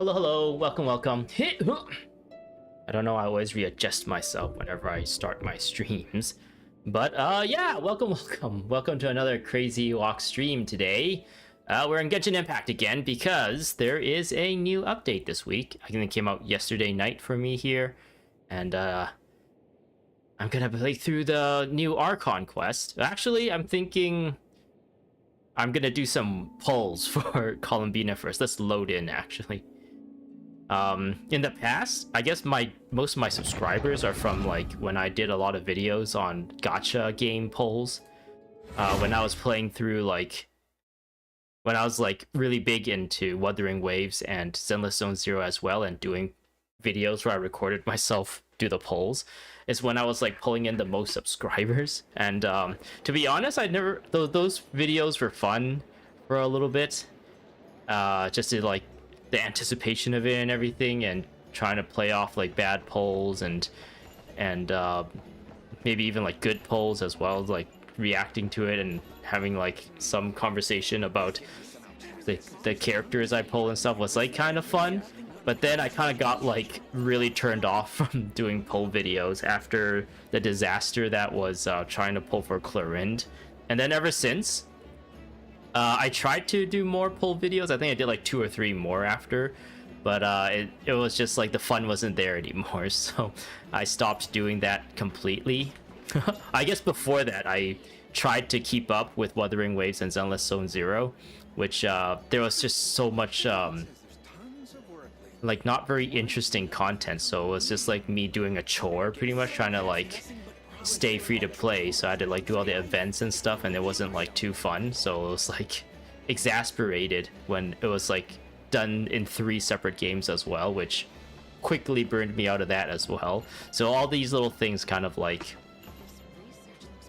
Hello, hello, welcome. I don't know, I always readjust myself whenever I start my streams. But yeah, welcome to another crazy walk stream today. We're in Genshin Impact again because there is a new update this week. I think it came out yesterday night for me here. And I'm gonna play through the new Archon quest. Actually, I'm thinking I'm gonna do some polls for Columbina first. Let's load in actually. In the past, I guess most of my subscribers are from like when I did a lot of videos on gacha game polls. When I was playing through when I was really big into Wuthering Waves and Zenless Zone Zero as well, and doing videos where I recorded myself do the polls, is when I was like pulling in the most subscribers. And to be honest, those videos were fun for a little bit. Just to like the anticipation of it and everything, and trying to play off like bad polls and maybe even like good polls as well, like reacting to it and having like some conversation about the characters I pull and stuff was like kind of fun. But then I kind of got like really turned off from doing poll videos after the disaster that was trying to pull for Clorind. And then ever since, I tried to do more poll videos. I think I did like 2 or 3 more after, but it was just like the fun wasn't there anymore, so I stopped doing that completely. I guess before that I tried to keep up with Wuthering Waves and Zenless Zone Zero, which there was just so much like not very interesting content, so it was just like me doing a chore pretty much, trying to like stay free to play. So I had to like do all the events and stuff, and it wasn't like too fun, so it was like exasperated when it was like done in 3 separate games as well, which quickly burned me out of that as well. So all these little things kind of like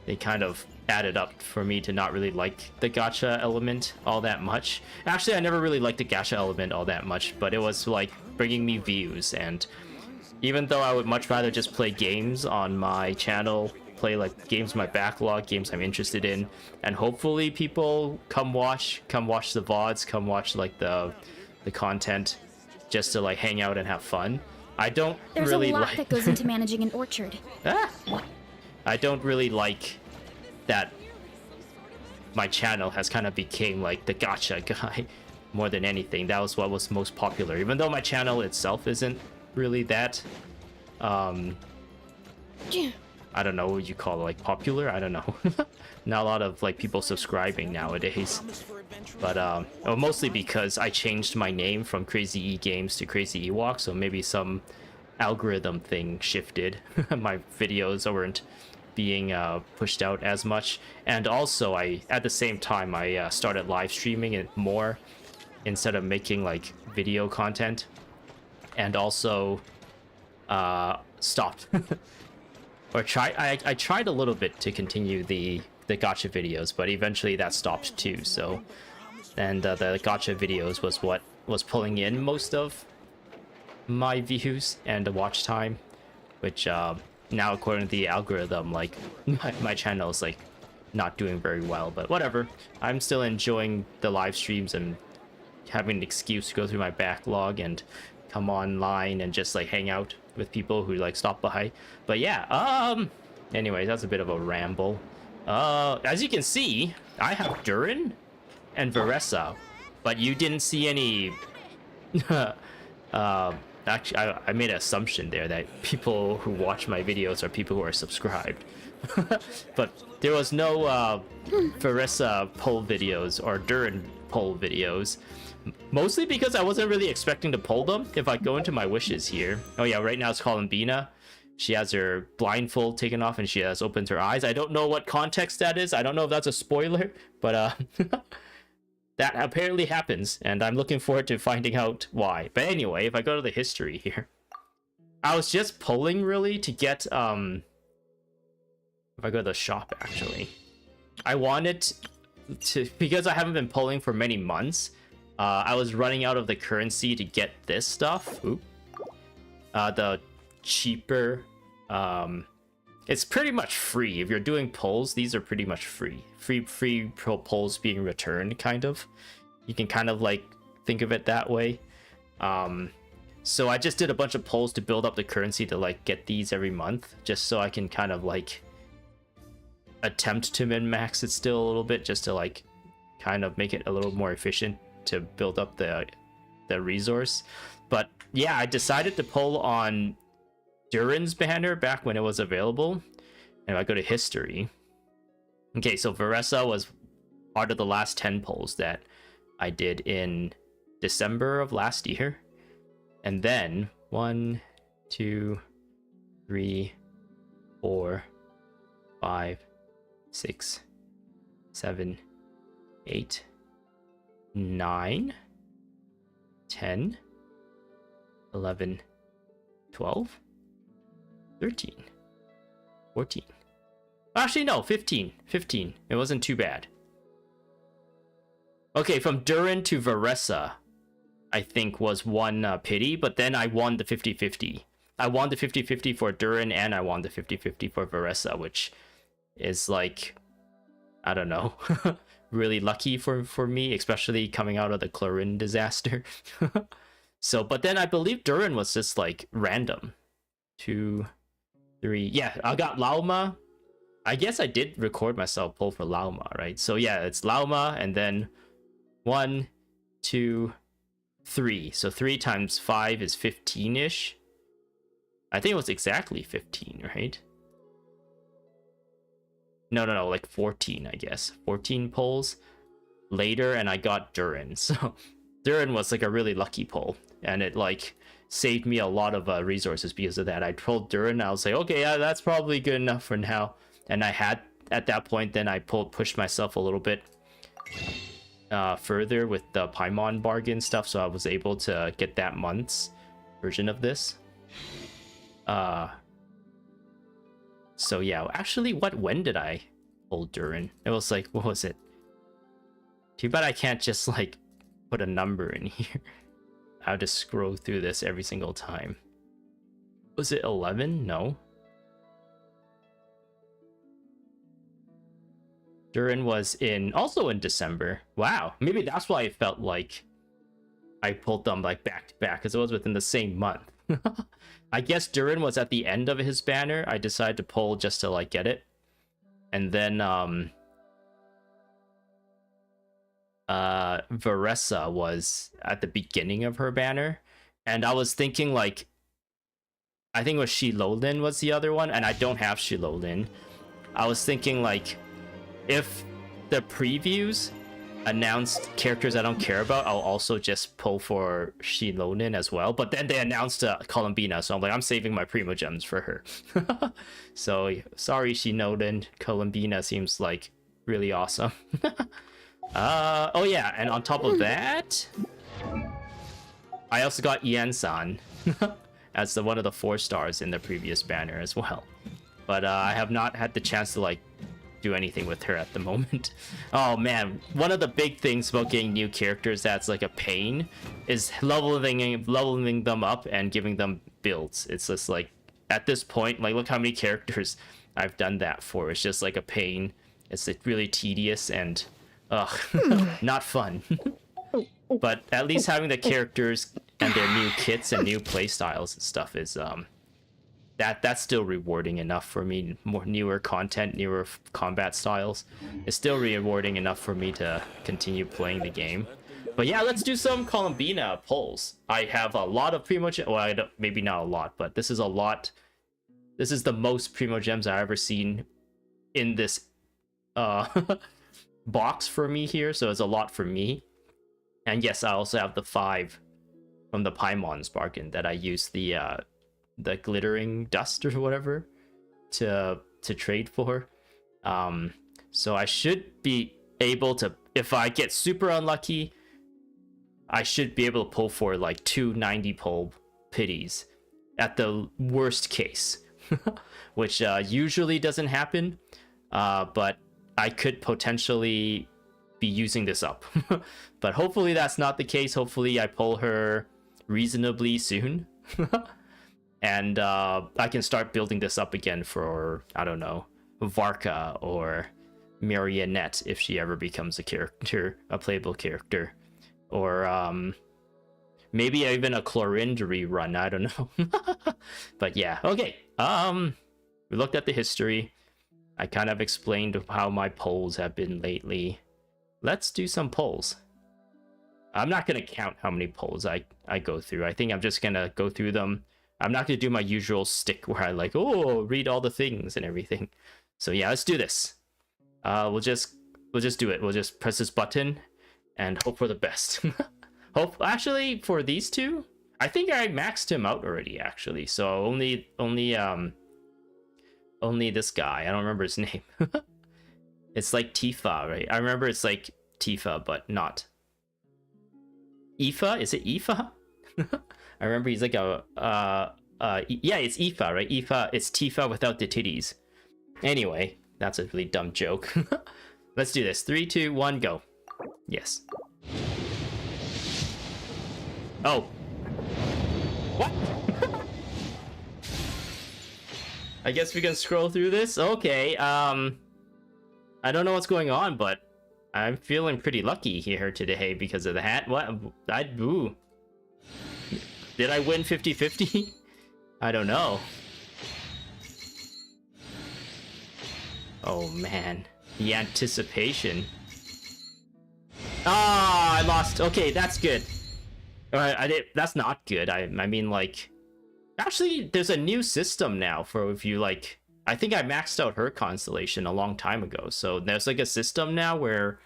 they kind of added up for me to not really like the gacha element all that much. Actually, I never really liked the gacha element all that much, but it was like bringing me views. And even though I would much rather just play games on my channel, play like games in my backlog, games I'm interested in, and hopefully people come watch the VODs, come watch like the content just to like hang out and have fun. I don't really There's a lot like that goes into managing an orchard. I don't really like that my channel has kind of became like the gacha guy more than anything. That was what was most popular, even though my channel itself isn't really that I don't know what you call it, like popular. I don't know. Not a lot of like people subscribing nowadays, but mostly because I changed my name from Crazy E Games to Crazy Ewok, so maybe some algorithm thing shifted. My videos weren't being pushed out as much, and also at the same time I started live streaming it more instead of making like video content, and also stopped or I tried a little bit to continue the gacha videos, but eventually that stopped too. So, and the gacha videos was what was pulling in most of my views and the watch time, which now according to the algorithm, like my channel is like not doing very well. But whatever, I'm still enjoying the live streams and having an excuse to go through my backlog and come online and just like hang out with people who like stop by. But yeah, anyways, that's a bit of a ramble. As you can see, I have Durin and Veressa, but you didn't see any actually I made an assumption there that people who watch my videos are people who are subscribed. But there was no Veressa poll videos or Durin poll videos, mostly because I wasn't really expecting to pull them. If I go into my wishes here, oh yeah, right now it's Columbina. She has her blindfold taken off and she has opened her eyes. I don't know what context that is. I don't know if that's a spoiler, but that apparently happens, and I'm looking forward to finding out why. But anyway, if I go to the history here, I was just pulling really to get if I go to the shop actually, I wanted to, because I haven't been pulling for many months, I was running out of the currency to get this stuff. Oop. The cheaper, it's pretty much free if you're doing polls. These are pretty much free polls being returned, kind of. You can kind of like think of it that way. So I just did a bunch of polls to build up the currency to like get these every month, just so I can kind of like attempt to min-max it still a little bit, just to like kind of make it a little more efficient to build up the resource. But yeah, I decided to pull on Durin's banner back when it was available. And if I go to history, okay, so Veressa was part of the last 10 polls that I did in December of last year. And then 1, 2, 3, 4, 5, 6, 7, 8, 9, 10, 11, 12, 13, 14. Actually, no, 15. 15. It wasn't too bad. Okay, from Durin to Veressa, I think was one pity, but then I won the 50-50. I won the 50-50 for Durin, and I won the 50-50 for Veressa, which is like, I don't know, really lucky for me, especially coming out of the Clorin disaster. So, but then I believe Durin was just like random. 2, 3, yeah, I got Lauma. I guess I did record myself pull for Lauma, right? So yeah, it's Lauma, and then 1, 2, 3. So 3 times 5 is 15-ish. I think it was exactly 15, right? No, like 14, I guess. 14 pulls later, and I got Durin. So Durin was like a really lucky pull, and it like saved me a lot of resources because of that. I pulled Durin, I was like, okay, yeah, that's probably good enough for now. And I had, at that point, then I pushed myself a little bit further with the Paimon bargain stuff, so I was able to get that month's version of this. So yeah, actually, when did I pull Durin? It was like, what was it? Too bad I can't just like put a number in here. I have to scroll through this every single time. Was it 11? No. Durin was also in December. Wow, maybe that's why it felt like I pulled them like back to back, because it was within the same month. I guess Durin was at the end of his banner. I decided to pull just to like get it. And then Veressa was at the beginning of her banner. And I was thinking like, I think it was Shilolin was the other one, and I don't have Shilolin. I was thinking like, if the previews announced characters I don't care about, I'll also just pull for Shilolin as well. But then they announced Columbina, so I'm like, I'm saving my Primo Gems for her. So sorry, Shilolin. Columbina seems like really awesome. Oh yeah, and on top of that, I also got Yen-san as one of the 4 stars in the previous banner as well. But I have not had the chance to like do anything with her at the moment. Oh man, one of the big things about getting new characters that's like a pain is leveling them up and giving them builds. It's just like, at this point, like, look how many characters I've done that for. It's just like a pain. It's like really tedious and not fun. But at least having the characters and their new kits and new play styles and stuff is that's still rewarding enough for me. More newer content, newer combat styles is still rewarding enough for me to continue playing the game. But yeah, let's do some Columbina pulls. I have a lot of Primo Gems. Well, maybe not a lot, but this is a lot. This is the most Primo Gems I've ever seen in this box for me here, so it's a lot for me. And yes, I also have the 5 from the Paimon's bargain that I used the glittering dust or whatever to trade for. So I should be able to, if I get super unlucky, I should be able to pull for like 2 90 pull pities at the worst case. Which usually doesn't happen, but I could potentially be using this up. But hopefully that's not the case. Hopefully I pull her reasonably soon. And I can start building this up again for, I don't know, Varka or Marionette if she ever becomes a character, a playable character. Or Maybe even a Chlorindry run, I don't know. But yeah, okay. We looked at the history. I kind of explained how my polls have been lately. Let's do some polls. I'm not going to count how many polls I go through. I think I'm just going to go through them. I'm not going to do my usual stick where I like, oh, read all the things and everything. So yeah, let's do this. We'll just do it. We'll just press this button and hope for the best. Actually, for these two, I think I maxed him out already, actually. So only this guy. I don't remember his name. It's like Tifa, right? I remember it's like Tifa, but not. Aoife? Is it Aoife? I remember he's like a yeah, it's Aoife, right? Aoife, it's Tifa without the titties. Anyway, that's a really dumb joke. Let's do this. 3, 2, 1, go. Yes. Oh. What? I guess we can scroll through this. Okay. I don't know what's going on, but I'm feeling pretty lucky here today because of the hat. What? Boo. Did I win 50-50? I don't know. Oh man, the anticipation. Ah, I lost. Okay, that's good. That's not good. I mean, like, actually, there's a new system now for if you like. I think I maxed out her constellation a long time ago. So there's like a system now where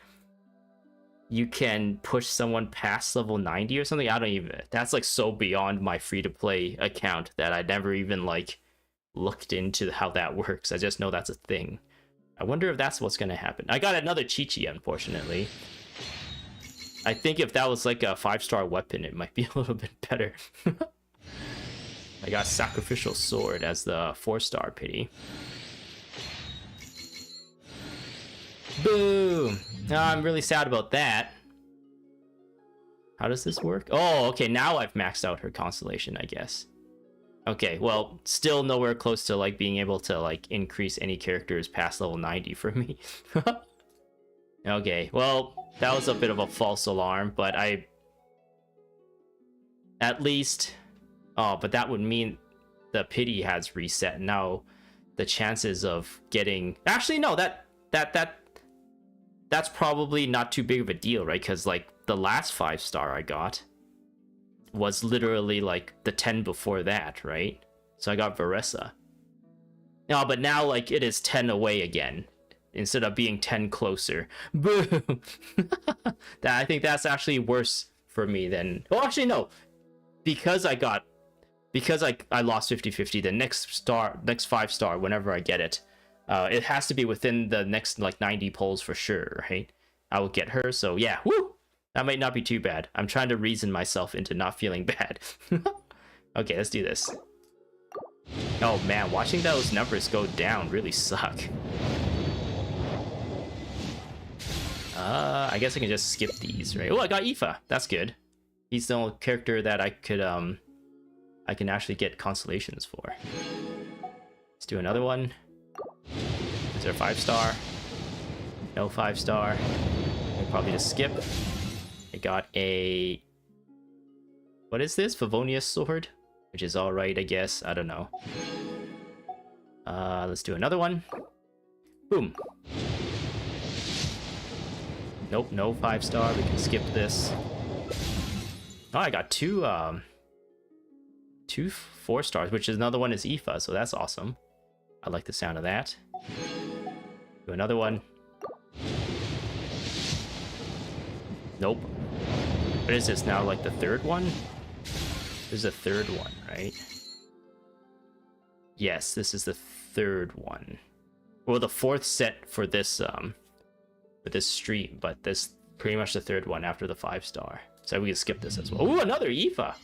you can push someone past level 90 or something. I don't even. That's like so beyond my free-to-play account that I never even like looked into how that works. I just know that's a thing. I wonder if that's what's gonna happen. I got another Chi-Chi, unfortunately. I think if that was like a 5-star weapon, it might be a little bit better. I got Sacrificial Sword as the 4-star pity. Boom! Oh, I'm really sad about that. How does this work? Oh, okay, now I've maxed out her constellation, I guess. Okay, well, still nowhere close to like being able to like increase any characters past level 90 for me. Okay, well, that was a bit of a false alarm, but I at least but that would mean the pity has reset. Now the chances of getting actually no, that's probably not too big of a deal, right? Because like the last 5-star I got was literally like the 10 before that, right? So I got Varessa. No, but now like it is 10 away again instead of being 10 closer. Boom. I think that's actually worse for me than. Oh, actually no, because I lost 50-50. The next 5-star, whenever I get it, it has to be within the next like 90 polls for sure, right? I will get her. So yeah, woo. That might not be too bad. I'm trying to reason myself into not feeling bad. Okay, let's do this. Oh man, watching those numbers go down really suck. I guess I can just skip these, right? Oh, I got Aoife. That's good. He's the only character that I could I can actually get constellations for. Let's do another one. Is there a 5-star? No 5-star. I'll probably just skip. I got a... What is this? Favonius Sword? Which is alright, I guess. I don't know. Let's do another one. Boom. Nope, no 5-star. We can skip this. Oh, I got two 4-stars, which is another one is Aoife, so that's awesome. I like the sound of that. Do another one. Nope. What is this now, like the 3rd one? There's a 3rd one, right? Yes, this is the 3rd one. Well, the 4th set for this stream, but this pretty much the 3rd one after the 5-star. So we can skip this as well. Ooh, another Aoife!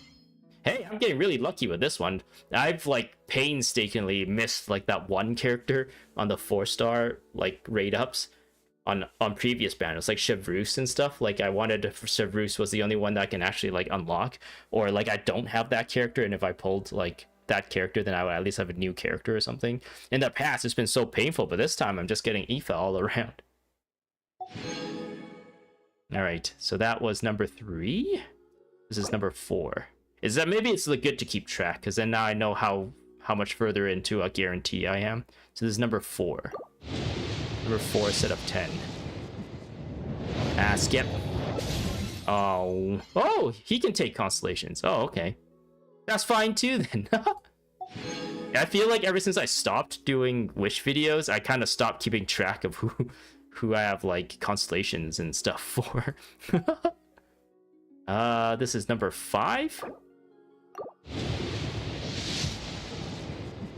Hey, I'm getting really lucky with this one. I've like painstakingly missed like that one character on the 4-star like raid ups on previous banners, like Chevreuse and stuff. Like I wanted Chevreuse was the only one that I can actually like unlock, or like I don't have that character, and if I pulled like that character, then I would at least have a new character or something. In the past, it's been so painful, but this time I'm just getting Aoife all around. All right, so that was number 3. This is number 4. Is that maybe it's good to keep track, because then now I know how much further into a guarantee I am. So this is number 4. Number 4 instead of 10. Skip. Oh, he can take constellations. Oh, okay. That's fine too then. I feel like ever since I stopped doing wish videos, I kind of stopped keeping track of who I have like constellations and stuff for. This is number 5.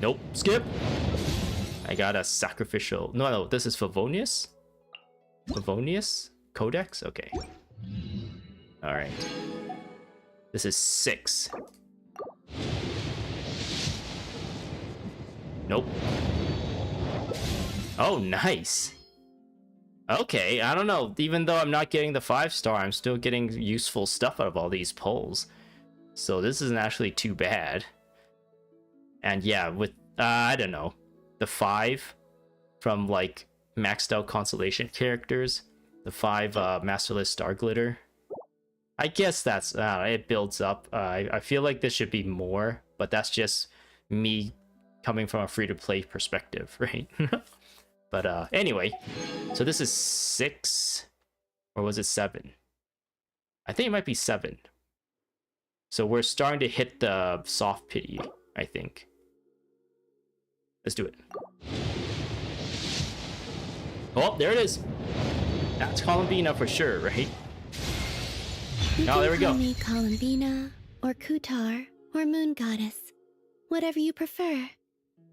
Nope, skip. I got a sacrificial. No, this is Favonius. Favonius Codex. Okay. All right. This is 6. Nope. Oh, nice. Okay, I don't know. Even though I'm not getting the 5-star, I'm still getting useful stuff out of all these polls. So this isn't actually too bad. And yeah, with, I don't know, the 5 from like maxed out constellation characters, the 5 Masterless Star Glitter. I guess that's, it builds up. I feel like this should be more, but that's just me coming from a free-to-play perspective, right? But anyway, so this is 6, or was it 7? I think it might be 7. So we're starting to hit the soft pity, I think. Let's do it. Oh, there it is. That's Columbina for sure, right? Oh, there we go. You can call me Columbina, or Kutar, or Moon Goddess. Whatever you prefer.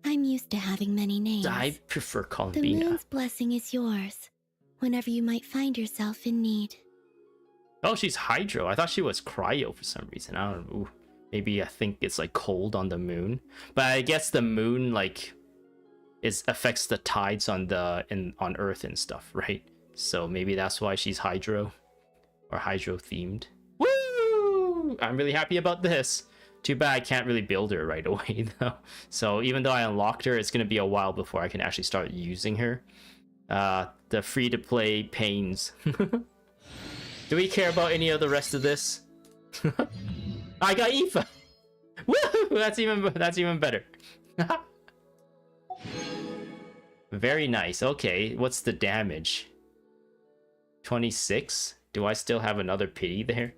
I'm used to having many names. I prefer The Columbina. moon's blessing is yours, whenever you might find yourself in need. Oh, she's Hydro. I thought she was Cryo for some reason. I don't know. Ooh, maybe I think it's like cold on the moon. But I guess the moon like affects the tides on on Earth and stuff, right? So maybe that's why she's Hydro or Hydro themed. Woo! I'm really happy about this. Too bad I can't really build her right away though. So even though I unlocked her, it's gonna be a while before I can actually start using her. The free-to-play pains. Do we care about any of the rest of this? I got Aoife! Woo! That's even better. Very nice. Okay, what's the damage? 26? Do I still have another pity there?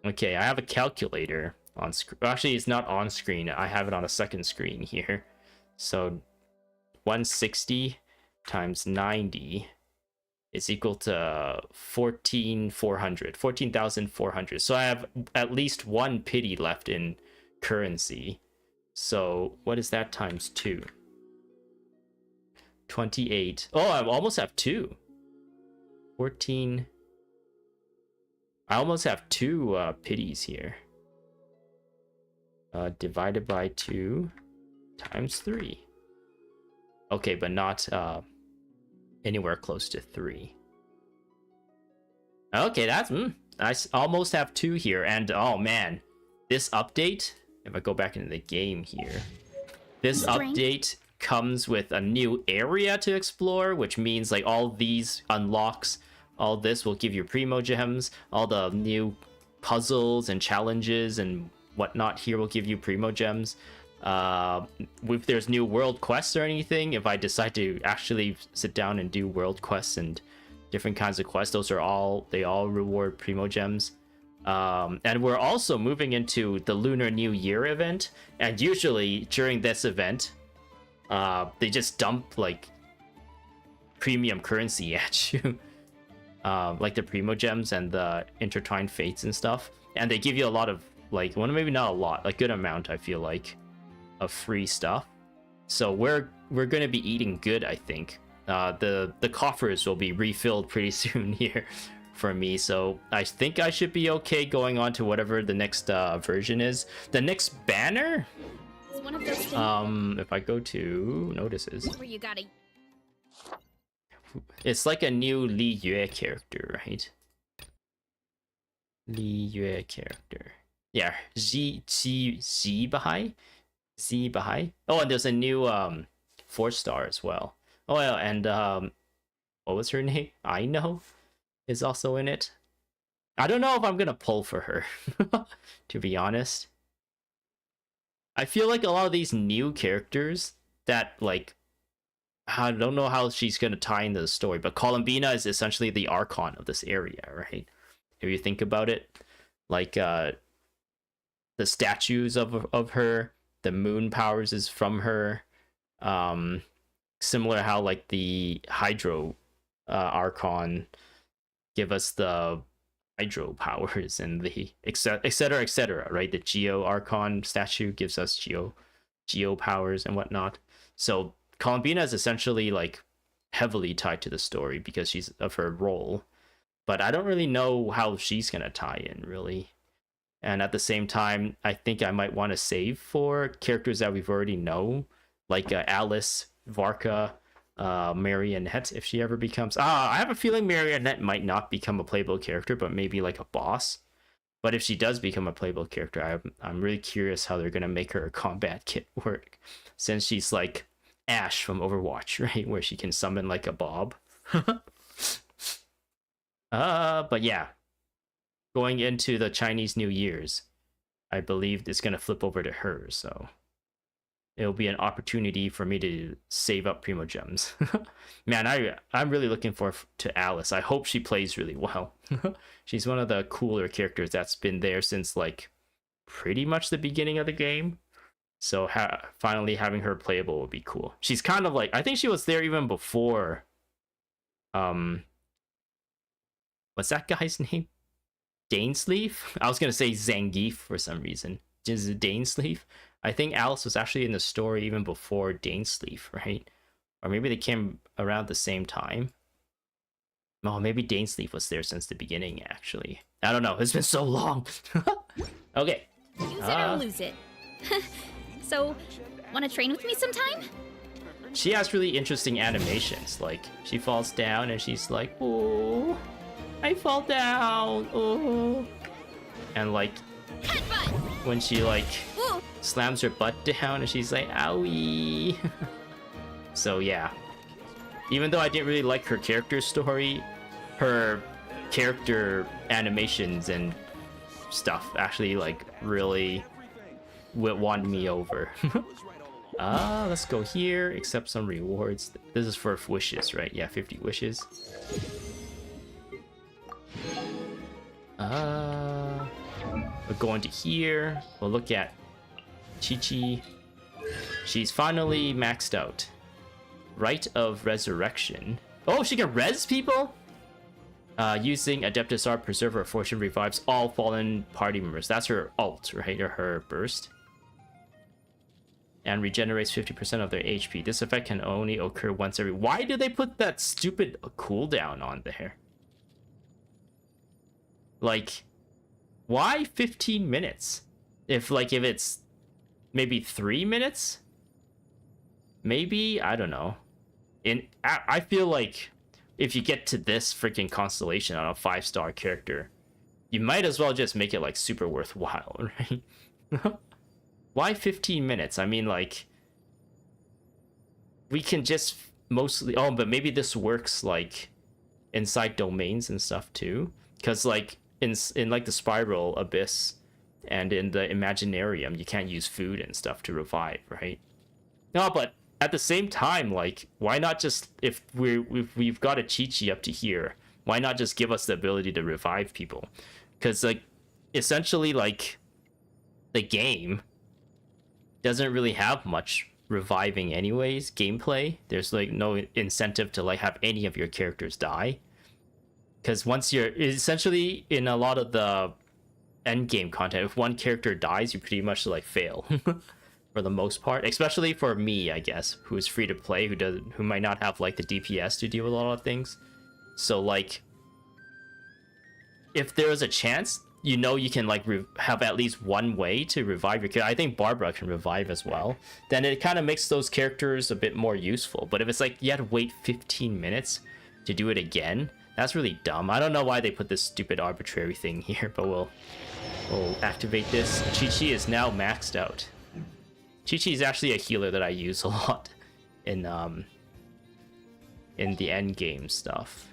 Okay, I have a calculator on screen. Actually, it's not on screen. I have it on a second screen here. So 160 times 90 is equal to 14,400. So I have at least 1 pity left in currency. So what is that times 2? 28. Oh, I almost have 2. 14. I almost have 2 pities here. Divided by 2 times 3. Okay, but not anywhere close to 3. Okay, that's I almost have 2 here. And oh man, this update, if I go back into the game here, this update comes with a new area to explore, which means like all these unlocks, all this will give you primo gems, all the new puzzles and challenges and whatnot here will give you primo gems. If there's new world quests or anything, if I decide to actually sit down and do world quests and different kinds of quests, they all reward primo gems. And we're also moving into the Lunar New Year event, and usually during this event they just dump like premium currency at you. Like the primo gems and the intertwined fates and stuff, and they give you a lot of like, well, maybe not a lot, like good amount, I feel like, of free stuff. So we're gonna be eating good, I think. The coffers will be refilled pretty soon here for me, so I think I should be okay going on to whatever the next version is. The next banner, It's one of those things if I go to notices, where you gotta. it's like a new Li Yue character, right? Li Yue character. Yeah, Z Bahai. Z Bahai. Oh, and there's a new 4-star as well. Oh yeah, and what was her name? I know is also in it. I don't know if I'm gonna pull for her, to be honest. I feel like a lot of these new characters that, like, I don't know how she's gonna tie into the story, but Columbina is essentially the Archon of this area, right? If you think about it, like the statues of her, the moon powers is from her. Similar how like the Hydro Archon give us the hydro powers, and the etc etc, right? The Geo Archon statue gives us geo powers and whatnot. So Columbina is essentially like heavily tied to the story because she's of her role, but I don't really know how she's gonna tie in really. And at the same time, I think I might want to save for characters that we've already know, like Alice, Varka, Marionette, if she ever becomes... I have a feeling Marionette might not become a playable character, but maybe like a boss. But if she does become a playable character, I'm really curious how they're going to make her combat kit work, since she's like Ashe from Overwatch, right? Where she can summon like a bob. But yeah. Going into the Chinese New Year's, I believe it's going to flip over to her, so it'll be an opportunity for me to save up Primo Gems. Man, I'm really looking forward to Alice. I hope she plays really well. She's one of the cooler characters that's been there since like pretty much the beginning of the game. So finally having her playable would be cool. She's kind of like, I think she was there even before. What's that guy's name? Dainsleif? I was gonna say Zangief for some reason. Is it Dainsleif? I think Alice was actually in the story even before Dainsleif, right? Or maybe they came around the same time. Oh, maybe Dainsleif was there since the beginning, actually. I don't know. It's been so long. Okay. Use it or lose it. So, want to train with me sometime? She has really interesting animations. Like, she falls down and she's like, oh, I fall down. Oh. And like, Headbutt! when she like Ooh. slams her butt down and she's like, owie. So yeah. Even though I didn't really like her character story, her character animations and stuff actually like really won me over. Let's go here, accept some rewards. This is for wishes, right? Yeah, 50 wishes. We're going to here. We'll look at Chi-Chi. She's finally maxed out. Rite of Resurrection. Oh, she can res people? Using Adeptus Art, Preserver of Fortune revives all fallen party members. That's her ult, right? Or her burst. And regenerates 50% of their HP. This effect can only occur once every... Why do they put that stupid cooldown on there? Like, why 15 minutes? If it's maybe 3 minutes? Maybe? I don't know. I feel like if you get to this freaking constellation on a 5-star character, you might as well just make it like super worthwhile, right? Why 15 minutes? I mean, like, we can just mostly... Oh, but maybe this works like inside domains and stuff too, because like in like the Spiral Abyss and in the Imaginarium, you can't use food and stuff to revive, right? No, but at the same time, like, why not just, if we've got a Chi-Chi up to here, why not just give us the ability to revive people? Because like essentially like the game doesn't really have much reviving anyways, gameplay. There's like no incentive to like have any of your characters die, because once you're essentially in a lot of the end game content, if one character dies, you pretty much like fail for the most part, especially for me, I guess, who is free to play, who might not have like the DPS to deal with a lot of things. So like, if there is a chance, you know, you can like have at least one way to revive your character. I think Barbara can revive as well. Then it kind of makes those characters a bit more useful. But if it's like you had to wait 15 minutes to do it again, that's really dumb. I don't know why they put this stupid arbitrary thing here, but we'll activate this. Chi-Chi is now maxed out. Chi-Chi is actually a healer that I use a lot in the end game stuff.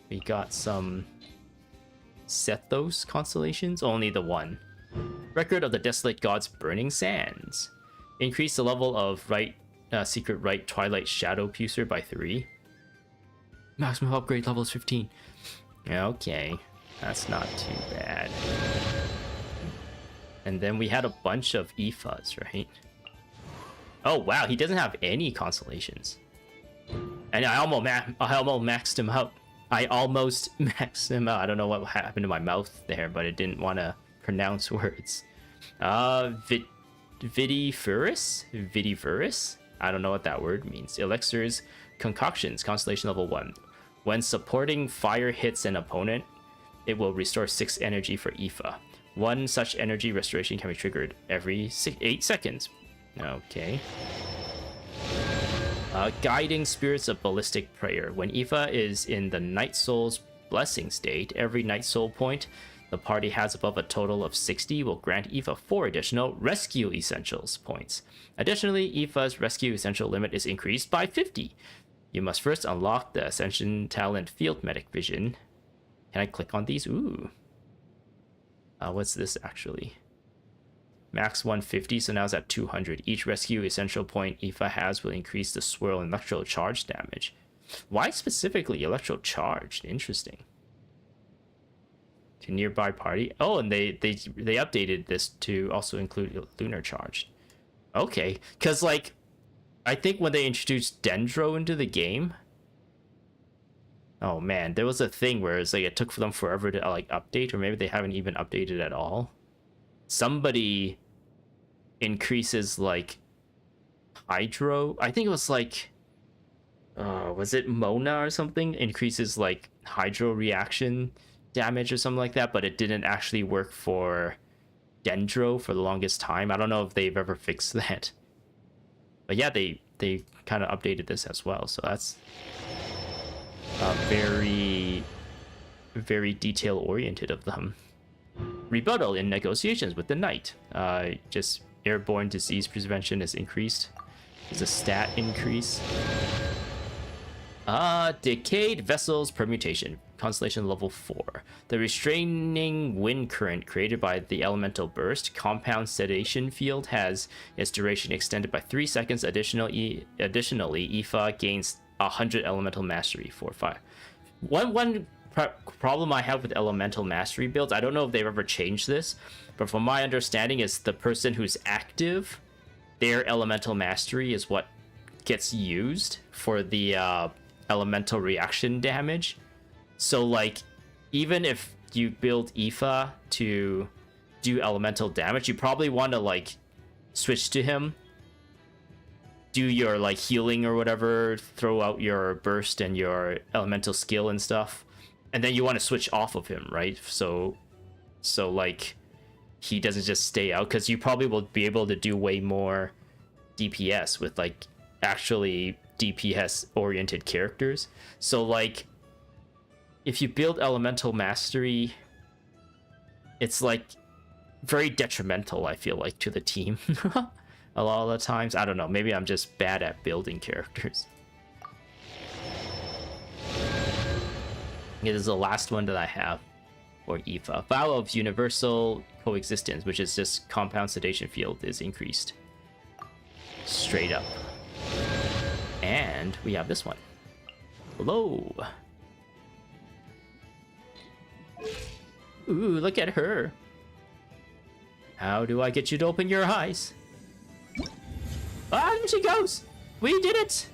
We got some Sethos constellations, only the one. Record of the Desolate God's Burning Sands. Increase the level of Secret Rite Twilight Shadow Piercer by 3. Maximum upgrade level is 15. Okay, that's not too bad. And then we had a bunch of Ifas, right? Oh wow, he doesn't have any constellations. And I almost maxed him out. I don't know what happened to my mouth there, but it didn't want to pronounce words. Vidiferous? I don't know what that word means. Elixirs, concoctions, constellation level 1. When supporting fire hits an opponent, it will restore 6 energy for Aoife. One such energy restoration can be triggered every 8 seconds. Okay. Guiding Spirits of Ballistic Prayer. When Aoife is in the Night Soul's Blessing state, every Night Soul point the party has above a total of 60 will grant Aoife 4 additional Rescue Essentials points. Additionally, Aoife's Rescue Essential limit is increased by 50. You must first unlock the Ascension Talent Field Medic Vision. Can I click on these? Ooh. What's this actually? Max 150, so now it's at 200. Each Rescue Essential point Aoife has will increase the Swirl and Electro Charge damage. Why specifically Electro Charged? Interesting. To nearby party. Oh, and they updated this to also include Lunar Charged. Okay, because like I think when they introduced Dendro into the game, oh man, there was a thing where it's like it took them forever to like update, or maybe they haven't even updated at all. Somebody increases like Hydro. I think it was like was it Mona or something? Increases like Hydro reaction damage or something like that, but it didn't actually work for Dendro for the longest time. I don't know if they've ever fixed that. But yeah, they kind of updated this as well, so that's very, very detail oriented of them. Rebuttal in negotiations with the knight. Just airborne disease prevention is increased. There's a stat increase. Decayed Vessels Permutation, Constellation level 4. The restraining wind current created by the elemental burst compound sedation field has its duration extended by 3 seconds. Additionally, Aoife gains 100 elemental mastery for 5. One problem I have with elemental mastery builds, I don't know if they've ever changed this, but from my understanding is the person who's active, their elemental mastery is what gets used for the elemental reaction damage. So like even if you build Aoife to do elemental damage, you probably want to like switch to him, do your like healing or whatever, throw out your burst and your elemental skill and stuff, and then you want to switch off of him, right? So like he doesn't just stay out, because you probably will be able to do way more DPS with like actually DPS oriented characters. So like if you build elemental mastery, it's like very detrimental, I feel like, to the team. A lot of the times. I don't know, maybe I'm just bad at building characters. This is the last one that I have for Aoife. Vow of Universal Coexistence, which is just compound sedation field, is increased. Straight up. And we have this one. Hello. Ooh, look at her. How do I get you to open your eyes? Ah, there she goes. We did it.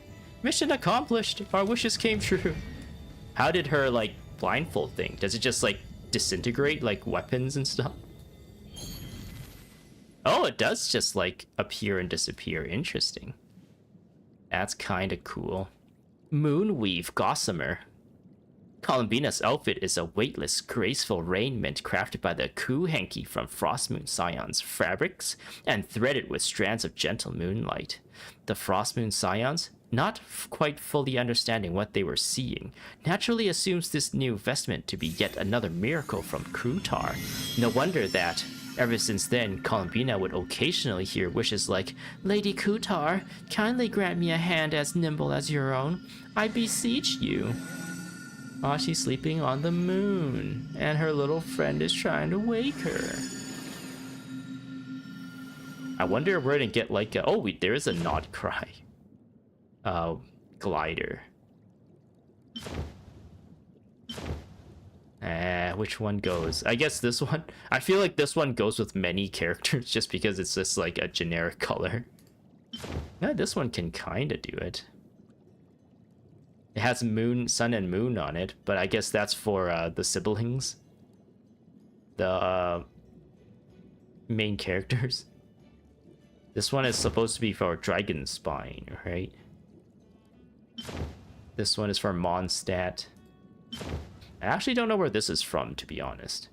Mission accomplished. Our wishes came true. How did her like blindfold thing? Does it just like disintegrate like weapons and stuff? Oh, it does just like appear and disappear. Interesting. That's kind of cool. Moonweave Gossamer. Columbina's outfit is a weightless, graceful raiment crafted by the Ku Henki from Frostmoon Scions fabrics and threaded with strands of gentle moonlight. The Frostmoon Scions, not quite fully understanding what they were seeing, naturally assumes this new vestment to be yet another miracle from Krutar. No wonder that, ever since then, Columbina would occasionally hear wishes like, "Lady Kutar, kindly grant me a hand as nimble as your own. I beseech you." Oh, she's sleeping on the moon, and her little friend is trying to wake her. I wonder if we're gonna get like a... Oh, there is a Nod Cry. Glider. Which one goes? I guess this one. I feel like this one goes with many characters just because it's just like a generic color. Yeah, this one can kind of do it. It has moon, sun, and moon on it, but I guess that's for the siblings. The main characters. This one is supposed to be for Dragon Spine, right? This one is for Mondstadt. I actually don't know where this is from, to be honest.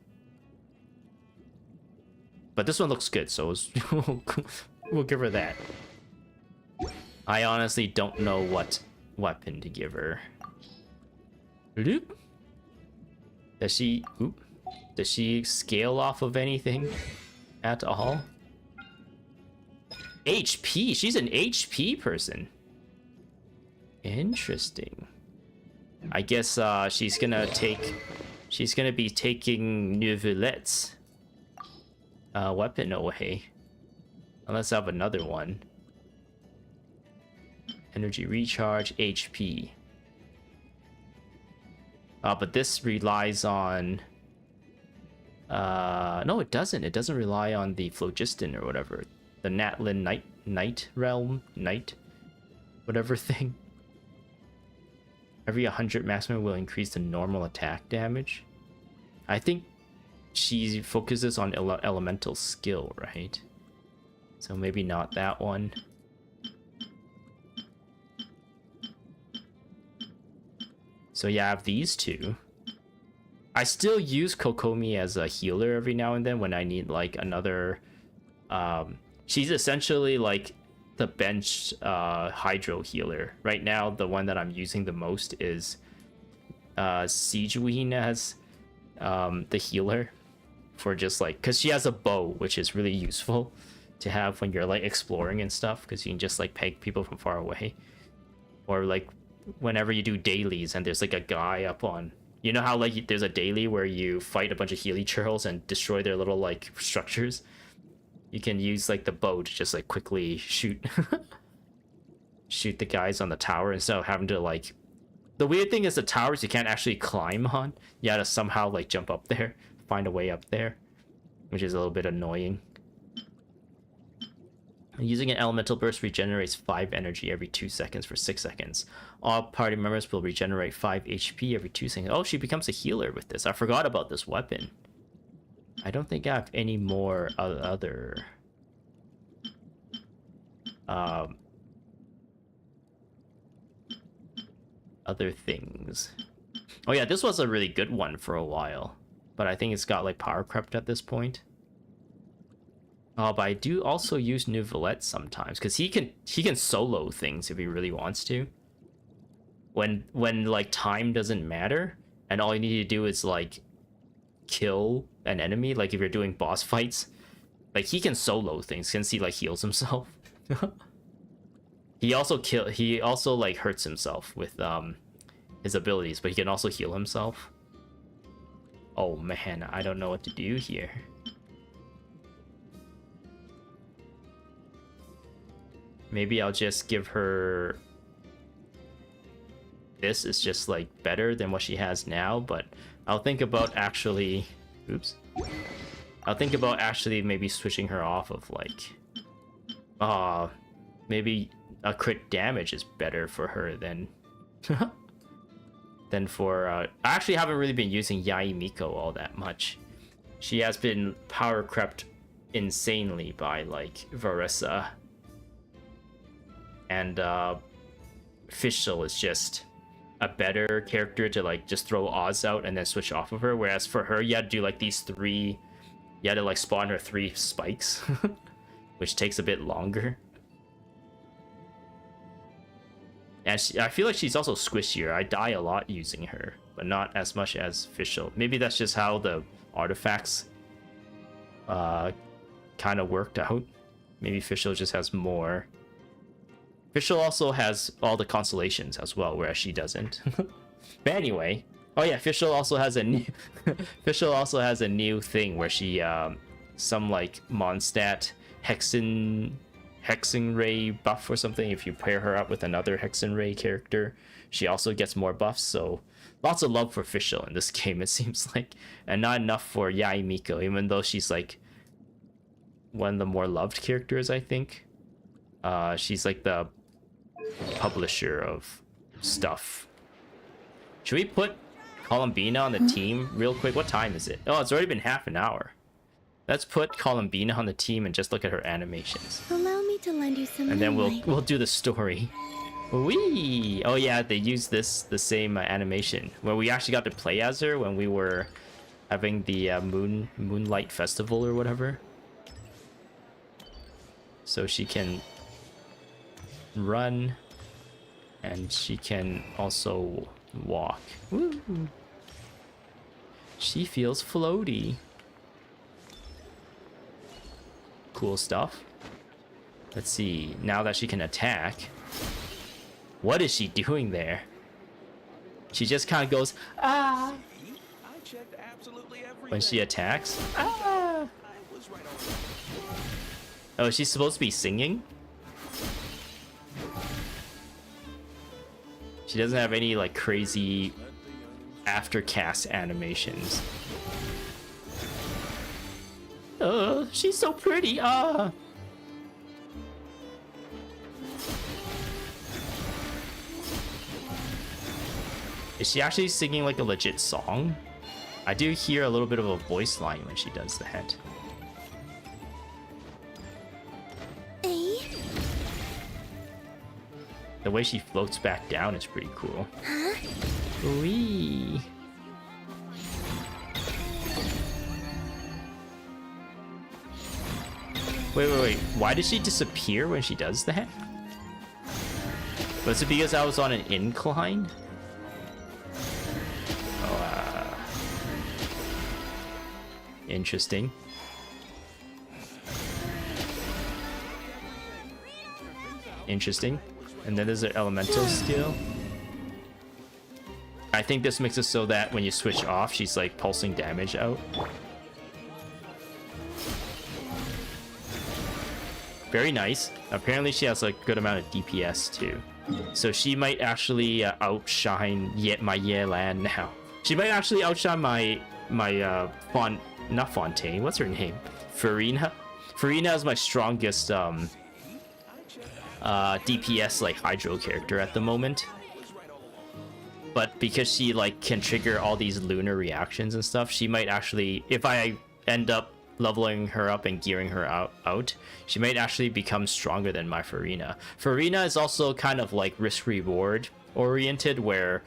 But this one looks good, so we'll give her that. I honestly don't know what weapon to give her. Loop? Does she scale off of anything at all? HP? She's an HP person. Interesting. I guess she's gonna be taking Neuvillette's weapon away. Unless I have another one. Energy recharge, HP. But this relies on... no, it doesn't. It doesn't rely on the phlogiston or whatever. The Natlin Night Realm? Night? Whatever thing. Every 100 maximum will increase the normal attack damage. I think she focuses on elemental skill, right? So maybe not that one. So yeah, I have these two. I still use Kokomi as a healer every now and then when I need like another... she's essentially like the bench hydro healer. Right now, the one that I'm using the most is Siegeween as the healer for just like... Because she has a bow, which is really useful to have when you're like exploring and stuff, because you can just like peg people from far away. Or like whenever you do dailies and there's like a guy up on... You know how like there's a daily where you fight a bunch of Healy churls and destroy their little like structures? You can use like the bow to just like quickly shoot shoot the guys on the tower instead of having to like... The weird thing is the towers you can't actually climb on. You gotta somehow like jump up there, find a way up there, which is a little bit annoying. Using an elemental burst regenerates 5 energy every 2 seconds for 6 seconds. All party members will regenerate 5 HP every 2 seconds. Oh, she becomes a healer with this. I forgot about this weapon. I don't think I have any more other things. Oh yeah, this was a really good one for a while, but I think it's got like power crept at this point. Oh, but I do also use Neuvillette sometimes because he can solo things if he really wants to. When like time doesn't matter and all you need to do is like kill an enemy, like if you're doing boss fights, like he can solo things since he like heals himself. he also like hurts himself with his abilities, but he can also heal himself. Oh man, I don't know what to do here. Maybe I'll just give her... This is just like better than what she has now, but I'll think about actually... Oops. I'll think about actually maybe switching her off of like... maybe a crit damage is better for her than... than for... I actually haven't really been using Yai Miko all that much. She has been power crept insanely by like Varissa. And Fischl is just a better character to like just throw Oz out and then switch off of her. Whereas for her, you had to do like these 3... You had to like spawn her 3 spikes, which takes a bit longer. And I feel like she's also squishier. I die a lot using her, but not as much as Fischl. Maybe that's just how the artifacts kind of worked out. Maybe Fischl just has more. Fischl also has all the constellations as well, whereas she doesn't. But anyway, Oh yeah, Fischl also has a new Fischl also has a new thing where she some like Mondstadt Hexen Ray buff or something. If you pair her up with another Hexen Ray character, she also gets more buffs. So lots of love for Fischl in this game, it seems like, and not enough for Yai Miko, even though she's like one of the more loved characters, I think. She's like the publisher of stuff. Should we put Columbina on the team real quick? What time is it? Oh, it's already been half an hour. Let's put Columbina on the team and just look at her animations. Allow me to lend you some And then moonlight. we'll do the story. Wee! Oh yeah, they used the same animation where we actually got to play as her when we were having the Moonlight Festival or whatever. So she can run and she can also walk. Woo! She feels floaty. Cool stuff. Let's see, now that she can attack, what is she doing there? She just kind of goes, ah, when she attacks. Ah. Oh, she's supposed to be singing? She doesn't have any like crazy aftercast animations. She's so pretty. Ah. Is she actually singing like a legit song? I do hear a little bit of a voice line when she does that. Eh? The way she floats back down is pretty cool. Huh? Wee. Wait. Why does she disappear when she does that? Was it because I was on an incline? Oh, interesting. Interesting. And then there's an elemental skill. I think this makes it so that when you switch off, she's like pulsing damage out. Very nice. Apparently she has a good amount of DPS too. So she might actually outshine my Yelan now. She might actually outshine my not Fontaine. What's her name? Farina. Farina is my strongest DPS like Hydro character at the moment. But because she like can trigger all these lunar reactions and stuff, she might actually, if I end up leveling her up and gearing her out, she might actually become stronger than my Farina. Farina is also kind of like risk-reward oriented, where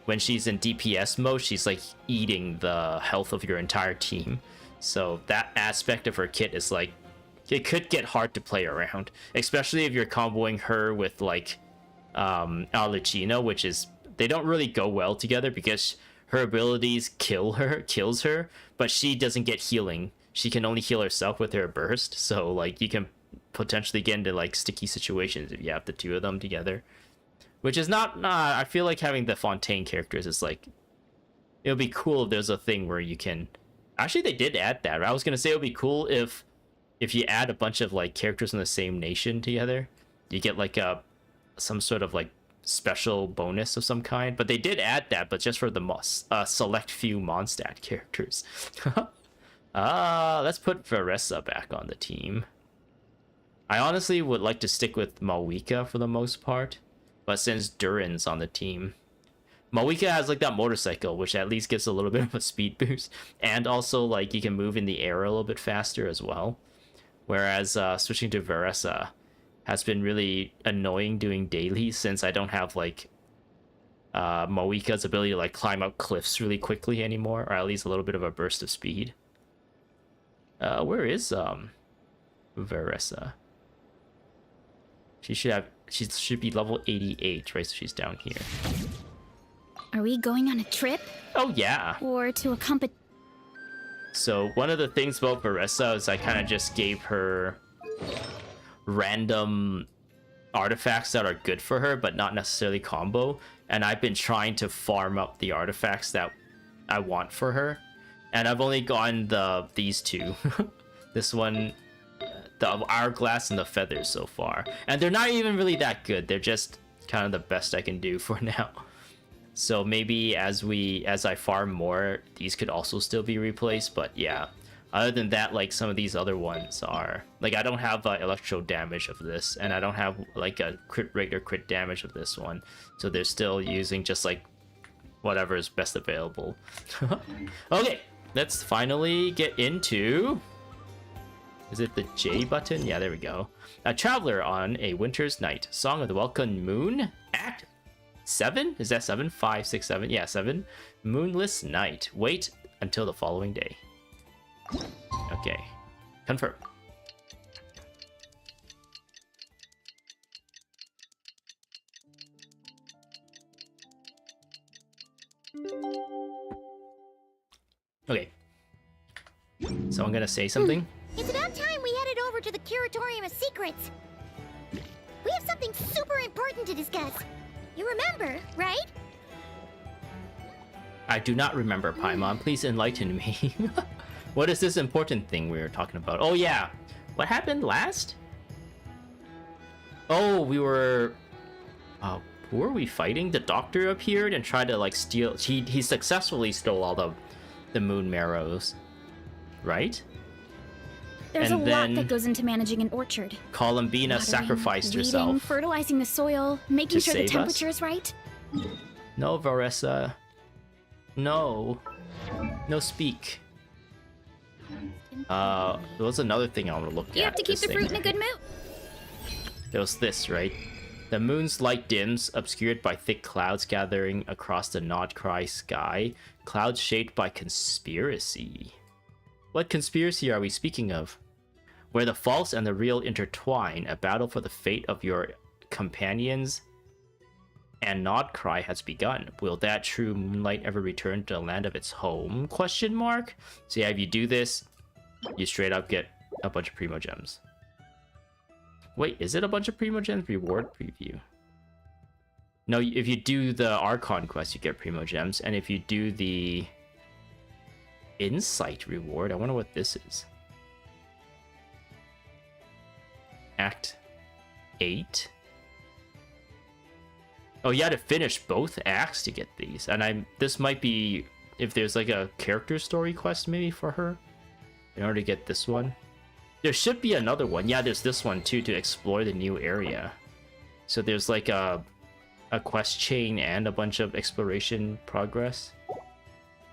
when she's in DPS mode, she's like eating the health of your entire team. So that aspect of her kit is like, it could get hard to play around, especially if you're comboing her with like Alucina, which is, they don't really go well together because her abilities kills her, but she doesn't get healing. She can only heal herself with her burst, so like you can potentially get into like sticky situations if you have the two of them together. Which is not, I feel like having the Fontaine characters is like, it would be cool if there's a thing where you can, actually they did add that. I was gonna say it would be cool if you add a bunch of like characters in the same nation together, you get like some sort of like special bonus of some kind. But they did add that, but just for the select few Mondstadt characters. Let's put Veressa back on the team. I honestly would like to stick with Malwika for the most part, but since Durin's on the team, Malwika has like that motorcycle, which at least gives a little bit of a speed boost, and also like you can move in the air a little bit faster as well. Whereas switching to Veressa has been really annoying doing daily, since I don't have like Malwika's ability to like climb up cliffs really quickly anymore, or at least a little bit of a burst of speed. Where is Veressa? She should be level 88, right? So she's down here. Are we going on a trip? Oh yeah. Or to a So one of the things about Veressa is I kind of just gave her random artifacts that are good for her, but not necessarily combo. And I've been trying to farm up the artifacts that I want for her. And I've only gotten these two. This one, the hourglass and the feathers so far. And they're not even really that good. They're just kind of the best I can do for now. So maybe as I farm more, these could also still be replaced. But yeah, other than that, like some of these other ones are like, I don't have electro damage of this, and I don't have like a crit rate or crit damage of this one. So they're still using just like whatever is best available. Okay, let's finally get into, is it the J button? Yeah, there we go. A traveler on a winter's night. Song of the Welkin Moon. Act 7? Is that 7? 5, 6, 7? Yeah, 7. Moonless night. Wait until the following day. Okay. Confirm. Okay. So I'm gonna say something. It's about time we headed over to the Curatorium of Secrets. We have something super important to discuss. You remember, right? I do not remember, Paimon. Please enlighten me. What is this important thing we were talking about? Oh yeah, what happened last? Oh, we were... who were we fighting? The doctor appeared and tried to like steal... He successfully stole all the moon marrows, right? There's And a lot then that goes into managing an orchard. Columbina Watering, sacrificed weeding, herself. fertilizing the soil, making to sure the save us? temperature is right. No, Varessa. No. No speak. There was another thing I want to look at. You have to keep this the fruit thing. in a good mood. There was this, right? The moon's light dims, obscured by thick clouds gathering across the Nodcry sky. Clouds shaped by conspiracy. What conspiracy are we speaking of? Where the false and the real intertwine, a battle for the fate of your companions and Nodcry has begun. Will that true moonlight ever return to the land of its home? Question mark. So yeah, if you do this, you straight up get a bunch of Primo Gems. Wait, is it a bunch of Primo Gems? Reward preview. No, if you do the Archon quest, you get Primo Gems. And if you do the Insight reward, I wonder what this is. Act 8? Oh, you had to finish both acts to get these. And this might be if there's like a character story quest maybe for her in order to get this one. There should be another one. Yeah, there's this one too, to explore the new area. So there's like a quest chain and a bunch of exploration progress.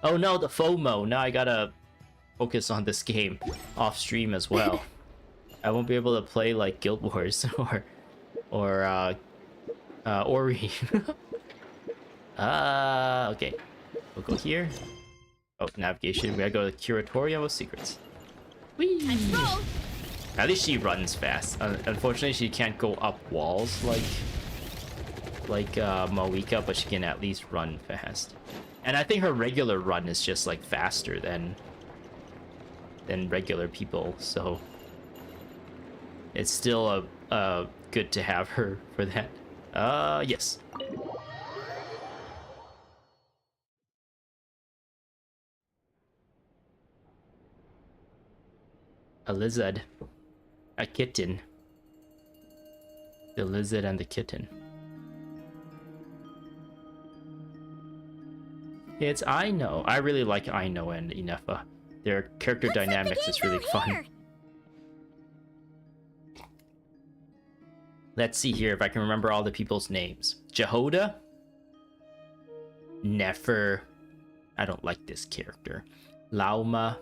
Oh no, the FOMO. Now I gotta focus on this game off stream as well. I won't be able to play like Guild Wars or Ori. Okay. We'll go here. Oh, navigation. We gotta go to the Curatorium of Secrets. Whee! At least she runs fast. Unfortunately, she can't go up walls like Moika, but she can at least run fast. And I think her regular run is just like faster than regular people, so it's still a good to have her for that. Yes. A lizard. A kitten. The lizard and the kitten. It's Aino. I really like Aino and Inefa. Their character dynamics is really fun. Here. Let's see here if I can remember all the people's names. Jehoda? Nefer. I don't like this character. Lauma.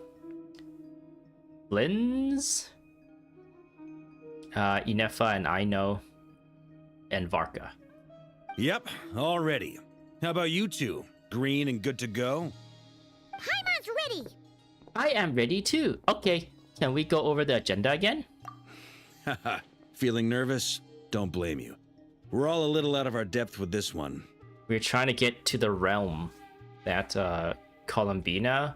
Blins? Inefa and Aino. And Varka. Yep, all ready. How about you two? Green and good to go? Paimon's ready. I am ready too. Okay, can we go over the agenda again? Haha, feeling nervous? Don't blame you. We're all a little out of our depth with this one. We're trying to get to the realm that Columbina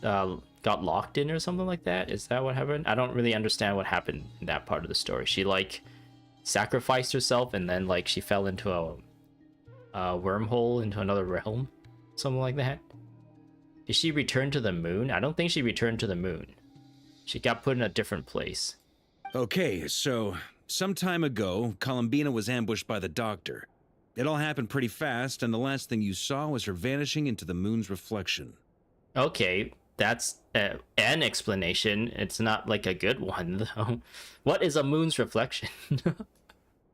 got locked in or something like that. Is that what happened? I don't really understand what happened in that part of the story. She like sacrificed herself and then like she fell into a wormhole into another realm, something like that. Did she return to the moon? I don't think she returned to the moon. She got put in a different place. Okay, so some time ago, Columbina was ambushed by the Doctor. It all happened pretty fast, and the last thing you saw was her vanishing into the moon's reflection. Okay, that's an explanation. It's not like a good one, though. What is a moon's reflection?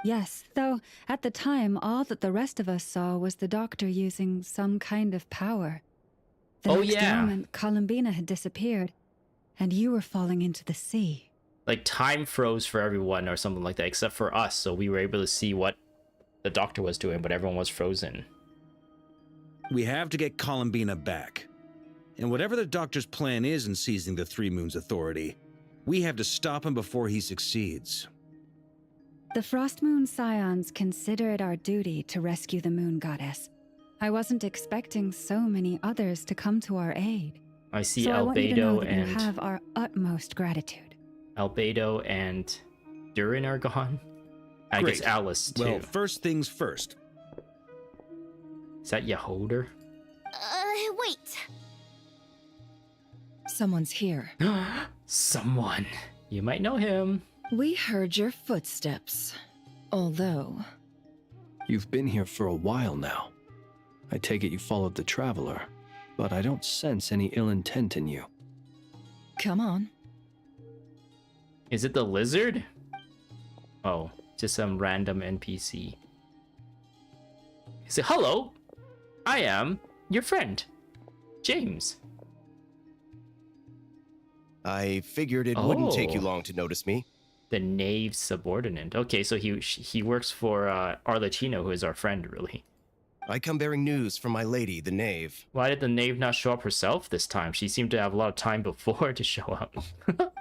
Yes, though at the time, all that the rest of us saw was the Doctor using some kind of power. The next moment, Columbina had disappeared, and you were falling into the sea. Like time froze for everyone or something like that, except for us, so we were able to see what the Doctor was doing, but everyone was frozen. We have to get Columbina back. And whatever the Doctor's plan is in seizing the Three Moons Authority, we have to stop him before he succeeds. The Frost Moon Scions consider it our duty to rescue the Moon Goddess. I wasn't expecting so many others to come to our aid. I see so I want you to know Albedo that you and have our utmost gratitude. Albedo and Durin are gone. I Great. guess Alice too. Well, first things first. Is that Yaholder? Wait. Someone's here. Someone. You might know him. We heard your footsteps. Although... You've been here for a while now. I take it you followed the Traveler, but I don't sense any ill intent in you. Come on. Is it the lizard? Oh, just some random NPC. He said, hello, I am your friend, James. I figured it wouldn't take you long to notice me. The Knave's subordinate. Okay, so he works for Arlecchino, who is our friend, really. I come bearing news from my lady, the Knave. Why did the Knave not show up herself this time? She seemed to have a lot of time before to show up.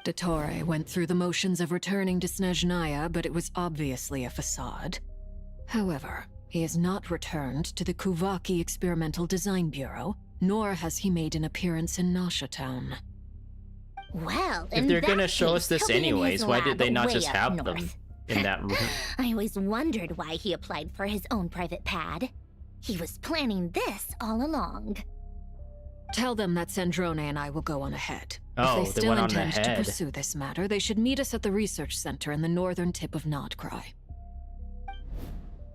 Dottore went through the motions of returning to Snezhnaya, but it was obviously a facade. However, he has not returned to the Kuvaki Experimental Design Bureau, nor has he made an appearance in Nasha Town. Well, If they're gonna show us this anyways, why did they not just have them in that room? I always wondered why he applied for his own private pad. He was planning this all along. Tell them that Sandrone and I will go on ahead. Oh, if they they still went on intend to ahead. pursue this matter, they should meet us at the research center in the northern tip of Nodcry.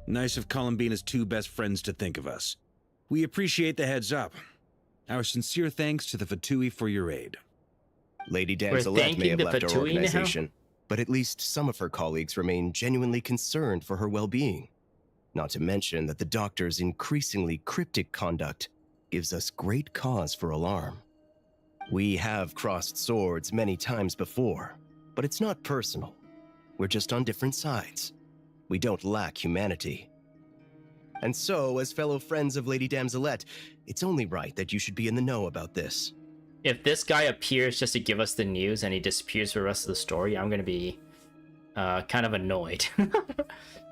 Nice of Columbina's two best friends to think of us. We appreciate the heads up. Our sincere thanks to the Fatui for your aid. Lady We're Damselette may thanking have the left our Fatui now? organization, but at least some of her colleagues remain genuinely concerned for her well-being. Not to mention that the Doctor's increasingly cryptic conduct gives us great cause for alarm. We have crossed swords many times before, but it's not personal. We're just on different sides. We don't lack humanity. And so, as fellow friends of Lady Damselette, it's only right that you should be in the know about this. If this guy appears just to give us the news and he disappears for the rest of the story, I'm gonna be kind of annoyed.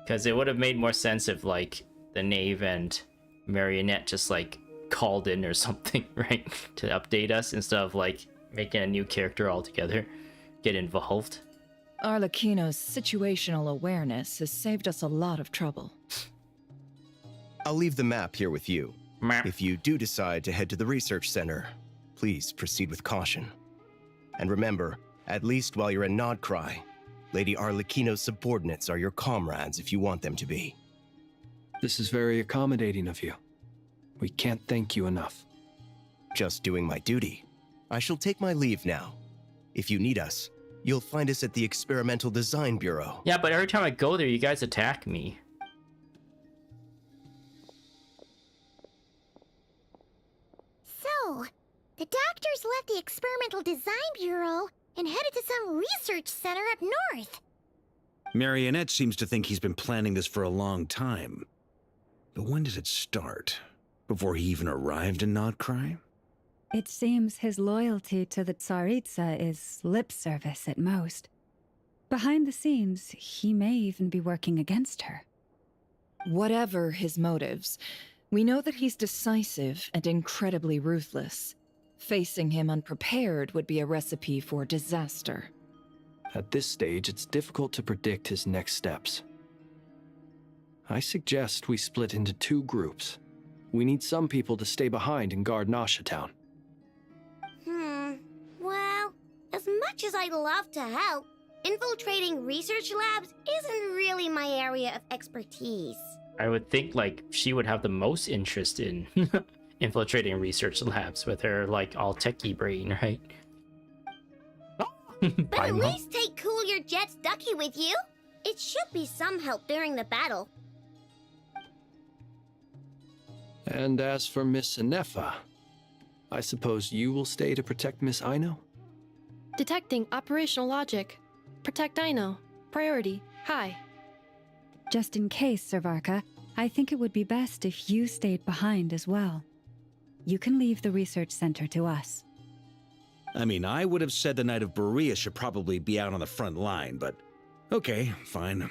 Because it would have made more sense if, like, the Knave and Marionette just, like, called in or something, right? To update us instead of, like, making a new character altogether. Get involved. Arlecchino's situational awareness has saved us a lot of trouble. I'll leave the map here with you. Meh. If you do decide to head to the research center, please proceed with caution. And remember, at least while you're in Nodcry, Lady Arlecchino's subordinates are your comrades if you want them to be. This is very accommodating of you. We can't thank you enough. Just doing my duty. I shall take my leave now. If you need us, you'll find us at the Experimental Design Bureau. Yeah, but every time I go there, you guys attack me. So, the Doctors left the Experimental Design Bureau and headed to some research center up north. Marionette seems to think he's been planning this for a long time. But when did it start? Before he even arrived in Nodcry? It seems his loyalty to the Tsaritsa is lip service at most. Behind the scenes, he may even be working against her. Whatever his motives, we know that he's decisive and incredibly ruthless. Facing him unprepared would be a recipe for disaster. At this stage, it's difficult to predict his next steps. I suggest we split into 2 groups. We need some people to stay behind and guard Nasha Town. Well, as much as I'd love to help, infiltrating research labs isn't really my area of expertise. I would think like she would have the most interest in infiltrating research labs with her like all techie brain, right? But at least take Cool Your Jet's Ducky with you. It should be some help during the battle. And as for Miss Inefa, I suppose you will stay to protect Miss Aino? Detecting operational logic. Protect Aino. Priority. High. Just in case, Servarka, I think it would be best if you stayed behind as well. You can leave the research center to us. I mean, I would have said the Knight of Berea should probably be out on the front line, but okay, fine.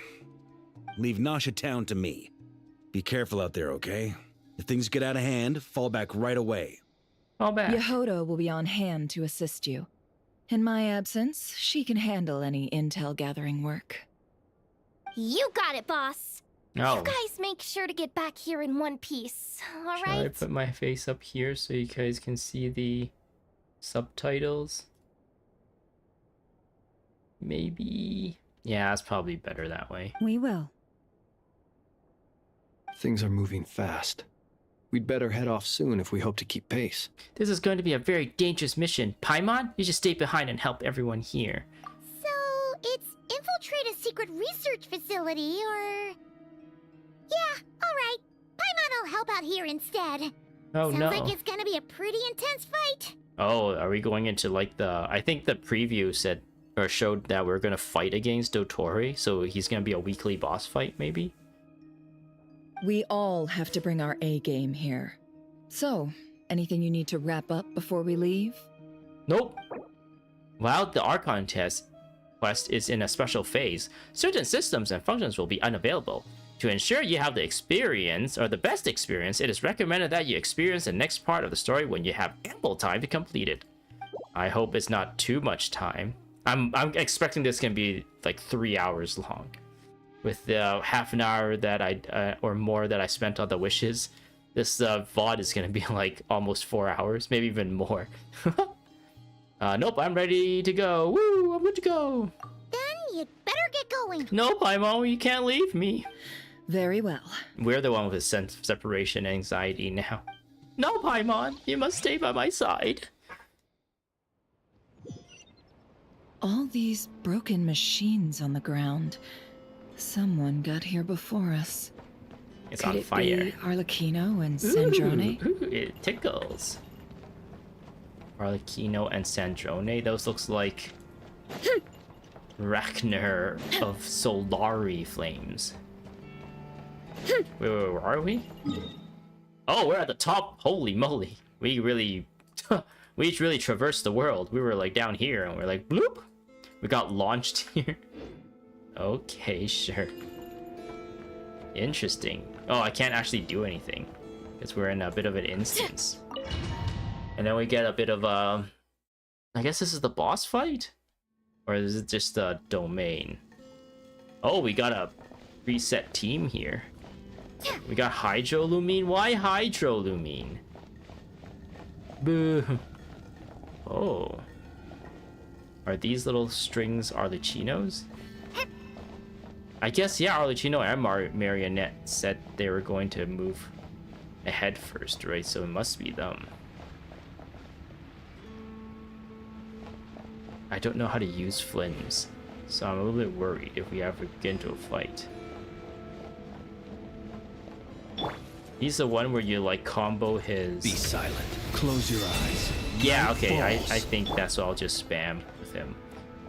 Leave Nasha Town to me. Be careful out there, okay? If things get out of hand, fall back right away. Fall back. Yehoda will be on hand to assist you. In my absence, she can handle any intel gathering work. You got it, boss. Oh. You guys make sure to get back here in one piece, all Should I right? put my face up here so you guys can see the subtitles? Maybe. Yeah, it's probably better that way. We will. Things are moving fast. We'd better head off soon if we hope to keep pace. This is going to be a very dangerous mission. Paimon, you just stay behind and help everyone here. So, it's infiltrate a secret research facility, or... Yeah, alright. Paimon will help out here instead. Oh Sounds no. like it's gonna be a pretty intense fight. Oh, are we going into like the... I think the preview said, or showed that we're going to fight against Dotori, so he's going to be a weekly boss fight, maybe? We all have to bring our A game here. So, anything you need to wrap up before we leave? Nope. While the Archon quest is in a special phase, certain systems and functions will be unavailable. To ensure you have the experience, or the best experience, it is recommended that you experience the next part of the story when you have ample time to complete it. I hope it's not too much time. I'm expecting this can be like 3 hours long. With the half an hour that or more that I spent on the wishes, this VOD is gonna be like almost 4 hours, maybe even more. Nope, I'm ready to go. Woo, I'm good to go. Then you'd better get going. No, Paimon, you can't leave me. Very well. We're the one with sense of separation anxiety now. No, Paimon, you must stay by my side. All these broken machines on the ground. Someone got here before us. It's Could on it fire. be Arlecchino and Sandrone? Ooh, it tickles. Arlecchino and Sandrone. Those looks like Ragnar of Solari flames. Wait, where are we? Oh, we're at the top. Holy moly. We really traversed the world. We were like down here and we're like bloop. We got launched here. Okay, sure. Interesting. Oh, I can't actually do anything because we're in a bit of an instance. And then we get a bit of a... I guess this is the boss fight? Or is it just a domain? Oh, we got a reset team here. We got Hydrolumine? Why Hydrolumine? Boo. Oh. Are these little strings Arlecchinos? I guess, yeah, Arlecchino and Marionette said they were going to move ahead first, right? So it must be them. I don't know how to use flames, so I'm a little bit worried if we ever get into a fight. He's the one where you like combo his... Be silent. Close your eyes. Yeah, okay, I False. think that's what I'll just spam with him.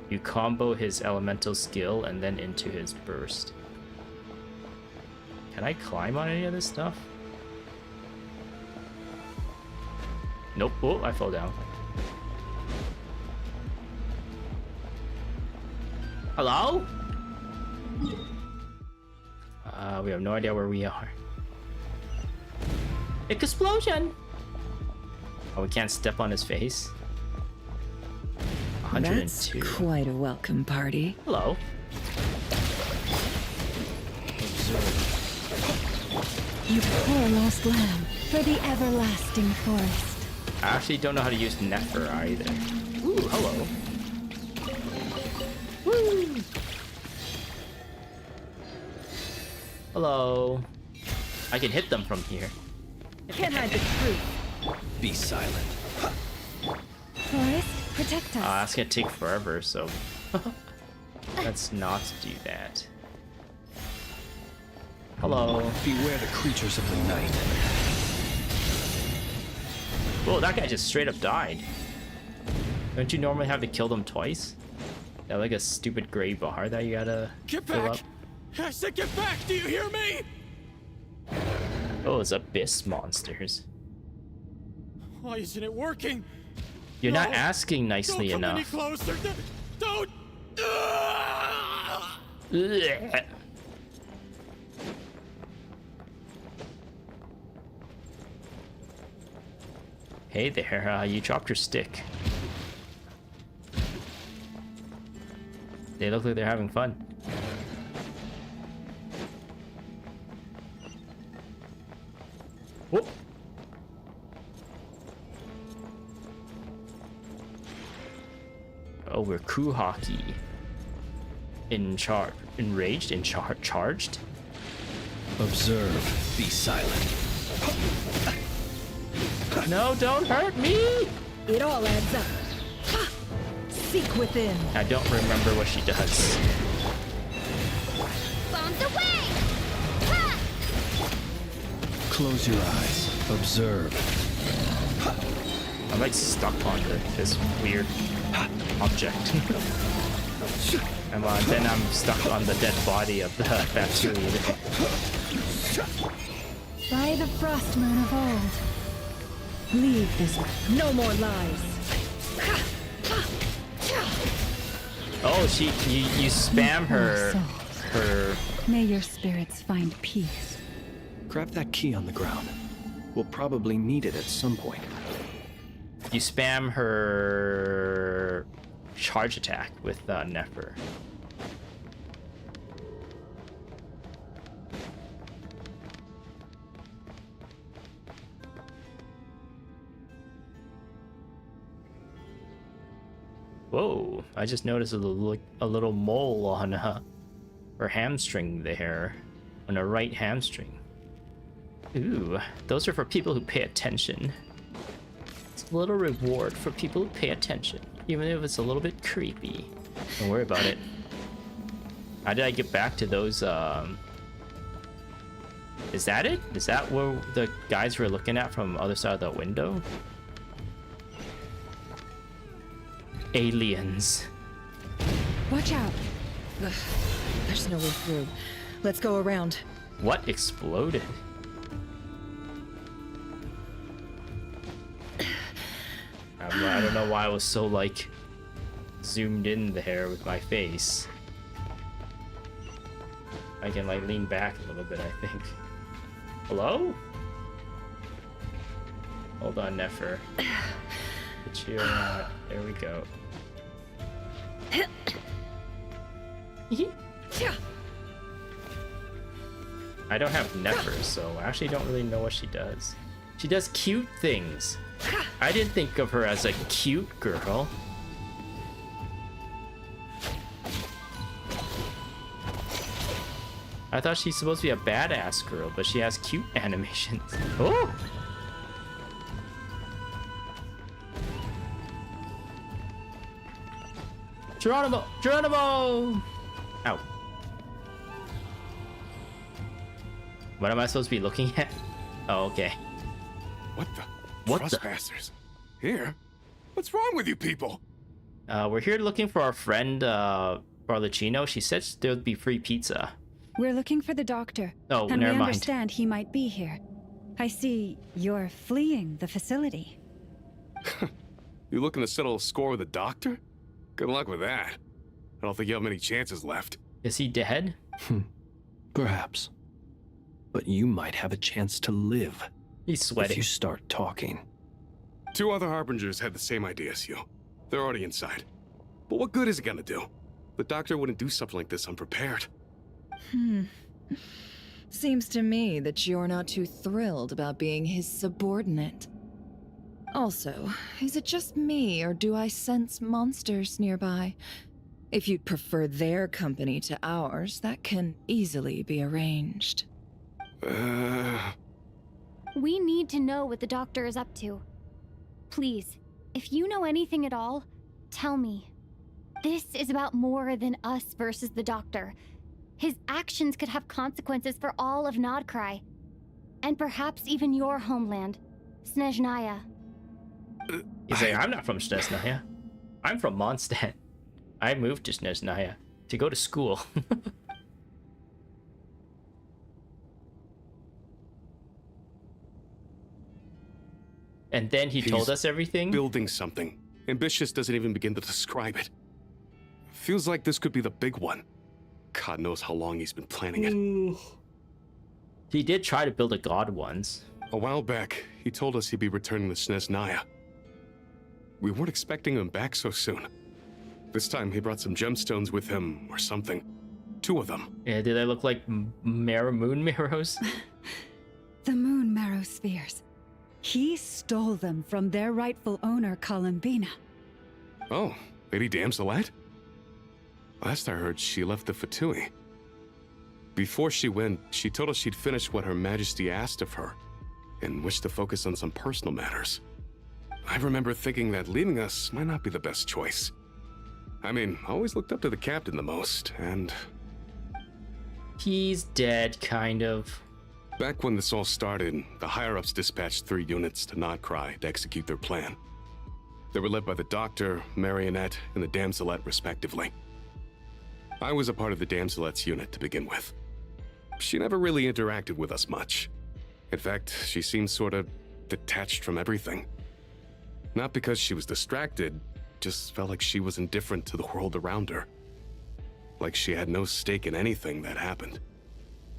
You combo his elemental skill and then into his burst. Can I climb on any of this stuff? Nope. Oh, I fell down. Hello? We have no idea where we are. Explosion! Oh, we can't step on his face. 102. That's quite a welcome party. Hello. Observe. You poor lost lamb, for the everlasting forest. I actually don't know how to use Nefer either. Ooh, hello. Woo! Hello. I can hit them from here. Can't hide the truth. Be silent. Forest, protect us. That's gonna take forever, so let's not do that. Hello. Beware the creatures of the night. Whoa, that guy just straight up died. Don't you normally have to kill them twice? Yeah, like a stupid gray bar that you gotta fill up. I said get back! Do you hear me? Oh, it's abyss monsters. Why isn't it working? You're not asking nicely don't come enough. Any closer. Don't. Ugh. Hey there, you dropped your stick. They look like they're having fun. Whoop. Oh, we're crew hockey. Enraged? Charged? Observe. Be silent. No, don't hurt me! It all adds up. Ha! Seek within. I don't remember what she does. Bombs away! Ha! Close your eyes. Observe. I'm like stuck on this weird object. Then I'm stuck on the dead body of the bacteria. By the frost moon of old. Leave this. No more lies. Oh, you spam her. May your spirits find peace. Grab that key on the ground. We'll probably need it at some point. You spam her charge attack with Nefer. Whoa, I just noticed a little mole on her hamstring there. On her right hamstring. Ooh, those are for people who pay attention. It's a little reward for people who pay attention, even if it's a little bit creepy. Don't worry about it. How did I get back to those, Is that it? Is that where the guys were looking at from the other side of the window? Aliens. Watch out. Ugh, there's no way through. Let's go around. What exploded? I don't know why I was so like zoomed in there with my face. I can like lean back a little bit, I think. Hello? Hold on, Nefer. Get you there we go. I don't have Nefer, so I actually don't really know what she does. She does cute things. I didn't think of her as a cute girl. I thought she's supposed to be a badass girl, but she has cute animations. Oh! Geronimo! Geronimo! Ow. What am I supposed to be looking at? Oh, okay. What the? What the? Trespassers. Here? What's wrong with you people? We're here looking for our friend, Barlucino. She said there would be free pizza. We're looking for the doctor. Oh, and never we mind. understand he might be here. I see you're fleeing the facility. You looking to settle a score with the doctor? Good luck with that. I don't think you have many chances left. Is he dead? Perhaps. But you might have a chance to live. He's sweating. If you start talking. 2 other Harbingers had the same idea as you. They're already inside. But what good is it gonna do? The doctor wouldn't do something like this unprepared. Seems to me that you're not too thrilled about being his subordinate. Also, is it just me, or do I sense monsters nearby? If you'd prefer their company to ours, that can easily be arranged. We need to know what the doctor is up to. Please, if you know anything at all, tell me. This is about more than us versus the doctor. His actions could have consequences for all of Nodcry. And perhaps even your homeland, Snezhnaya. He's like, I'm not from Snezhnaya. I'm from Mondstadt. I moved to Snezhnaya to go to school. And then he told us everything? Building something. Ambitious doesn't even begin to describe it. Feels like this could be the big one. God knows how long he's been planning it. He did try to build a god once. A while back, he told us he'd be returning to Snezhnaya. We weren't expecting him back so soon. This time he brought some gemstones with him, or something. 2 of them. Yeah, do they look like moon marrows? The moon marrow spheres. He stole them from their rightful owner, Columbina. Oh, Lady Damselette? Last I heard, she left the Fatui. Before she went, she told us she'd finished what Her Majesty asked of her, and wished to focus on some personal matters. I remember thinking that leaving us might not be the best choice. I mean, I always looked up to the captain the most, and... He's dead, kind of. Back when this all started, the higher-ups dispatched 3 units to Nodcry to execute their plan. They were led by the Doctor, Marionette, and the Damselette, respectively. I was a part of the Damselette's unit to begin with. She never really interacted with us much. In fact, she seemed sort of detached from everything. Not because she was distracted, just felt like she was indifferent to the world around her. Like she had no stake in anything that happened.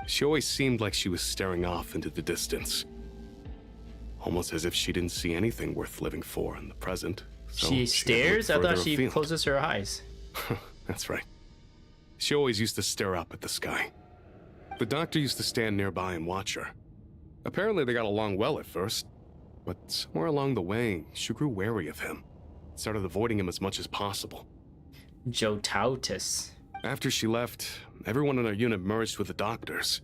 She always seemed like she was staring off into the distance. Almost as if she didn't see anything worth living for in the present. So she stares? I thought she afield. closes her eyes. That's right. She always used to stare up at the sky. The Doctor used to stand nearby and watch her. Apparently they got along well at first, but somewhere along the way, she grew wary of him. Started avoiding him as much as possible. Jotautus. After she left, everyone in our unit merged with the Doctor's.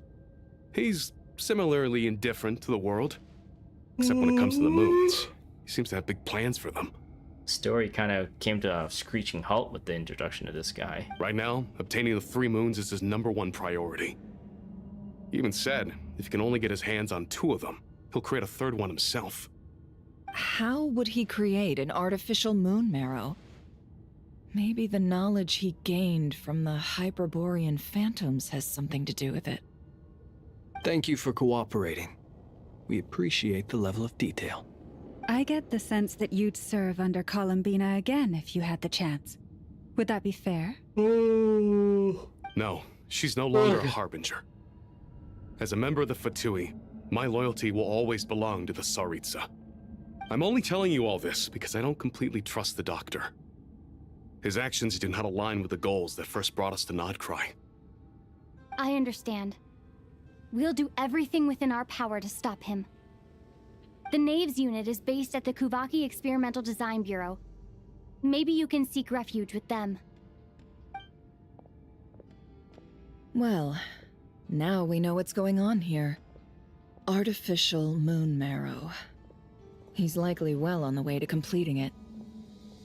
He's similarly indifferent to the world, except when it comes to the moons. He seems to have big plans for them. Story kind of came to a screeching halt with the introduction of this guy. Right now, obtaining the 3 moons is his #1 priority. He even said, if he can only get his hands on 2 of them, he'll create a 3rd one himself. How would he create an artificial moon marrow? Maybe the knowledge he gained from the Hyperborean phantoms has something to do with it. Thank you for cooperating. We appreciate the level of detail. I get the sense that you'd serve under Columbina again if you had the chance. Would that be fair? No, she's no longer a Harbinger. As a member of the Fatui, my loyalty will always belong to the Tsaritsa. I'm only telling you all this because I don't completely trust the Doctor. His actions do not align with the goals that first brought us to Nodcry. I understand. We'll do everything within our power to stop him. The Knaves unit is based at the Kuvaki Experimental Design Bureau. Maybe you can seek refuge with them. Well, now we know what's going on here. Artificial moon marrow. He's likely well on the way to completing it.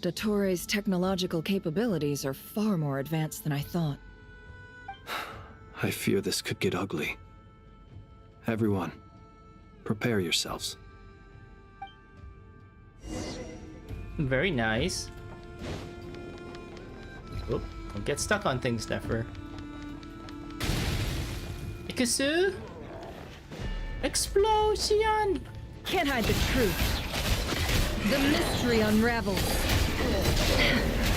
Dottore's technological capabilities are far more advanced than I thought. I fear this could get ugly. Everyone, prepare yourselves. Very nice. Oop, don't get stuck on things, Nefer. Ikasu? Explosion! Can't hide the truth. The mystery unravels.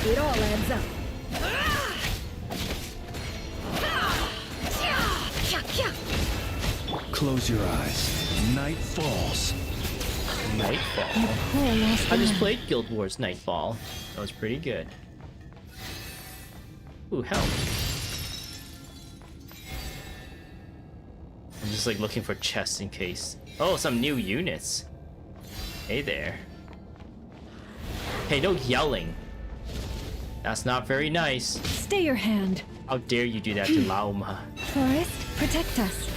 It all adds up. Close your eyes. Night falls. Nightfall. I just played Guild Wars Nightfall. That was pretty good. Ooh, help. just like looking for chests in case. Oh, some new units. Hey there. Hey, no yelling. That's not very nice. Stay your hand. How dare you do that to Lauma? Forest, protect us.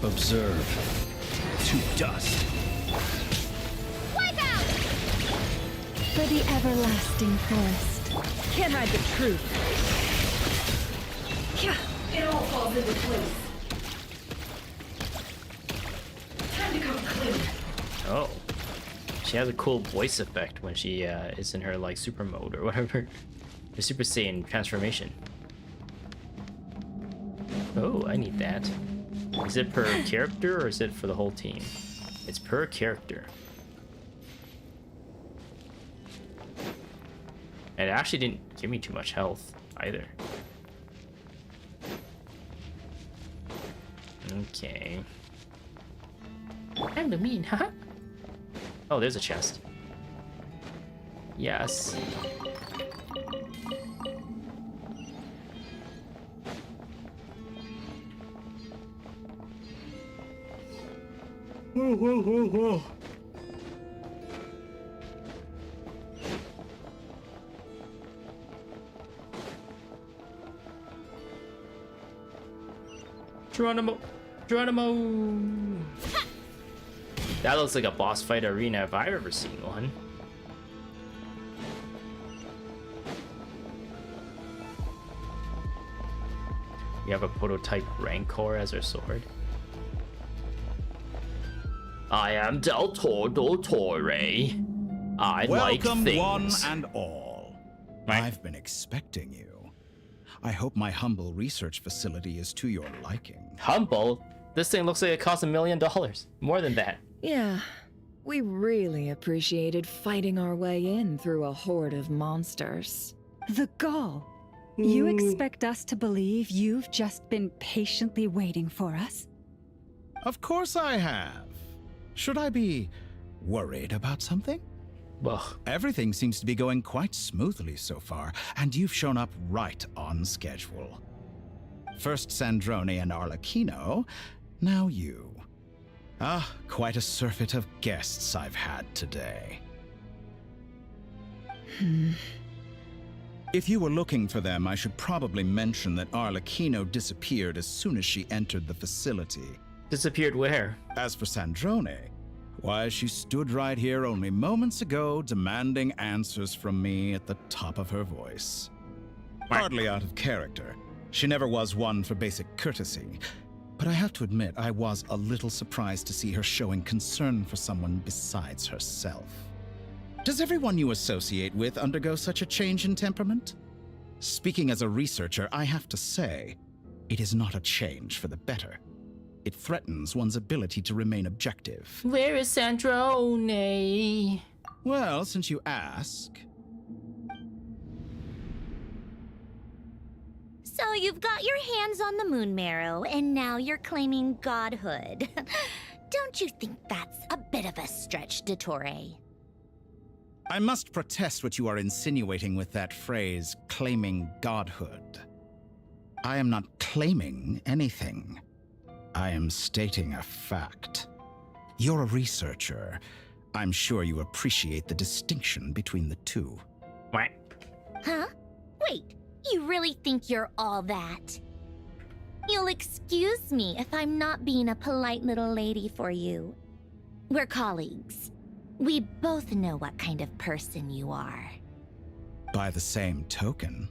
Observe. To dust. Wipe out! For the everlasting forest. Can't hide the truth. It all falls into place. Time to come clean. Oh. She has a cool voice effect when she is in her like super mode or whatever. The Super Saiyan transformation. Oh, I need that. Is it per character or is it for the whole team? It's per character. And it actually didn't give me too much health either. Okay. I'm the mean, huh? Oh, there's a chest. Yes. Whoa, whoa, whoa, whoa. Geronimo! Geronimo! That looks like a boss fight arena if I've ever seen one. We have a prototype Rancor as our sword. I am Del Torre. I like things. Welcome, one and all. I've been expecting you. I hope my humble research facility is to your liking. Humble? This thing looks like it costs $1 million. More than that. Yeah, we really appreciated fighting our way in through a horde of monsters. The gall. You expect us to believe you've just been patiently waiting for us? Of course I have. Should I be worried about something? Ugh. Everything seems to be going quite smoothly so far, and you've shown up right on schedule. First Sandrone and Arlecchino, now you. Ah, quite a surfeit of guests I've had today. If you were looking for them, I should probably mention that Arlecchino disappeared as soon as she entered the facility. Disappeared where? As for Sandrone, why, she stood right here only moments ago demanding answers from me at the top of her voice. Hardly out of character. She never was one for basic courtesy. But I have to admit, I was a little surprised to see her showing concern for someone besides herself. Does everyone you associate with undergo such a change in temperament? Speaking as a researcher, I have to say, it is not a change for the better. It threatens one's ability to remain objective. Where is Sandrone? Well, since you ask... So you've got your hands on the moon marrow, and now you're claiming godhood. Don't you think that's a bit of a stretch, Dottore? I must protest what you are insinuating with that phrase, claiming godhood. I am not claiming anything. I am stating a fact. You're a researcher. I'm sure you appreciate the distinction between the two. What? Huh? Wait, you really think you're all that? You'll excuse me if I'm not being a polite little lady for you. We're colleagues. We both know what kind of person you are. By the same token,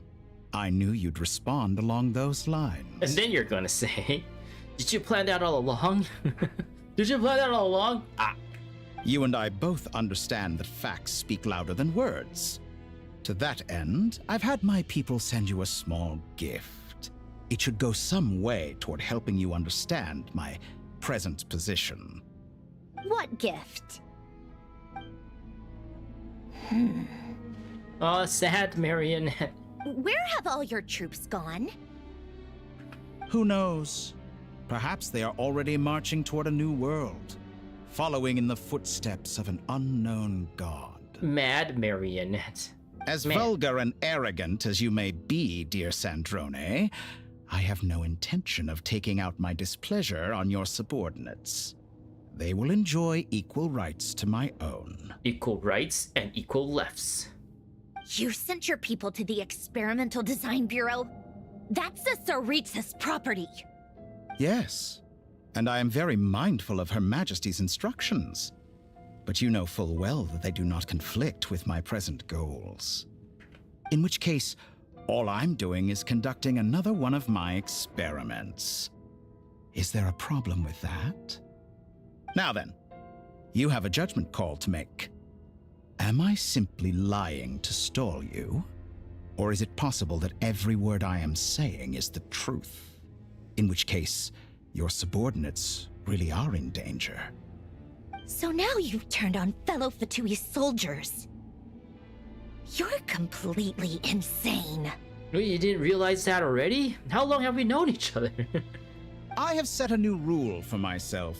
I knew you'd respond along those lines. And then you're gonna say, did you plan that all along? Did you plan that all along? Ah. You and I both understand that facts speak louder than words. To that end, I've had my people send you a small gift. It should go some way toward helping you understand my present position. What gift? Oh, sad Marionette. Where have all your troops gone? Who knows? Perhaps they are already marching toward a new world, following in the footsteps of an unknown god. Mad Marionette. As vulgar and arrogant as you may be, dear Sandrone, I have no intention of taking out my displeasure on your subordinates. They will enjoy equal rights to my own. Equal rights and equal lefts. You sent your people to the Experimental Design Bureau? That's the Tsaritsa's property. Yes, and I am very mindful of Her Majesty's instructions. But you know full well that they do not conflict with my present goals. In which case, all I'm doing is conducting another one of my experiments. Is there a problem with that? Now then, you have a judgment call to make. Am I simply lying to stall you? Or is it possible that every word I am saying is the truth? In which case, your subordinates really are in danger. So now you've turned on fellow Fatui soldiers. You're completely insane. Wait, you didn't realize that already? How long have we known each other? I have set a new rule for myself.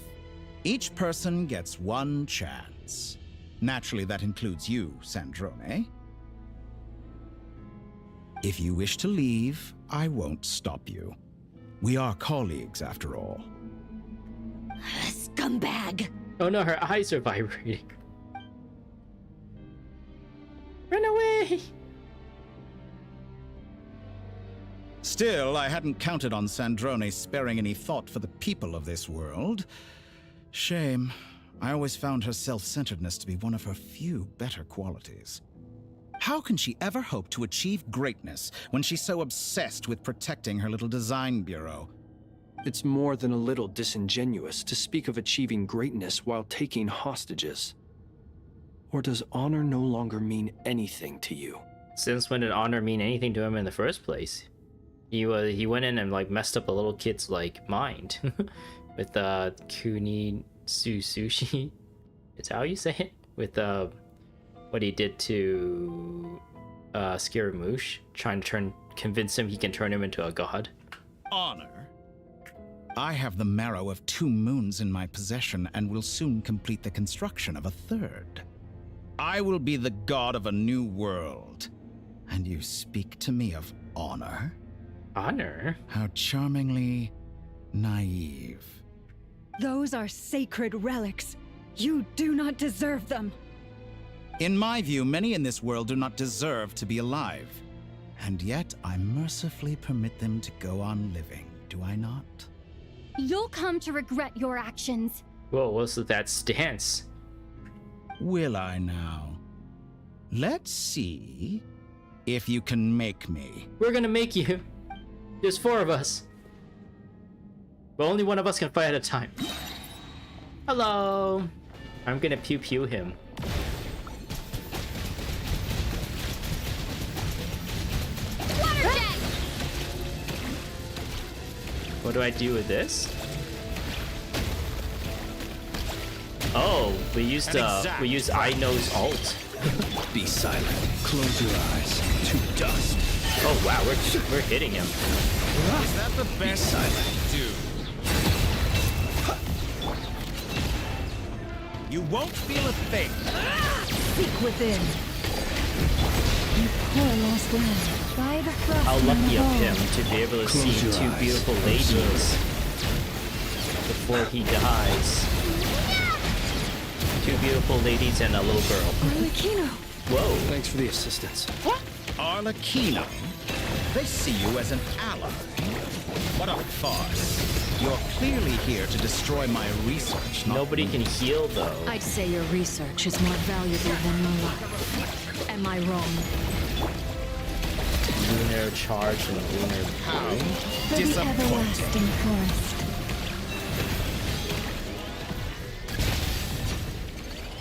Each person gets one chance. Naturally, that includes you, Sandrone. If you wish to leave, I won't stop you. We are colleagues, after all. Scumbag! Oh no, her eyes are vibrating. Run away! Still, I hadn't counted on Sandrone sparing any thought for the people of this world. Shame. I always found her self-centeredness to be one of her few better qualities. How can she ever hope to achieve greatness when she's so obsessed with protecting her little design bureau? It's more than a little disingenuous to speak of achieving greatness while taking hostages. Or does honor no longer mean anything to you? Since when did honor mean anything to him in the first place? He went in and like messed up a little kid's like mind with Kuni Sushi. Is that how you say it? With what he did to Scaramouche, trying to convince him he can turn him into a god. Honor? I have the marrow of 2 moons in my possession and will soon complete the construction of a 3rd. I will be the god of a new world. And you speak to me of honor? Honor? How charmingly naive. Those are sacred relics. You do not deserve them. In my view, many in this world do not deserve to be alive. And yet, I mercifully permit them to go on living, do I not? You'll come to regret your actions. Whoa, what's with that stance? Will I now? Let's see if you can make me. We're gonna make you. There's 4 of us. But only one of us can fight at a time. Hello. I'm gonna pew him. Water jet! What do I do with this? Oh, we used Ino's ult. Be silent. Close your eyes. To dust. Oh wow, we're hitting him. Is that the best I can do? You won't feel a thing. Seek within. You poor lost land. By the frost. How lucky of him to be able to see 2 beautiful ladies before he dies. 2 beautiful ladies and a little girl. Arlecchino. Whoa. Thanks for the assistance. What? Arlecchino? They see you as an ally. What a farce. You're clearly here to destroy my research. Nobody can heal, though. I'd say your research is more valuable than your life. Am I wrong? Lunar charge and lunar How For the everlasting forest.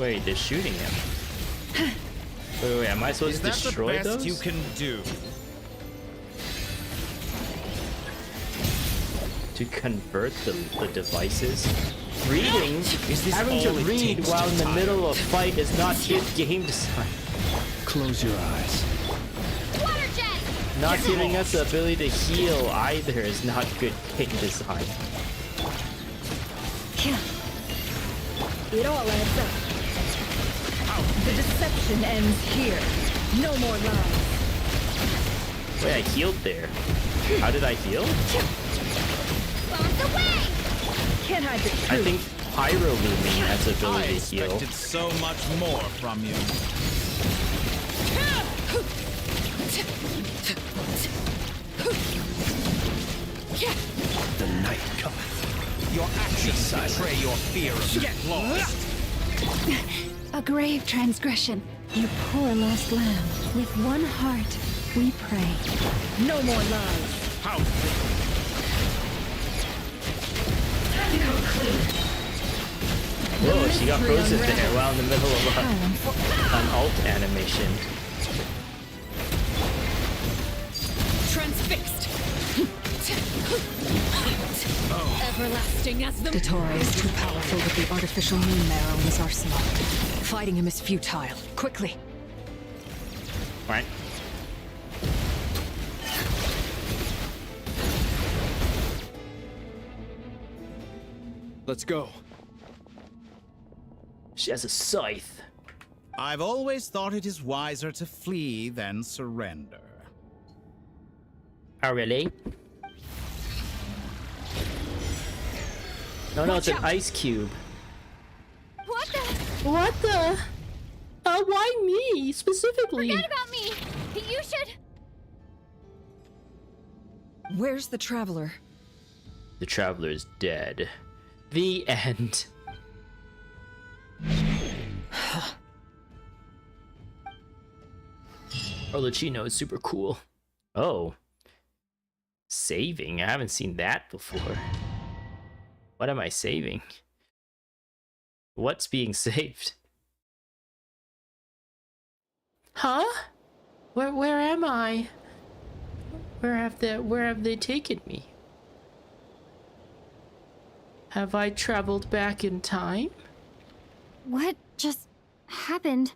Wait, they're shooting him. Wait, am I supposed to destroy those? those? You can do. To convert the devices? Reading? Having to read while in the middle of a fight is not good game design. Close your eyes. Water jet! Not giving us the ability to heal either is not good game design. It all adds up. The deception ends here. No more lies. Wait, I healed there. How did I heal? Bombs away! Can't hide the truth. I think Pyrolooming has the ability to heal. expected so much more from you. The night cometh. Your actions betray your fear of being lost. A grave transgression. You poor lost lamb. With one heart, we pray. No more lies. How? Whoa, she got frozen there while in the middle of an alt animation. Transfixed. Everlasting as the Dottore is too powerful with the artificial moon marrow in his arsenal. Fighting him is futile. Quickly. Right. Let's go. She has a scythe. I've always thought it is wiser to flee than surrender. Oh, really? No, it's an ice cube. What the? What the? Why me specifically? Forget about me! You should... Where's the Traveler? The Traveler is dead. The end. Orluchino is super cool. Oh. Saving? I haven't seen that before. What am I saving? What's being saved? Huh? Where am I? Where have they taken me? Have I traveled back in time? What just happened?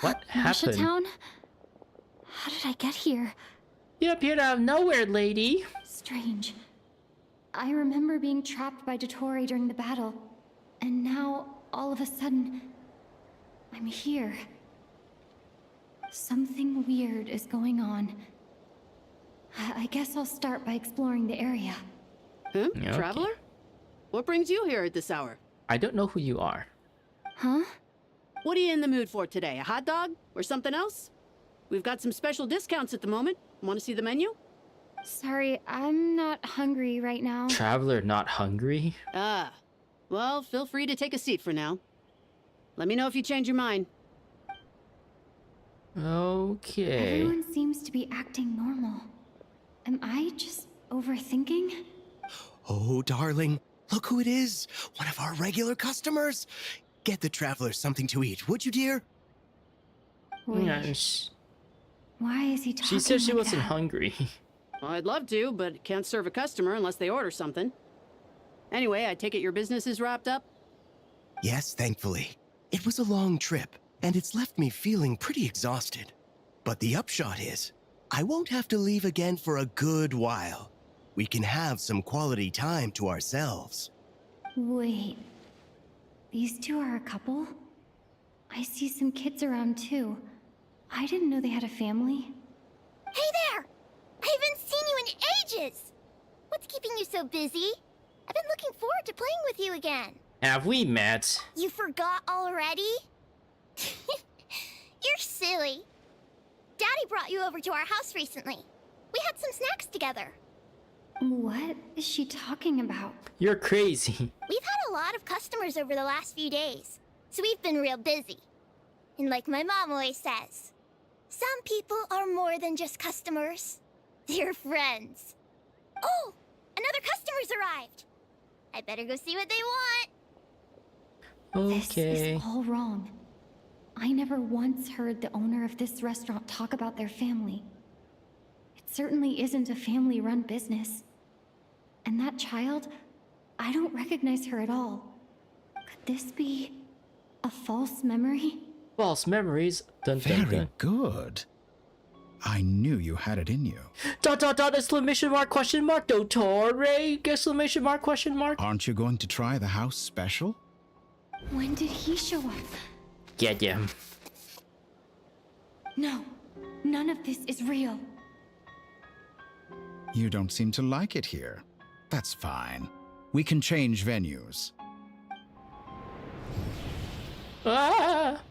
What happened? Town? How did I get here? You appeared out of nowhere, lady. Strange. I remember being trapped by Dottore during the battle, and now, all of a sudden, I'm here. Something weird is going on. I guess I'll start by exploring the area. Okay. Traveler? What brings you here at this hour? I don't know who you are. Huh? What are you in the mood for today? A hot dog? Or something else? We've got some special discounts at the moment. Want to see the menu? Sorry, I'm not hungry right now. Traveler not hungry? Ah. Well, feel free to take a seat for now. Let me know if you change your mind. Okay. Everyone seems to be acting normal. Am I just overthinking? Oh, darling, look who it is. One of our regular customers. Get the Traveler something to eat, would you, dear? Wait, Yeah, why is he talking she said she like wasn't that? hungry. Well, I'd love to, but can't serve a customer unless they order something. Anyway, I take it your business is wrapped up? Yes, thankfully. It was a long trip, and it's left me feeling pretty exhausted. But the upshot is, I won't have to leave again for a good while. We can have some quality time to ourselves. Wait. These two are a couple? I see some kids around too. I didn't know they had a family. Hey there! I haven't seen you in ages! What's keeping you so busy? I've been looking forward to playing with you again. Have we met? You forgot already? You're silly. Daddy brought you over to our house recently. We had some snacks together. What is she talking about? You're crazy. We've had a lot of customers over the last few days, so we've been real busy. And like my mom always says, some people are more than just customers. They're friends. Oh, another customer's arrived. I better go see what they want. This is all wrong. I never once heard the owner of this restaurant talk about their family. It certainly isn't a family-run business. And that child, I don't recognize her at all. Could this be a false memory? False memories. Dun, dun, Very dun. good. I knew you had it in you. Dot dot dot exclamation mark question mark Dottore exclamation mark question mark. Aren't you going to try the house special? When did he show up? Get him. No, none of this is real. You don't seem to like it here. That's fine. We can change venues. Ah!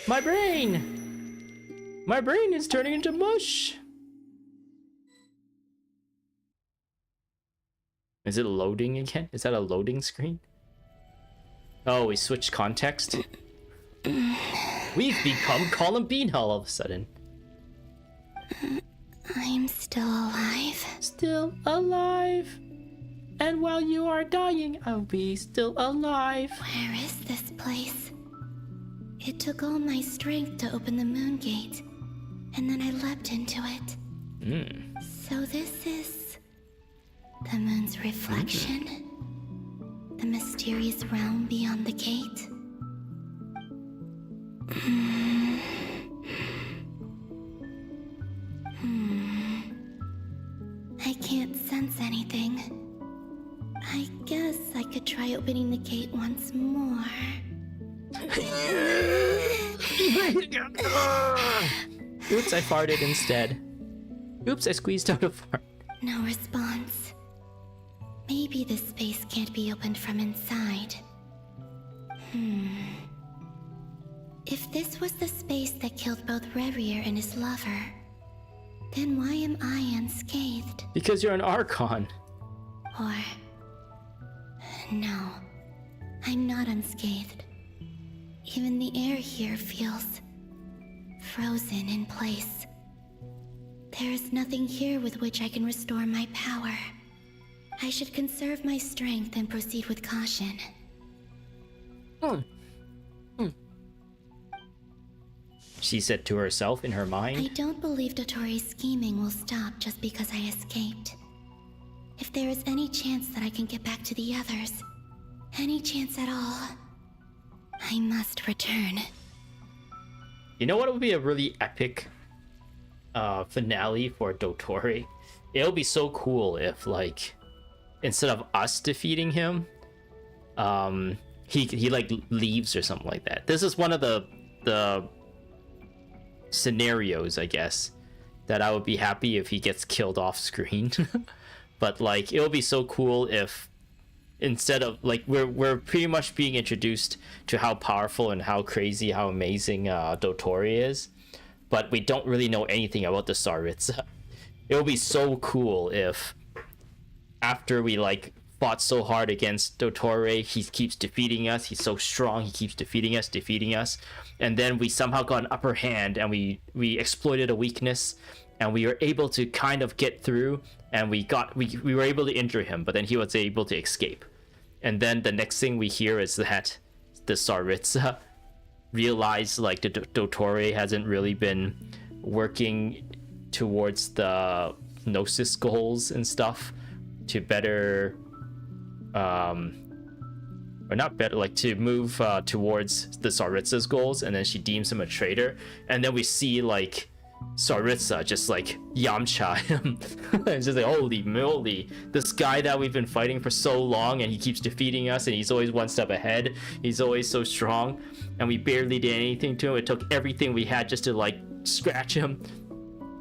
My brain! My brain is turning into mush! Is it loading again? Is that a loading screen? Oh, we switched context? We've become Columbina all of a sudden. I'm still alive. Still alive. And while you are dying, I'll be still alive. Where is this place? It took all my strength to open the moon gate, and then I leapt into it. So this is the moon's reflection? The mysterious realm beyond the gate? I can't sense anything. I guess I could try opening the gate once more. Oops, I farted instead. Oops, I squeezed out a fart. No response. Maybe this space can't be opened from inside. If this was the space that killed both Revier and his lover, then why am I unscathed? Because you're an Archon. Or... no, I'm not unscathed. Even the air here feels frozen in place. There is nothing here with which I can restore my power. I should conserve my strength and proceed with caution. She said to herself in her mind. I don't believe Dotori's scheming will stop just because I escaped. If there is any chance that I can get back to the others, any chance at all, I must return. You know what would be a really epic finale for Dotori? It'll be so cool if, like, instead of us defeating him, he like leaves or something like that. This is one of the scenarios, I guess, that I would be happy if he gets killed off screen. But like, it'll be so cool if instead of like we're pretty much being introduced to how powerful and how crazy, how amazing Dotori is, but we don't really know anything about the Tsaritsa. It would be so cool if after we like fought so hard against Dotori, he keeps defeating us, he's so strong, he keeps defeating us, and then we somehow got an upper hand and we exploited a weakness and we were able to kind of get through, and we were able to injure him, but then he was able to escape. And then the next thing we hear is that the Tsaritsa realized like the Dotori hasn't really been working towards the Gnosis goals and stuff to better or not better, like to move towards the Tsaritsa's goals, and then she deems him a traitor, and then we see like Tsaritsa just like Yamcha him. It's just like, holy moly, this guy that we've been fighting for so long and he keeps defeating us and he's always one step ahead, he's always so strong, and we barely did anything to him. It took everything we had just to like scratch him,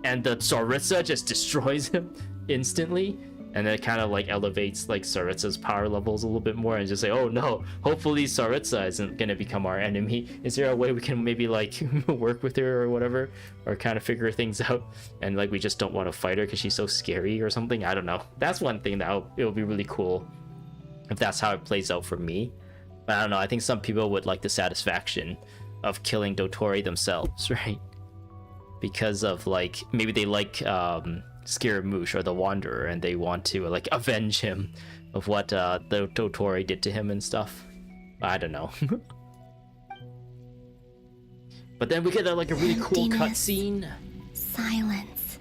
and the Tsaritsa just destroys him instantly. And then it kind of like elevates like Tsaritsa's power levels a little bit more, and just say, oh no, hopefully Tsaritsa isn't gonna become our enemy. Is there a way we can maybe like work with her or whatever, or kind of figure things out? And like we just don't want to fight her because she's so scary or something. I don't know. That's one thing that it would be really cool if that's how it plays out for me. But I don't know. I think some people would like the satisfaction of killing Dotori themselves, right? Because of like maybe they like Scaramouche or the Wanderer, and they want to like avenge him of what the Dotori did to him and stuff. I don't know. But then we get like a really cool cutscene. Silence.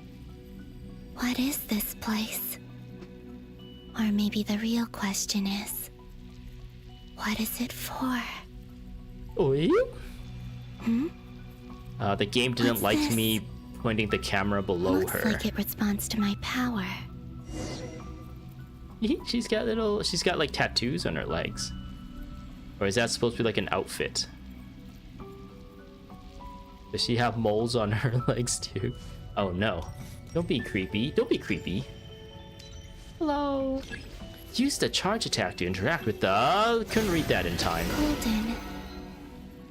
What is this place? Or maybe the real question is, what is it for? Oi? The game didn't like me pointing the camera below Looks her. like it responds to my power. She's got like tattoos on her legs. Or is that supposed to be like an outfit? Does she have moles on her legs too? Oh no. Don't be creepy. Don't be creepy. Hello. Use the charge attack to interact with the... Couldn't read that in time. Golden.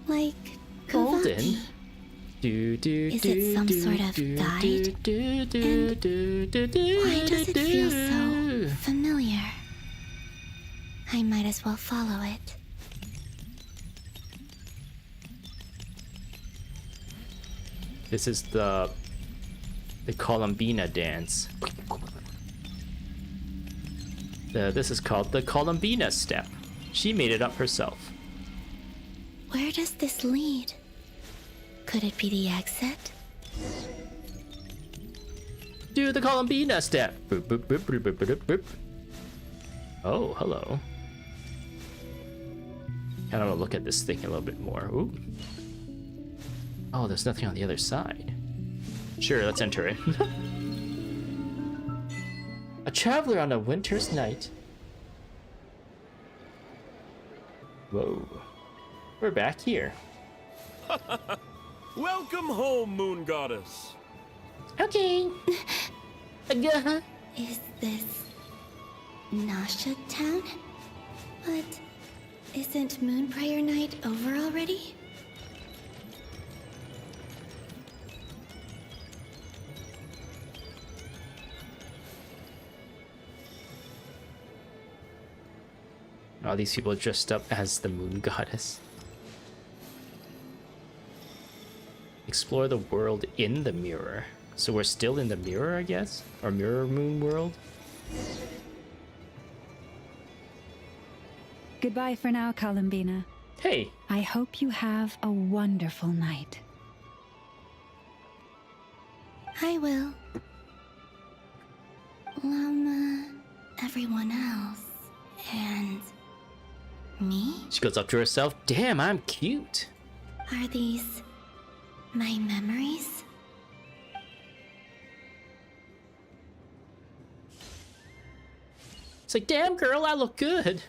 Like Golden? Kuvaki. Is it some sort of guide? And why does it feel so familiar? I might as well follow it. This is the Columbina dance. This is called the Columbina step. She made it up herself. Where does this lead? Could it be the exit? Do the Columbina step. Boop, boop, boop, boop, boop, boop, boop. Oh, hello. I want to look at this thing a little bit more. Ooh. Oh, there's nothing on the other side. Sure, let's enter it. A traveler on a winter's night. Whoa. We're back here. Welcome home, Moon Goddess. Okay. Is this Nasha Town? But isn't Moon Prayer Night over already? All these people dressed up as the Moon Goddess. Explore the world in the mirror. So we're still in the mirror, I guess? Or mirror moon world? Goodbye for now, Columbina. Hey. I hope you have a wonderful night. I will. Everyone else. And me? She goes up to herself. Damn, I'm cute. Are these my memories? It's like, damn girl, I look good.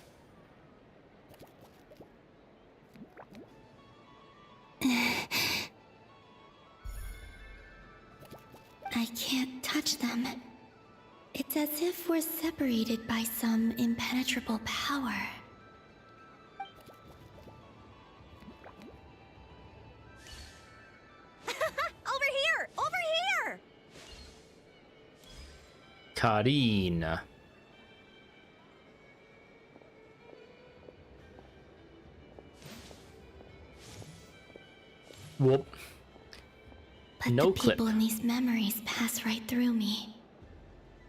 I can't touch them. It's as if we're separated by some impenetrable power. Over here! Over here! Karina. Whoop. But no the clip. people in these memories pass right through me.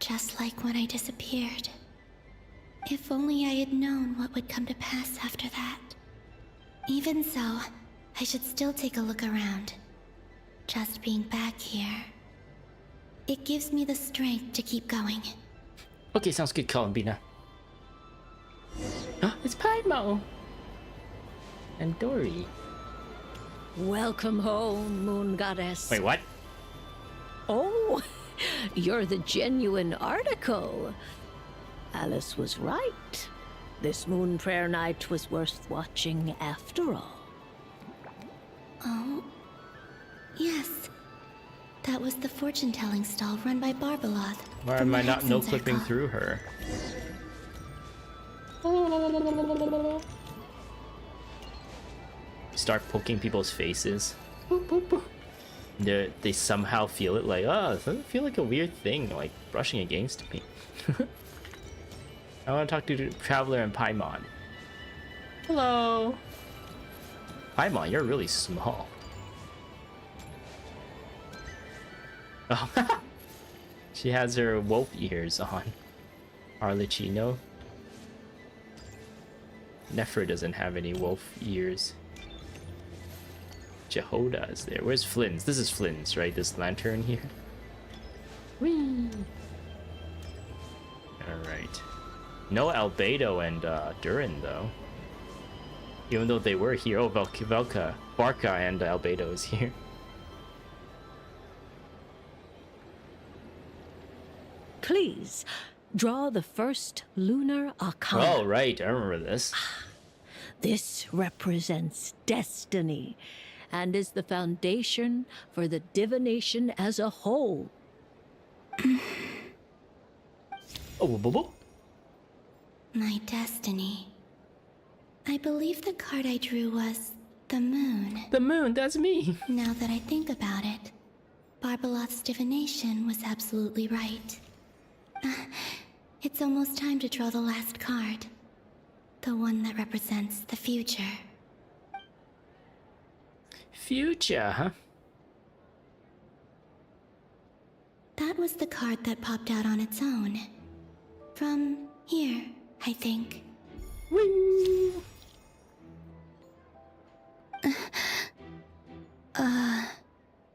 Just like when I disappeared. If only I had known what would come to pass after that. Even so, I should still take a look around. Just being back here. It gives me the strength to keep going. Okay, sounds good, Columbina. Oh, it's Paimon. And Dory. Welcome home, Moon Goddess. Wait, what? Oh, you're the genuine article. Alice was right. This Moon Prayer Night was worth watching after all. Oh? Yes. That was the fortune-telling stall run by Barbeloth. Why am I not no-clipping through her? Start poking people's faces. They somehow feel it like, oh, it doesn't feel like a weird thing, like brushing against me. I want to talk to Traveler and Paimon. Hello. Paimon, you're really small. Oh, she has her wolf ears on. Arlecchino. Nefer doesn't have any wolf ears. Jehoda is there. Where's Flynn's? This is Flynn's, right? This lantern here. Whee! Alright. No Albedo and Durin, though. Even though they were here. Oh, Velka, Barca, and Albedo is here. Please, draw the first lunar arcana. Oh, right. I remember this. This represents destiny and is the foundation for the divination as a whole. Oh, My destiny. I believe the card I drew was the moon. The moon, that's me. Now that I think about it, Barbalot's divination was absolutely right. It's almost time to draw the last card. The one that represents the future. Future, huh? That was the card that popped out on its own. From here, I think. Whee!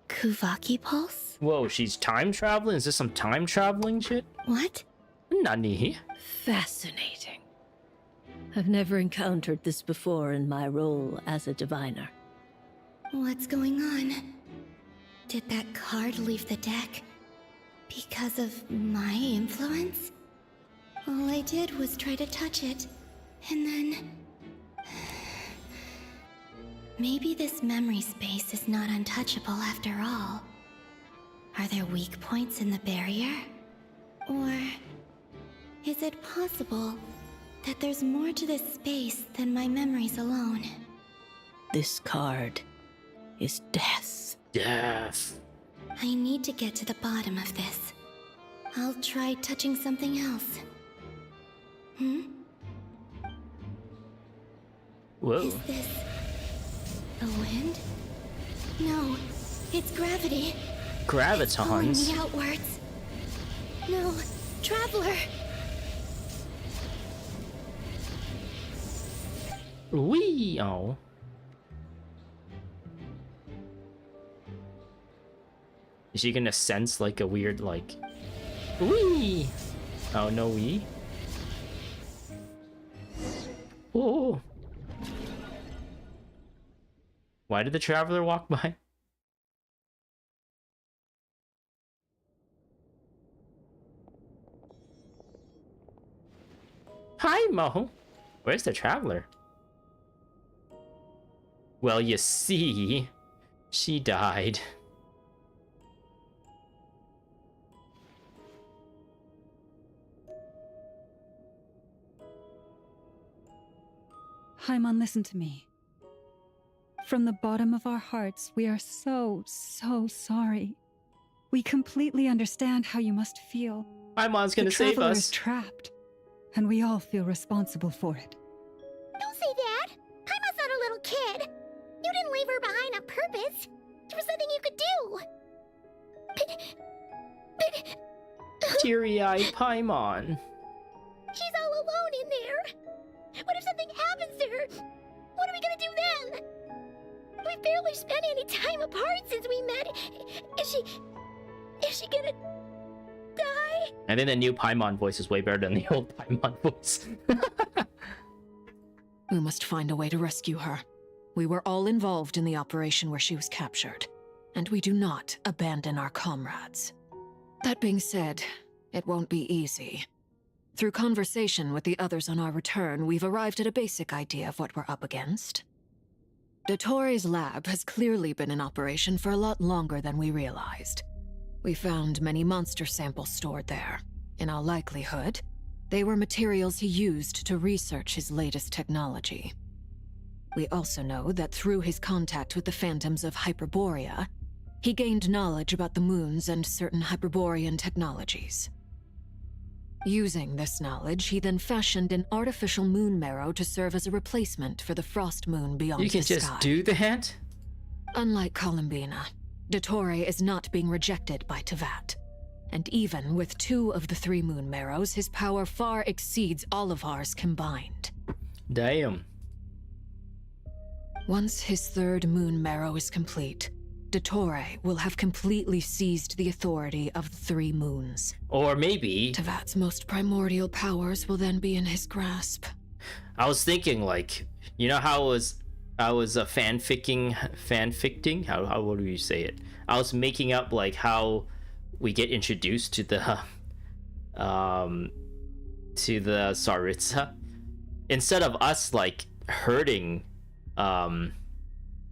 Kuvaki Pulse? Whoa, she's time traveling? Is this some time traveling shit? What? Nani? Fascinating. I've never encountered this before in my role as a diviner. What's going on? Did that card leave the deck? Because of my influence? All I did was try to touch it, and then... Maybe this memory space is not untouchable after all. Are there weak points in the barrier? Or... is it possible that there's more to this space than my memories alone? This card is death. Death. I need to get to the bottom of this. I'll try touching something else. Whoa. Is this... the wind? No, it's gravity. It's pulling Gravitons. me outwards. No, Traveler! Wee! Oh. Is she gonna sense like a weird like... Wee! Oh, no wee? Oh! Why did the Traveler walk by? Hi, Mo! Where's the Traveler? Well, you see, she died. Haimon, listen to me. From the bottom of our hearts, we are so sorry. We completely understand how you must feel. Haimon's gonna save The Traveler us. is trapped, and we all feel responsible for it. Don't say that! Haima's not a little kid! You didn't leave her behind on purpose! There was nothing you could do! But... Teary-eyed Paimon. She's all alone in there! What if something happens to her? What are we gonna do then? We've barely spent any time apart since we met. Is she gonna die? I think the new Paimon voice is way better than the old Paimon voice. We must find a way to rescue her. We were all involved in the operation where she was captured, and we do not abandon our comrades. That being said, it won't be easy. Through conversation with the others on our return, we've arrived at a basic idea of what we're up against. Dottore's lab has clearly been in operation for a lot longer than we realized. We found many monster samples stored there. In all likelihood, they were materials he used to research his latest technology. We also know that through his contact with the phantoms of Hyperborea, he gained knowledge about the moons and certain Hyperborean technologies. Using this knowledge, he then fashioned an artificial moon marrow to serve as a replacement for the frost moon beyond the sky. You can just do that? Unlike Columbina, Dottore is not being rejected by Tevat. And even with 2 of the 3 moon marrows, his power far exceeds all of ours combined. Damn. Once his 3rd moon marrow is complete, Dottore will have completely seized the authority of the 3 moons. Or maybe... Tevat's most primordial powers will then be in his grasp. I was thinking, like, you know how I was fanficting? How would you say it? I was making up, like, how we get introduced to the Tsaritsa. Instead of us, like, hurting,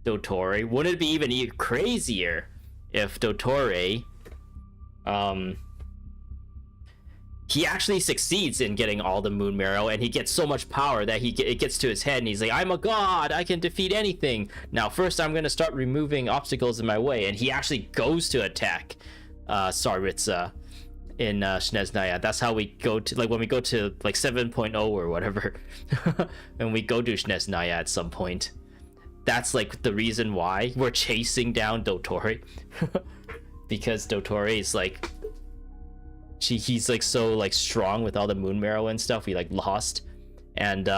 Dottore, wouldn't it be even crazier if Dottore he actually succeeds in getting all the moon marrow, and he gets so much power that it gets to his head, and he's like, I'm a god, I can defeat anything. Now first I'm gonna start removing obstacles in my way, and he actually goes to attack Tsaritsa in Snezhnaya. That's how we go to, like, when we go to like 7.0 or whatever, and we go to Snezhnaya at some point. That's like the reason why we're chasing down Dottore. Because Dottore is like, he's like so like strong with all the moon marrow and stuff. We like lost, and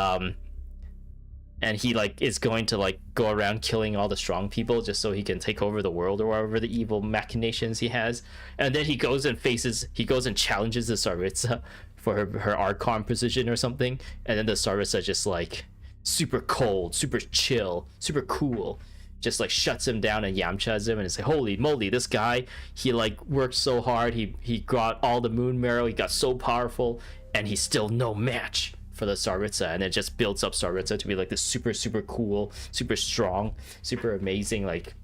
he like is going to like go around killing all the strong people just so he can take over the world or whatever the evil machinations he has. And then he goes and challenges the Tsaritsa for her Archon position or something, and then the Tsaritsa just like super cold, super chill, super cool, just like shuts him down and Yamchas him, and it's like, holy moly, this guy, he like worked so hard, he got all the moon marrow, he got so powerful, and he's still no match for the Tsaritsa. And it just builds up Tsaritsa to be like this super cool, super strong, super amazing, like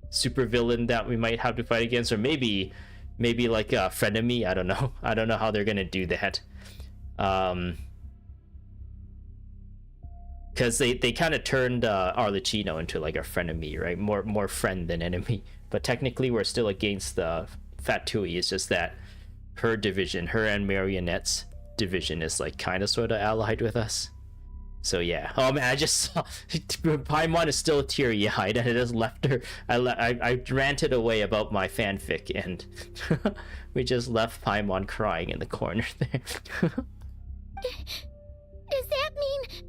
super villain that we might have to fight against, or maybe like a frenemy. I don't know how they're gonna do that, because they kind of turned Arlecchino into like a frenemy, right? More friend than enemy. But technically we're still against the Fatui. It's just that her division, her and Marionette's division, is like kind of sort of allied with us. So yeah. Oh man, I just saw Paimon is still teary-eyed, and I just left her. I ranted away about my fanfic, and we just left Paimon crying in the corner there. Does that mean...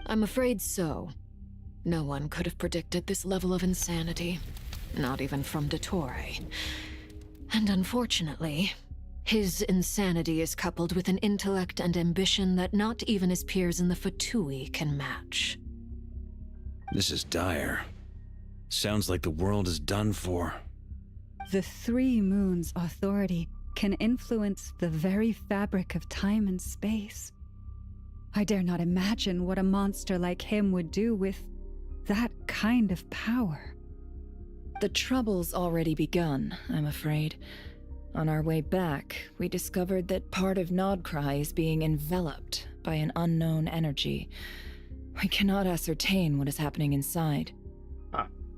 I'm afraid so. No one could have predicted this level of insanity. Not even from Dottore. And unfortunately, his insanity is coupled with an intellect and ambition that not even his peers in the Fatui can match. This is dire. Sounds like the world is done for. The three moons' authority can influence the very fabric of time and space. I dare not imagine what a monster like him would do with that kind of power. The trouble's already begun, I'm afraid. On our way back, we discovered that part of Nodcry is being enveloped by an unknown energy. We cannot ascertain what is happening inside.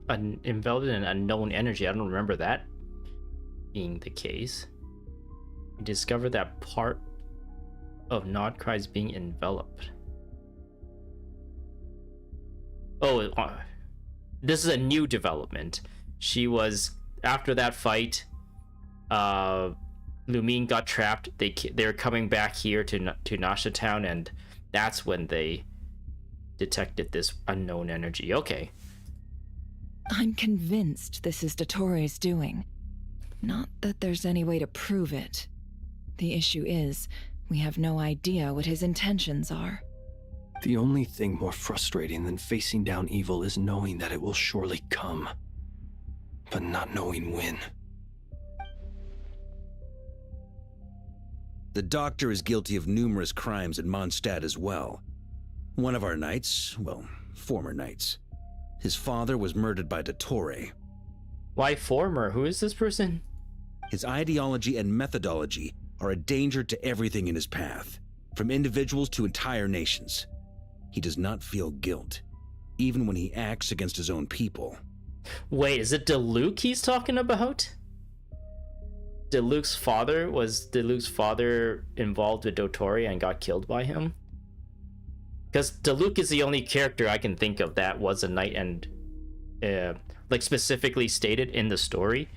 Enveloped in an unknown energy. I don't remember that being the case. We discovered that part of Nodcry is being enveloped. Oh, this is a new development. She was, after that fight, Lumine got trapped. They're coming back here to Nasha Town, and that's when they detected this unknown energy. Okay. I'm convinced this is Dottore's doing. Not that there's any way to prove it. The issue is, we have no idea what his intentions are. The only thing more frustrating than facing down evil is knowing that it will surely come, but not knowing when. The Doctor is guilty of numerous crimes in Mondstadt as well. One of our knights, well, former knights, his father was murdered by Dottore. Why former? Who is this person? His ideology and methodology are a danger to everything in his path, from individuals to entire nations. He does not feel guilt, even when he acts against his own people. Wait, is it Diluc he's talking about? Was Diluc's father involved with Dottore and got killed by him? Because Diluc is the only character I can think of that was a knight and like specifically stated in the story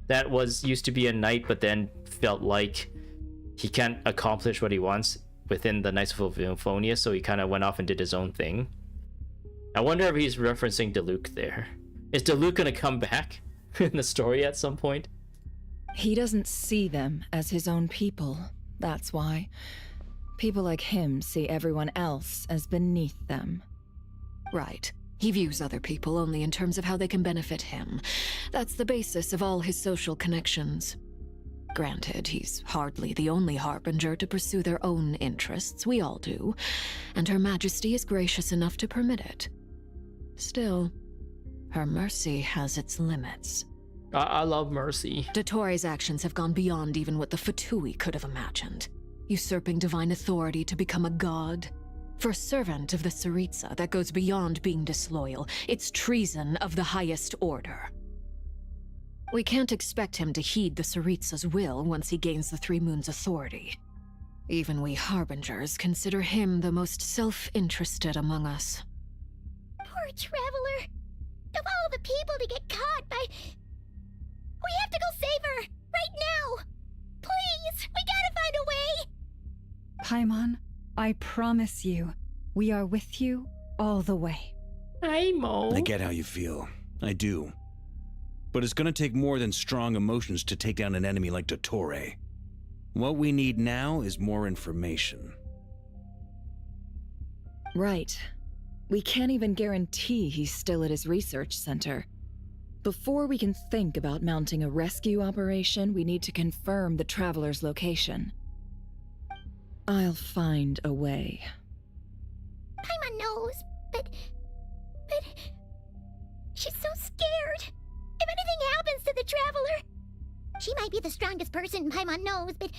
that used to be a knight, but then felt like he can't accomplish what he wants within the Knights of Symphonia, so he kind of went off and did his own thing. I wonder if he's referencing Diluc there. Is Diluc gonna come back in the story at some point? He doesn't see them as his own people, that's why. People like him see everyone else as beneath them. Right. He views other people only in terms of how they can benefit him. That's the basis of all his social connections. Granted, he's hardly the only harbinger to pursue their own interests. We all do. And Her Majesty is gracious enough to permit it. Still, her mercy has its limits. I love Mercy. Dottoro's actions have gone beyond even what the Fatui could have imagined. Usurping divine authority to become a god. For a servant of the Tsaritsa, that goes beyond being disloyal. It's treason of the highest order. We can't expect him to heed the Tsaritsa's will once he gains the Three Moons' authority. Even we Harbingers consider him the most self-interested among us. Poor Traveler. Of all the people to get caught by... We have to go save her! Right now! Please! We gotta find a way! Paimon, I promise you, we are with you all the way. Paimon. I get how you feel. I do. But it's gonna take more than strong emotions to take down an enemy like Dottore. What we need now is more information. Right. We can't even guarantee he's still at his research center. Before we can think about mounting a rescue operation, we need to confirm the Traveler's location. I'll find a way. Paimon knows, but... She's so scared. If anything happens to the Traveler... She might be the strongest person Paimon knows, but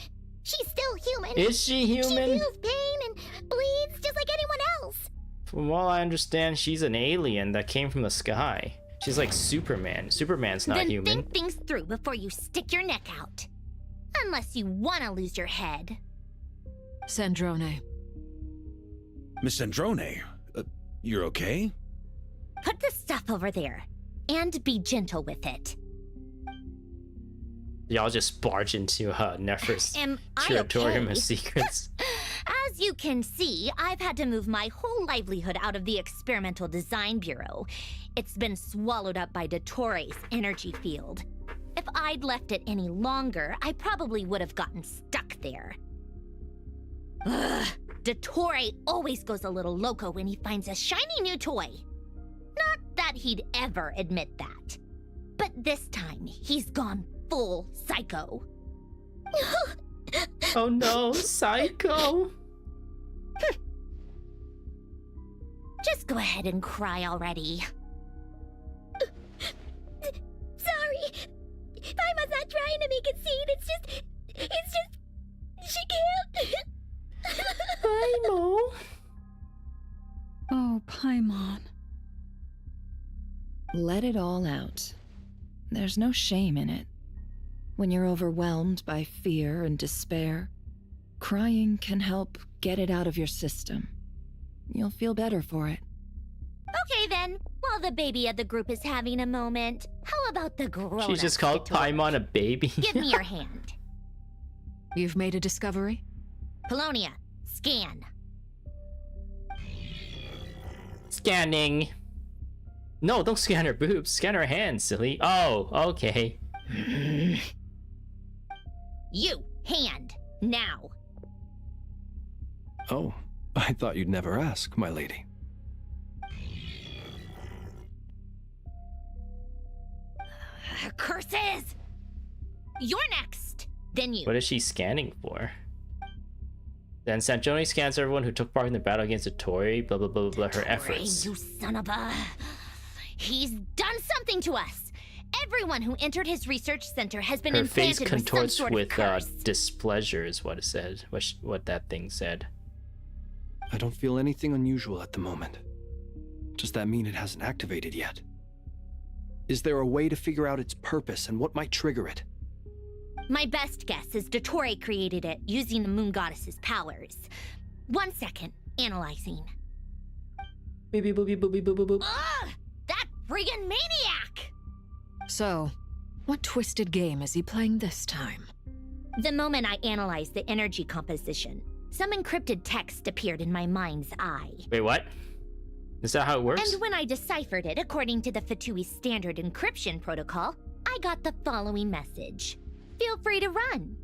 she's still human. Is she human? She feels pain and bleeds just like anyone else. From what I understand, she's an alien that came from the sky. She's like Superman. Superman's not human. Then think things through before you stick your neck out. Unless you want to lose your head. Sandrone. Miss Sandrone, you're okay? Put the stuff over there. And be gentle with it. Y'all just barge into Nefer's curatorium of secrets. As you can see, I've had to move my whole livelihood out of the Experimental Design Bureau. It's been swallowed up by Dottore's energy field. If I'd left it any longer, I probably would have gotten stuck there. Ugh, Dottore always goes a little loco when he finds a shiny new toy. Not that he'd ever admit that. But this time, he's gone full psycho. Oh no, psycho! Just go ahead and cry already. Sorry. Paimon's not trying to make it seem. It's just... She can't. Paimon. Oh, Paimon. Let it all out. There's no shame in it. When you're overwhelmed by fear and despair, crying can help get it out of your system. You'll feel better for it. Okay then, while the baby of the group is having a moment, how about the grown-up? She just called Paimon a baby. Give me your hand. You've made a discovery? Polonia, scan. Scanning. No, don't scan her boobs. Scan her hands, silly. Oh, okay. You, hand, now. Oh, I thought you'd never ask, my lady. Curses! You're next, then you. What is she scanning for? Then Sandrone scans everyone who took part in the battle against Dottore, blah blah blah blah, her efforts. You son of a... He's done something to us! Everyone who entered his research center has been her face implanted with some contorts sort with of curse. displeasure is what it said. What that thing said. I don't feel anything unusual at the moment. Does that mean it hasn't activated yet? Is there a way to figure out its purpose and what might trigger it? My best guess is Dottore created it using the Moon Goddess's powers. 1 second, analyzing. Beep, beep, beep, beep, beep, beep, beep. Ugh! That friggin' maniac! So, what twisted game is he playing this time? The moment I analyzed the energy composition, some encrypted text appeared in my mind's eye. Wait, what? Is that how it works? And when I deciphered it according to the Fatui standard encryption protocol, I got the following message. Feel free to run,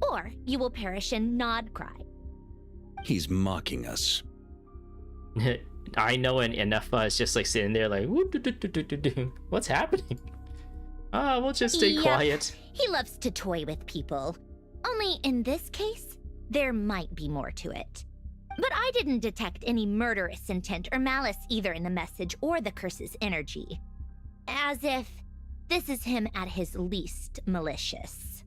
or you will perish in nod cry. He's mocking us. I know, and Nefa is just like sitting there like, what's happening? We'll just stay quiet. He loves to toy with people. Only in this case, there might be more to it. But I didn't detect any murderous intent or malice either in the message or the curse's energy. As if This is him at his least malicious.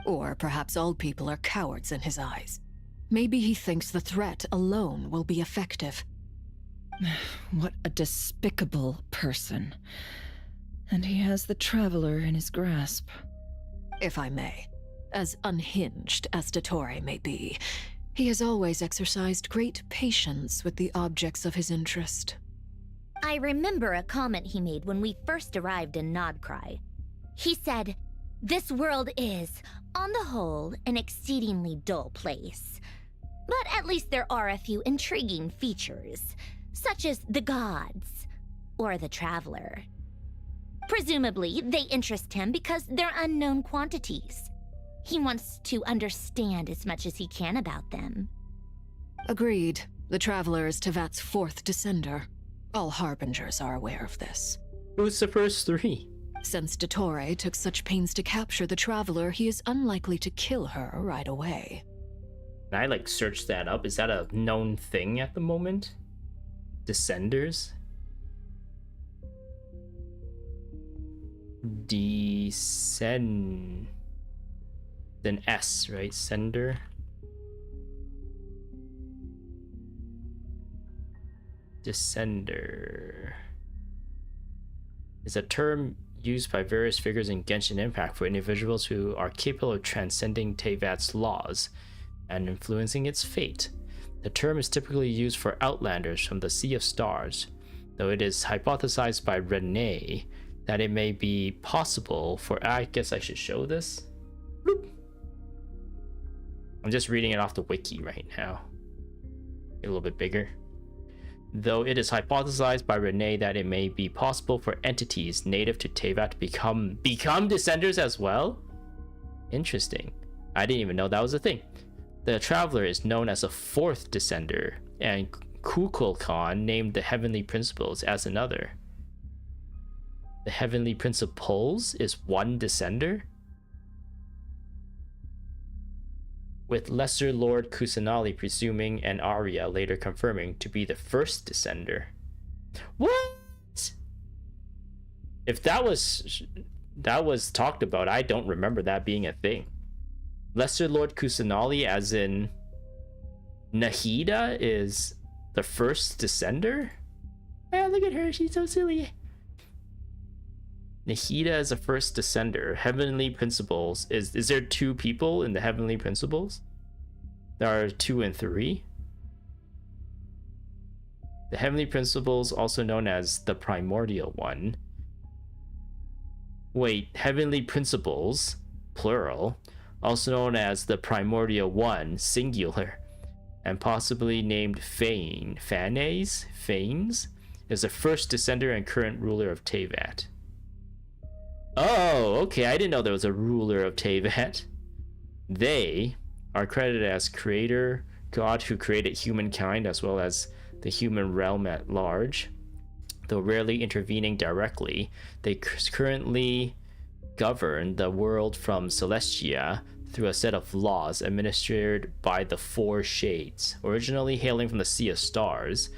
Or perhaps all people are cowards in his eyes. Maybe he thinks the threat alone will be effective. What a despicable person. And he has the Traveler in his grasp. If I may, as unhinged as Dottore may be, he has always exercised great patience with the objects of his interest. I remember a comment he made when we first arrived in Nodcry. He said, "This world is, on the whole, an exceedingly dull place. But at least there are a few intriguing features, such as the gods, or the Traveler. Presumably, they interest him because they're unknown quantities. He wants to understand as much as he can about them." Agreed. The Traveler is Tevat's fourth descender. All Harbingers are aware of this. Who's the first three? Since Dottore took such pains to capture the Traveler, he is unlikely to kill her right away. Can I like search that up? Is that a known thing at the moment? Descenders? Descend. Then S, right? Sender. Descender is a term used by various figures in Genshin Impact for individuals who are capable of transcending Tevat's laws and influencing its fate. The term is typically used for outlanders from the Sea of Stars, though it is hypothesized by Renee that it may be possible for... I guess I should show this. Bloop. I'm just reading it off the wiki right now. Get a little bit bigger. Though it is hypothesized by Renee that it may be possible for entities native to Tevat to become descenders as well? Interesting. I didn't even know that was a thing. The Traveler is known as a fourth descender, and Kukulkan named the Heavenly Principles as another. The Heavenly Principles is one descender? With Lesser Lord Kusanali presuming and Arya later confirming to be the first descender. What? If that was talked about, I don't remember that being a thing. Lesser Lord Kusanali as in Nahida is the first descender? Ah, look at her, she's so silly. Nahida is the first descender. Heavenly Principles. Is there two people in the Heavenly Principles? There are 2 and 3. The Heavenly Principles, also known as the Primordial One. Wait, Heavenly Principles, plural, also known as the Primordial One, singular, and possibly named Fane. Fanes, is the first descender and current ruler of Tevat. Oh, okay, I didn't know there was a ruler of Tevat. They are credited as creator, god who created humankind as well as the human realm at large. Though rarely intervening directly, they currently govern the world from Celestia through a set of laws administered by the Four Shades. Originally hailing from the Sea of Stars,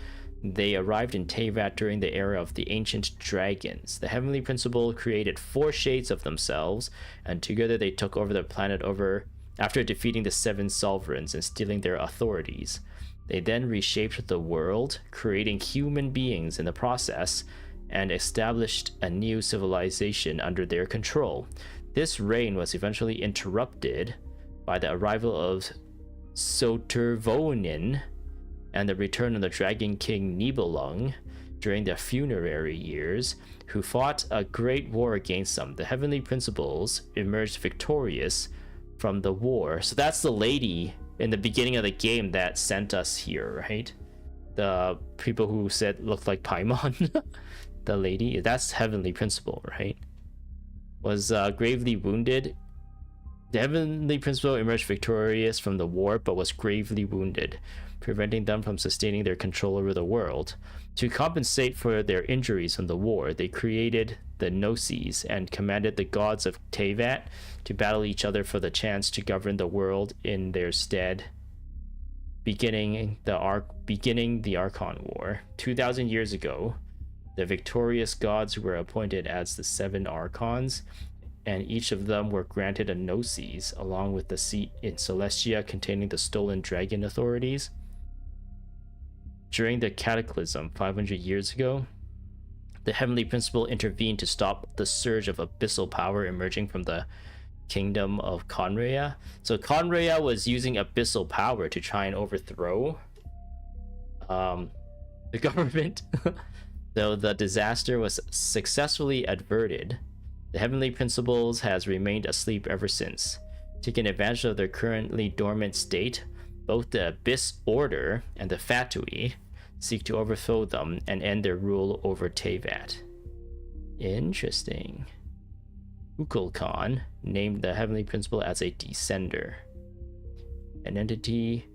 they arrived in Tevat during the era of the ancient dragons. The Heavenly Principle created 4 shades of themselves, and together they took over the planet after defeating the 7 sovereigns and stealing their authorities. They then reshaped the world, creating human beings in the process, and established a new civilization under their control. This reign was eventually interrupted by the arrival of Sotervonen and the return of the Dragon King Nibelung during their funerary years, who fought a great war against them. The Heavenly Principles emerged victorious from the war. So that's the lady in the beginning of the game that sent us here, right? The people who said looked like Paimon. The lady, that's Heavenly Principle, right? Was gravely wounded. The Heavenly Principle emerged victorious from the war, but was gravely wounded, preventing them from sustaining their control over the world. To compensate for their injuries from the war, they created the Gnosis and commanded the gods of Tevat to battle each other for the chance to govern the world in their stead, beginning the Archon War. 2,000 years ago, The victorious gods were appointed as the 7 Archons, and each of them were granted a Gnosis, along with the seat in Celestia containing the stolen dragon authorities. During the Cataclysm 500 years ago, the Heavenly Principle intervened to stop the surge of abyssal power emerging from the kingdom of Conrea. So Conrea was using abyssal power to try and overthrow the government. Though the disaster was successfully averted, the Heavenly Principles has remained asleep ever since. Taking advantage of their currently dormant state, both the Abyss Order and the Fatui seek to overthrow them and end their rule over Teyvat. Interesting. Kukulkan named the Heavenly Principle as a Descender, an entity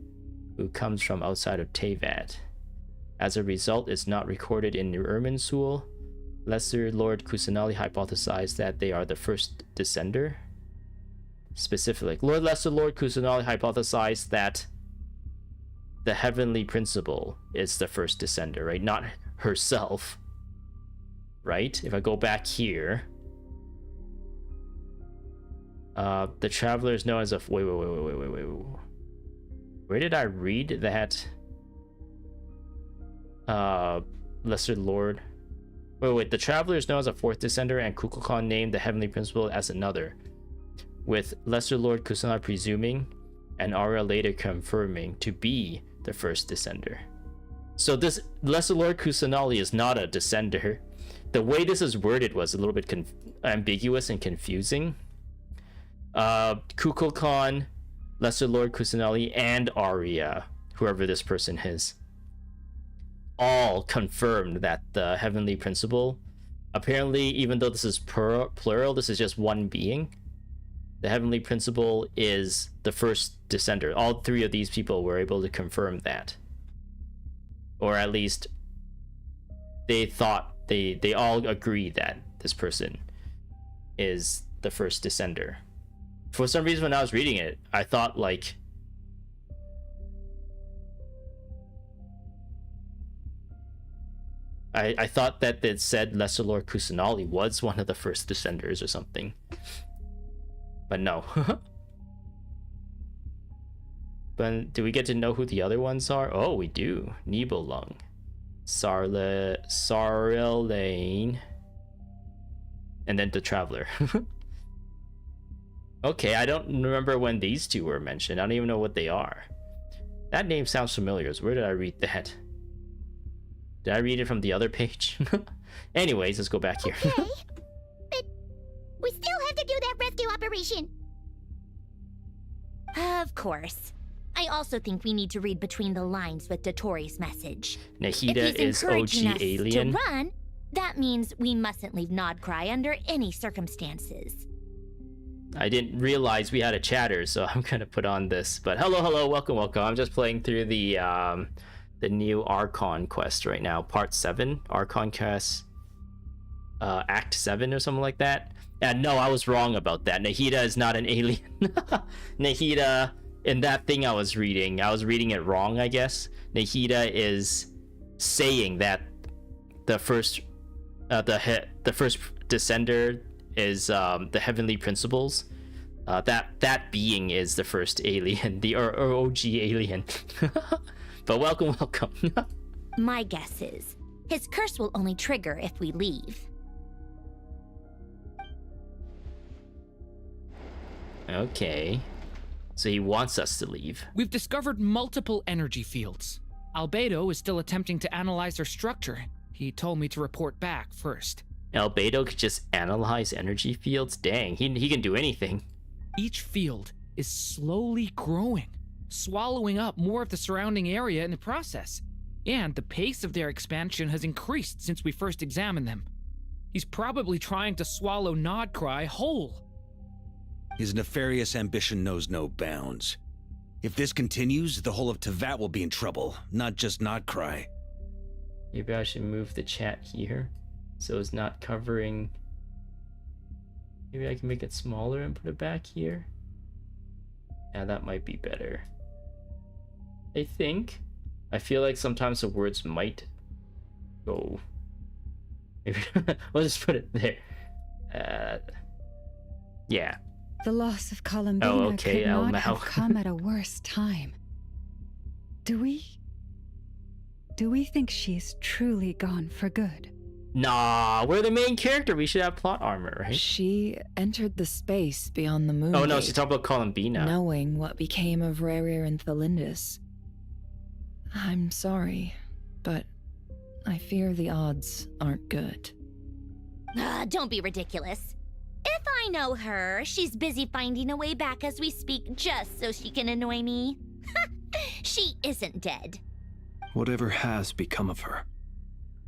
who comes from outside of Teyvat. As a result, it's not recorded in Irminsul. Lesser Lord Kusanali hypothesized that they are the first Descender. Specifically, Lesser Lord Kusanali hypothesized that the Heavenly Principle is the first Descender, right? Not herself, right? If I go back here, the Traveler is known as a... Wait. Where did I read that? Lesser Lord... Wait. The Traveler is known as a 4th Descender, and Kukulkan named the Heavenly Principle as another, with Lesser Lord Kusanali presuming, and Arya later confirming to be the first Descender. So this Lesser Lord Kusanali is not a Descender. The way this is worded was a little bit ambiguous and confusing. Kukulkan, Lesser Lord Kusanali, and Arya, whoever this person is, all confirmed that the Heavenly Principle, apparently, even though this is plural, this is just one being. The Heavenly Principle is the first Descender. All 3 of these people were able to confirm that. Or at least they thought, they all agree that this person is the first Descender. For some reason, when I was reading it, I thought like... I thought that it said Lesser Lord Kusanali was one of the first Descenders or something. But no. But do we get to know who the other ones are? Oh, we do. Nibelung, Sarlane, and then the Traveler. Okay, I don't remember when these 2 were mentioned. I don't even know what they are. That name sounds familiar. So where did I read that? Did I read it from the other page? Anyways, let's go back here. Okay, but we still have to do that rescue operation. Of course. I also think we need to read between the lines with Dotori's message. Nahida is OG alien. To run, that means we mustn't leave Nodcry under any circumstances. I didn't realize we had a chatter, so I'm gonna put on this. But hello, welcome. I'm just playing through the new Archon quest right now, part 7, Archon quest, act 7 or something like that. And no, I was wrong about that. Nahida is not an alien. Nahida, in that thing I was reading it wrong, I guess. Nahida is saying that the first Descender is the Heavenly Principles. That being is the first alien, the OG alien. But welcome. My guess is his curse will only trigger if we leave. Okay. So he wants us to leave. We've discovered multiple energy fields. Albedo is still attempting to analyze their structure. He told me to report back first. Albedo could just analyze energy fields? Dang, he can do anything. Each field is slowly growing, swallowing up more of the surrounding area in the process. And the pace of their expansion has increased since we first examined them. He's probably trying to swallow Nodcry whole. His nefarious ambition knows no bounds. If this continues, the whole of Teyvat will be in trouble, not just Nodcry. Maybe I should move the chat here so it's not covering. Maybe I can make it smaller and put it back here. Yeah, that might be better. I think. I feel like sometimes the words might go We'll just put it there. Yeah. The loss of Columbina okay, could not Mao. have come at a worse time. Do we think she's truly gone for good? Nah, we're the main character. We should have plot armor, right? She entered the space beyond the moon. Oh no, gate, she's talking about Columbina. knowing what became of Rerir and Thalindus. I'm sorry, but I fear the odds aren't good. Don't be ridiculous. If I know her, she's busy finding a way back as we speak just so she can annoy me. She isn't dead. Whatever has become of her,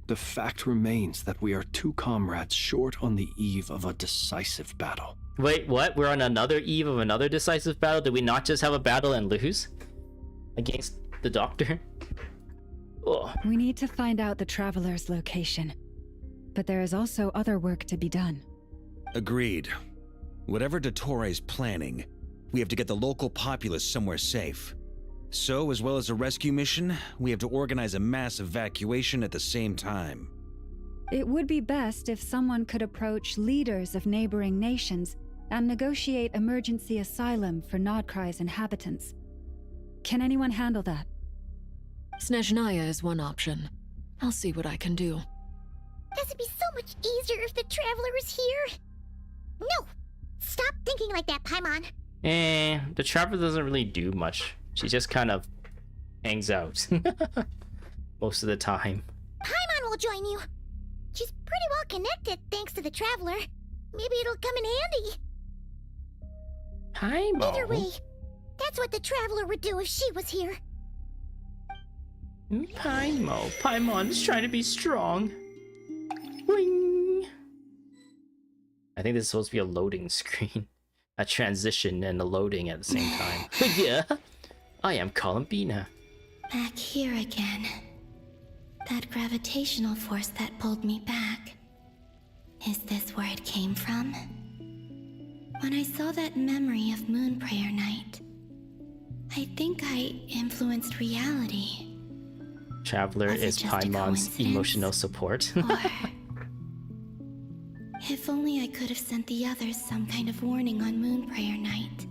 the fact remains that we are two comrades short on the eve of a decisive battle. Wait, what? We're on another eve of another decisive battle? Did we not just have a battle and lose? Against the Doctor? Ugh. We need to find out the Traveler's location. But there is also other work to be done. Agreed. Whatever Dottore planning, we have to get the local populace somewhere safe. So, as well as a rescue mission, we have to organize a mass evacuation at the same time. It would be best if someone could approach leaders of neighboring nations and negotiate emergency asylum for Nodcry's inhabitants. Can anyone handle that? Snezhnaya is one option. I'll see what I can do. This would be so much easier if the Traveler was here. No! Stop thinking like that, Paimon. The Traveler doesn't really do much. She just kind of hangs out most of the time. Paimon will join you. She's pretty well connected thanks to the Traveler. Maybe it'll come in handy. Paimon? Either way, that's what the Traveler would do if she was here. Paimon's trying to be strong. Wing. I think this is supposed to be a loading screen. A transition and a loading at the same time. Yeah. I am Columbina. Back here again. That gravitational force that pulled me back. Is this where it came from? When I saw that memory of Moon Prayer Night, I think I influenced reality. Traveler Was it is just a Paimon's coincidence? emotional support. Or if only I could have sent the others some kind of warning on Moon Prayer Night.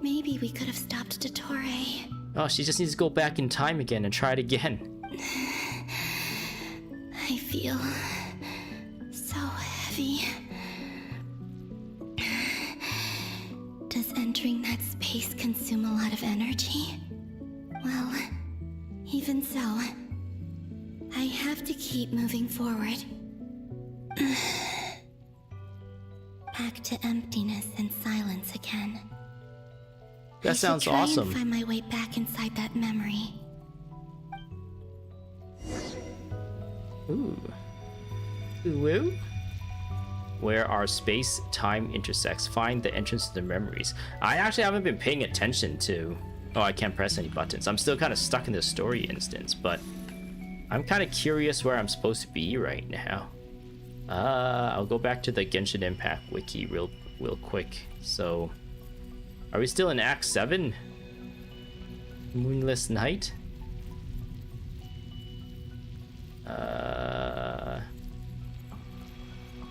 Maybe we could have stopped Dottore. Oh, she just needs to go back in time again and try it again. I feel so heavy. Does entering that space consume a lot of energy? Well, even so, I have to keep moving forward. Back to emptiness and silence again. That sounds I should try awesome. and find my way back inside that memory. Ooh. Ooh. Where our space-time intersects. Find the entrance to the memories. I actually haven't been paying attention to... Oh, I can't press any buttons. I'm still kind of stuck in the story instance, but... I'm kind of curious where I'm supposed to be right now. I'll go back to the Genshin Impact wiki real quick. So... Are we still in Act 7? Moonless Night?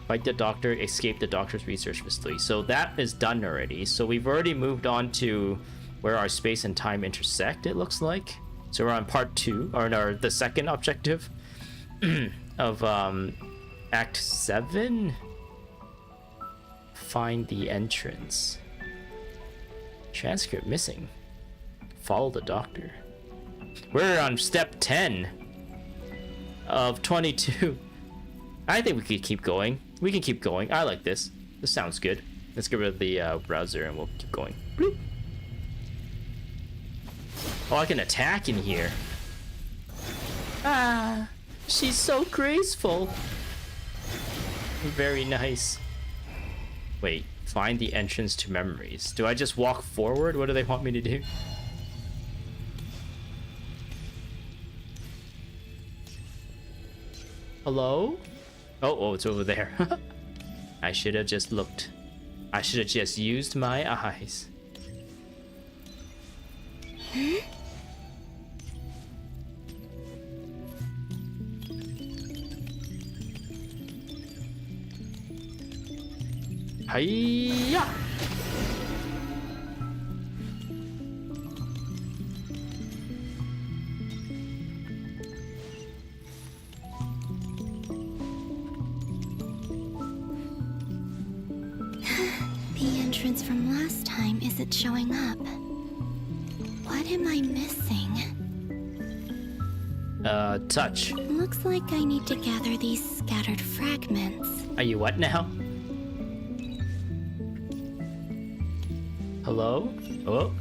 Fight the Doctor, escape the Doctor's research facility. So that is done already. So we've already moved on to where our space and time intersect, it looks like. So we're on part 2, or no, the second objective of Act 7. Find the entrance. Transcript missing. Follow the Doctor. We're on step 10 of 22. I think we could keep going. We can keep going. I like this. This sounds good. Let's get rid of the browser and we'll keep going. Bloop. Oh, I can attack in here. Ah, she's so graceful. Very nice. Wait, find the entrance to memories. Do I just walk forward? What do they want me to do? Hello? Oh, it's over there. I should have just looked. I should have just used my eyes. Hiya! The entrance from last time isn't showing up. What am I missing? Touch. Looks like I need to gather these scattered fragments. Are you what now? Hello? Oh.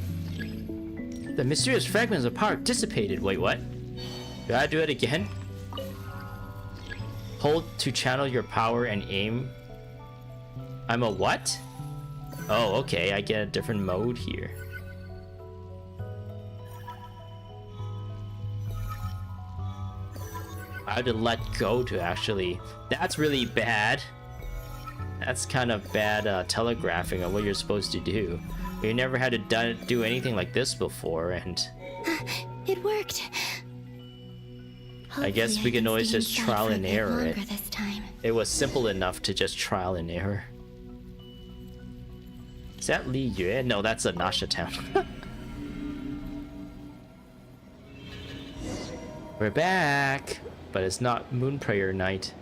The mysterious fragments of power dissipated. Wait, what? Do I do it again? Hold to channel your power and aim. I'm a what? Oh, okay. I get a different mode here. I had to let go to actually... That's really bad. That's kind of bad telegraphing of what you're supposed to do. You never had to do anything like this before, and... It worked. I guess we can always just trial and error it. This time. It was simple enough to just trial and error. Is that Li Yue? No, that's a Nasha town. We're back, but it's not Moon Prayer Night.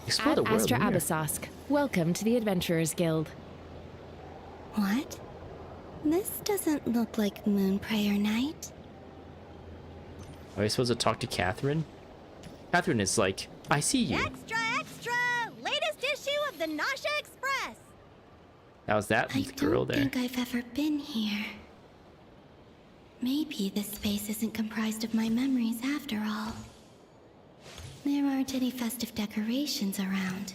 Explore the world. Astra Abyssosque. Welcome to the Adventurers Guild. What? This doesn't look like Moon Prayer Night. Are you supposed to talk to Catherine? Catherine is like, I see you. Extra, extra! Latest issue of the Nasha Express! How's that girl there? I don't think I've ever been here. Maybe this space isn't comprised of my memories after all. There aren't any festive decorations around.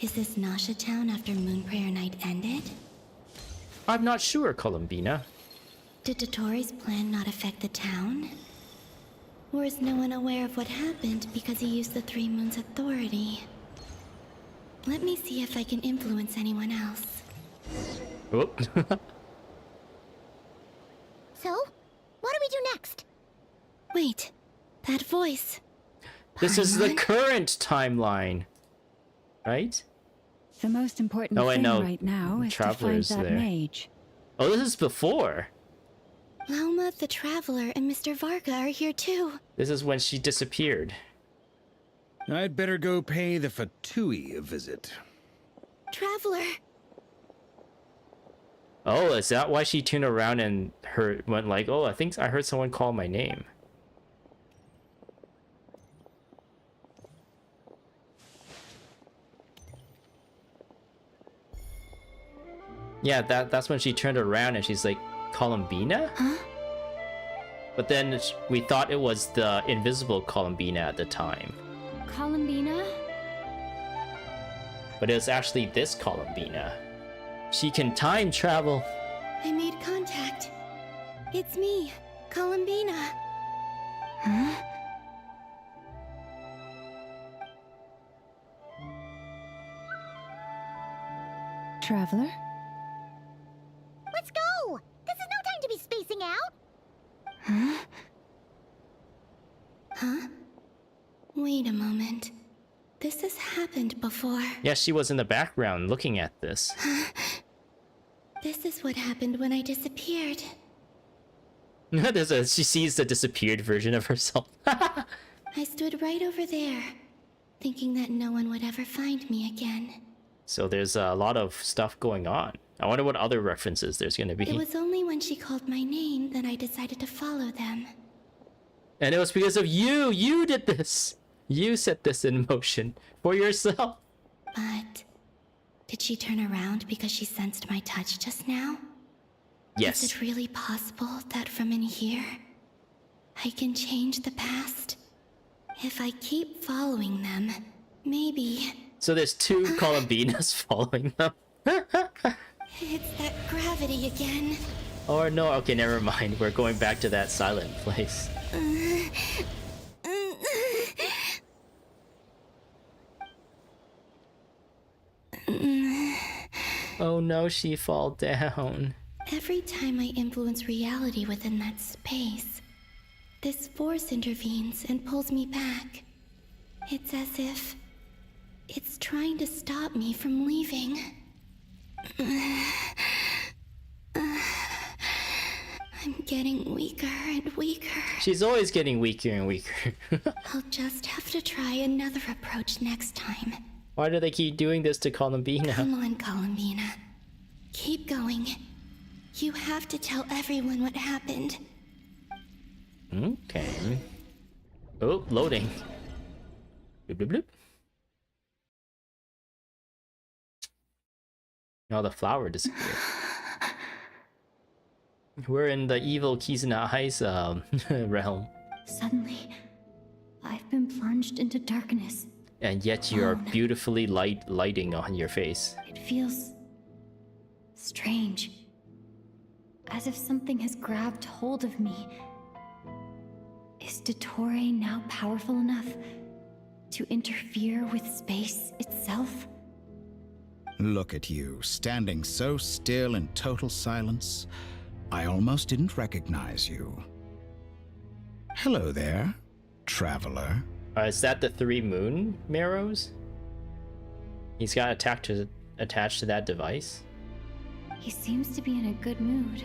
Is this Nasha Town after Moon Prayer Night ended? I'm not sure, Columbina. Did Dotori's plan not affect the town? Or is no one aware of what happened because he used the Three Moons' authority? Let me see if I can influence anyone else. Whoop. So, what do we do next? Wait, that voice. This is the current timeline, right? The most important thing right now is to find that mage. Oh, this is before. Lauma the Traveler and Mr. Varga are here too. This is when she disappeared. I'd better go pay the Fatui a visit. Traveler! Oh, is that why she turned around and went like, oh, I think I heard someone call my name. Yeah, that's when she turned around and she's like, Columbina? Huh? But then we thought it was the invisible Columbina at the time. Columbina? But it was actually this Columbina. She can time travel. I made contact. It's me, Columbina. Huh? Traveler? Let's go! This is no time to be spacing out! Huh? Huh? Wait a moment. This has happened before. Yeah, she was in the background looking at this. This is what happened when I disappeared. She sees the disappeared version of herself. I stood right over there, thinking that no one would ever find me again. So there's a lot of stuff going on. I wonder what other references there's going to be. It was only when she called my name that I decided to follow them. And it was because of you! You did this! You set this in motion for yourself. But did she turn around because she sensed my touch just now? Yes. Is it really possible that from in here, I can change the past? If I keep following them, maybe... So there's two Columbinas following them. It's that gravity again. Or no, okay, never mind. We're going back to that silent place. Oh no, she fall down. Every time I influence reality within that space, this force intervenes and pulls me back. It's as if It's trying to stop me from leaving. I'm getting weaker and weaker. She's always getting weaker and weaker. I'll just have to try another approach next time. Why do they keep doing this to Columbina? Come on, Columbina. Keep going. You have to tell everyone what happened. Okay. Oh, loading. Bloop, bloop, bloop. Oh, the flower disappeared. We're in the evil Kizuna Eyes realm. Suddenly, I've been plunged into darkness. And yet you're beautifully lighting on your face. It feels strange. As if something has grabbed hold of me. Is Dottore now powerful enough to interfere with space itself? Look at you, standing so still in total silence. I almost didn't recognize you. Hello there, traveler. Is that the 3 moon marrows? He's got attached to that device? He seems to be in a good mood.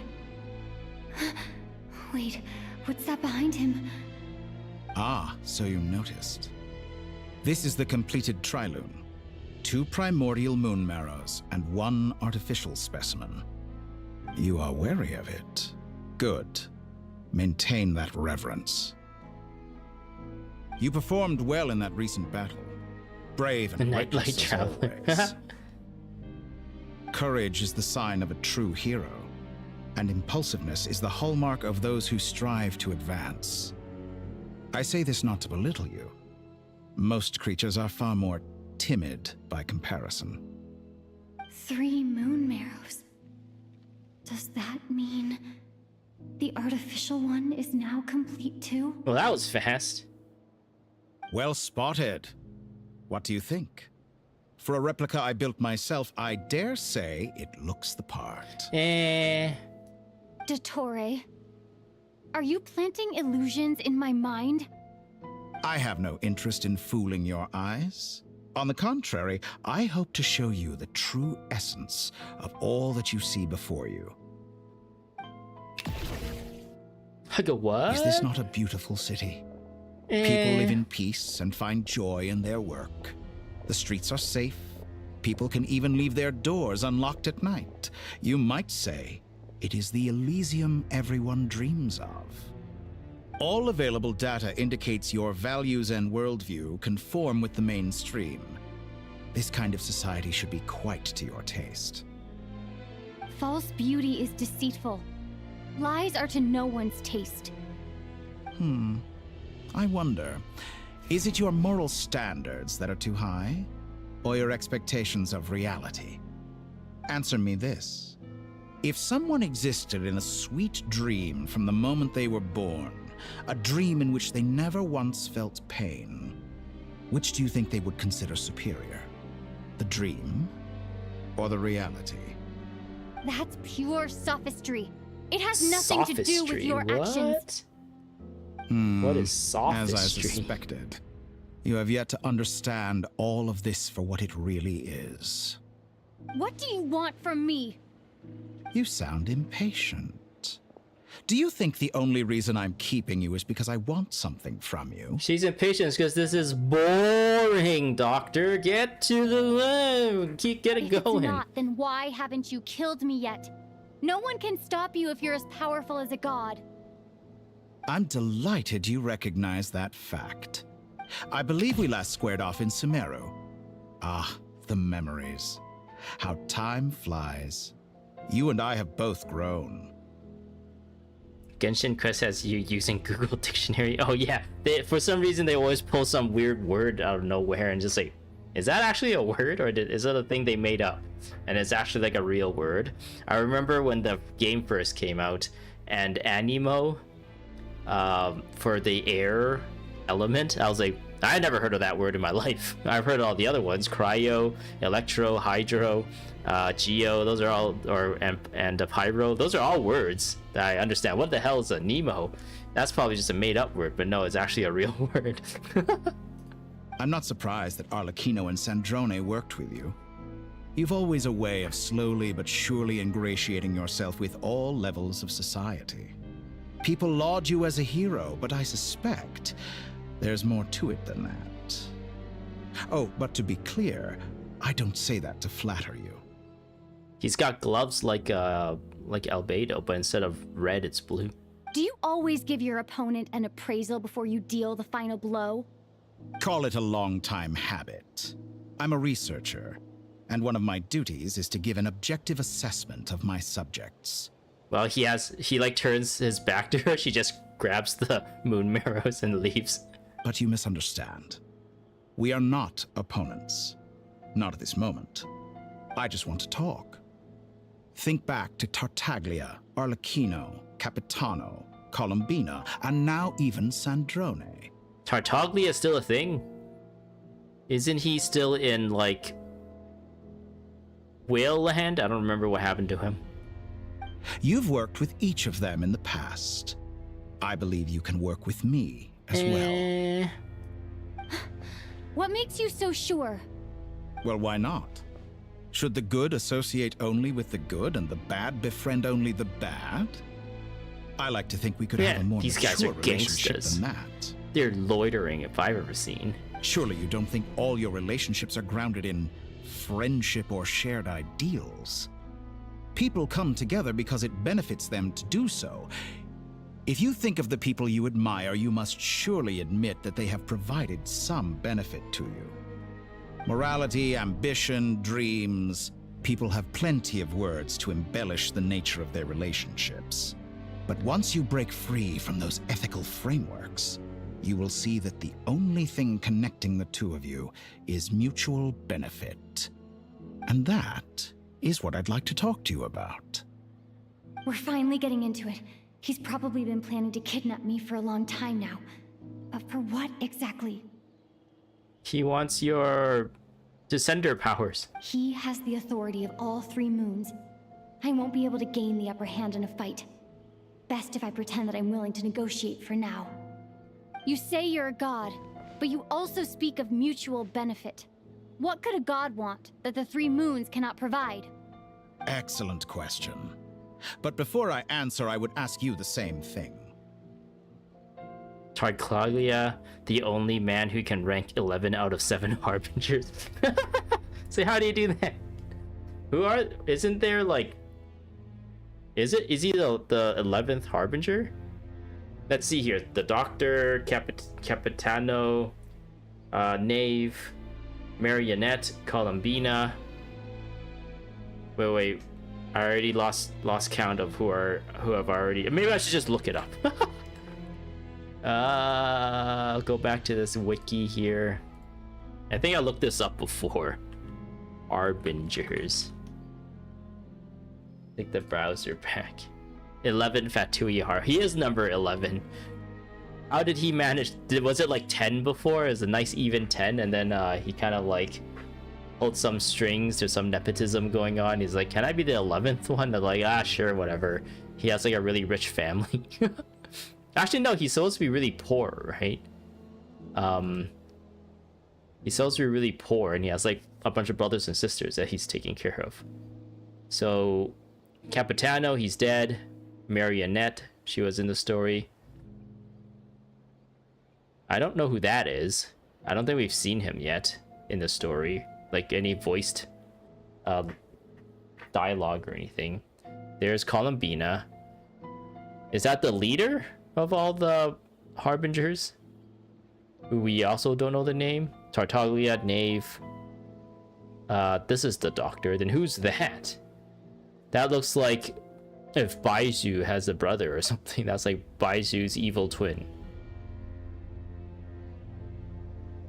Wait, what's that behind him? Ah, so you noticed. This is the completed trilune. 2 primordial moon marrows and 1 artificial specimen. You are wary of it. Good. Maintain that reverence. You performed well in that recent battle. Brave and reckless as always. Courage is the sign of a true hero, and impulsiveness is the hallmark of those who strive to advance. I say this not to belittle you. Most creatures are far more timid by comparison. 3 moon marrows. Does that mean the artificial one is now complete too? Well, that was fast. Well spotted. What do you think? For a replica I built myself, I dare say it looks the part. Dottore, are you planting illusions in my mind? I have no interest in fooling your eyes. On the contrary, I hope to show you the true essence of all that you see before you. What? Is this not a beautiful city? People live in peace and find joy in their work. The streets are safe. People can even leave their doors unlocked at night. You might say it is the Elysium everyone dreams of. All available data indicates your values and worldview conform with the mainstream. This kind of society should be quite to your taste. False beauty is deceitful. Lies are to no one's taste. I wonder, is it your moral standards that are too high, or your expectations of reality? Answer me this. If someone existed in a sweet dream from the moment they were born, a dream in which they never once felt pain, which do you think they would consider superior? The dream or the reality? That's pure sophistry. It has nothing to do with your actions. What is sophistry? As I suspected. You have yet to understand all of this for what it really is. What do you want from me? You sound impatient. Do you think the only reason I'm keeping you is because I want something from you? She's impatient because this is boring, Doctor. Get to the load. Keep getting going. If it's not, then why haven't you killed me yet? No one can stop you if you're as powerful as a god. I'm delighted you recognize that fact. I believe we last squared off in Sumeru. Ah, the memories. How time flies. You and I have both grown. Genshin Quest has you using Google Dictionary. Oh yeah, for some reason they always pull some weird word out of nowhere and just like, is that actually a word or is it a thing they made up? And it's actually like a real word. I remember when the game first came out and Anemo, for the air element, I was like, I never heard of that word in my life. I've heard all the other ones: cryo, electro, hydro, geo. Those are all, and pyro. Those are all words that I understand. What the hell is a Nemo? That's probably just a made-up word, but no, it's actually a real word. I'm not surprised that Arlecchino and Sandrone worked with you. You've always a way of slowly but surely ingratiating yourself with all levels of society. People laud you as a hero, but I suspect there's more to it than that. Oh, but to be clear, I don't say that to flatter you. He's got gloves like Albedo, but instead of red, it's blue. Do you always give your opponent an appraisal before you deal the final blow? Call it a long-time habit. I'm a researcher, and one of my duties is to give an objective assessment of my subjects. Well, he like turns his back to her. She just grabs the moon marrows and leaves. But you misunderstand. We are not opponents. Not at this moment. I just want to talk. Think back to Tartaglia, Arlecchino, Capitano, Columbina, and now even Sandrone. Tartaglia is still a thing? Isn't he still in, like, Whale Land? I don't remember what happened to him. You've worked with each of them in the past. I believe you can work with me as well. What makes you so sure? Well, why not? Should the good associate only with the good and the bad befriend only the bad? I like to think we could have a more these guys mature are relationship gangsters. than that. They're loitering if I've ever seen. Surely you don't think all your relationships are grounded in friendship or shared ideals? People come together because it benefits them to do so. If you think of the people you admire, you must surely admit that they have provided some benefit to you. Morality, ambition, dreams. People have plenty of words to embellish the nature of their relationships. But once you break free from those ethical frameworks, you will see that the only thing connecting the two of you is mutual benefit. And that is what I'd like to talk to you about. We're finally getting into it. He's probably been planning to kidnap me for a long time now. But for what exactly? He wants your Descender powers. He has the authority of all three moons. I won't be able to gain the upper hand in a fight. Best if I pretend that I'm willing to negotiate for now. You say you're a god, but you also speak of mutual benefit. What could a god want that the three moons cannot provide? Excellent question. But before I answer, I would ask you the same thing. Tartaglia, the only man who can rank 11 out of 7 harbingers. So how do you do that? Isn't there like... Is he the 11th harbinger? Let's see here. The Doctor, Capitano, Knave, Marionette, Columbina. Wait. I already lost count of who have already... Maybe I should just look it up. I'll go back to this wiki here. I think I looked this up before. Harbingers. Take the browser back. 11 Fatui. He is number 11. How did he manage? Was it like 10 before? It was a nice even 10, and then he kind of like pulled some strings. There's some nepotism going on. He's like, can I be the 11th one? They're like, sure, whatever. He has like a really rich family. Actually, no, he's supposed to be really poor, right? He's supposed to be really poor, and he has like a bunch of brothers and sisters that he's taking care of. So, Capitano, he's dead. Marionette, she was in the story. I don't know who that is. I don't think we've seen him yet in the story. Like any voiced dialogue or anything. There's Columbina. Is that the leader of all the harbingers? Who we also don't know the name? Tartaglia, Knave. This is the Doctor. Then who's that? That looks like if Baizu has a brother or something. That's like Baizu's evil twin.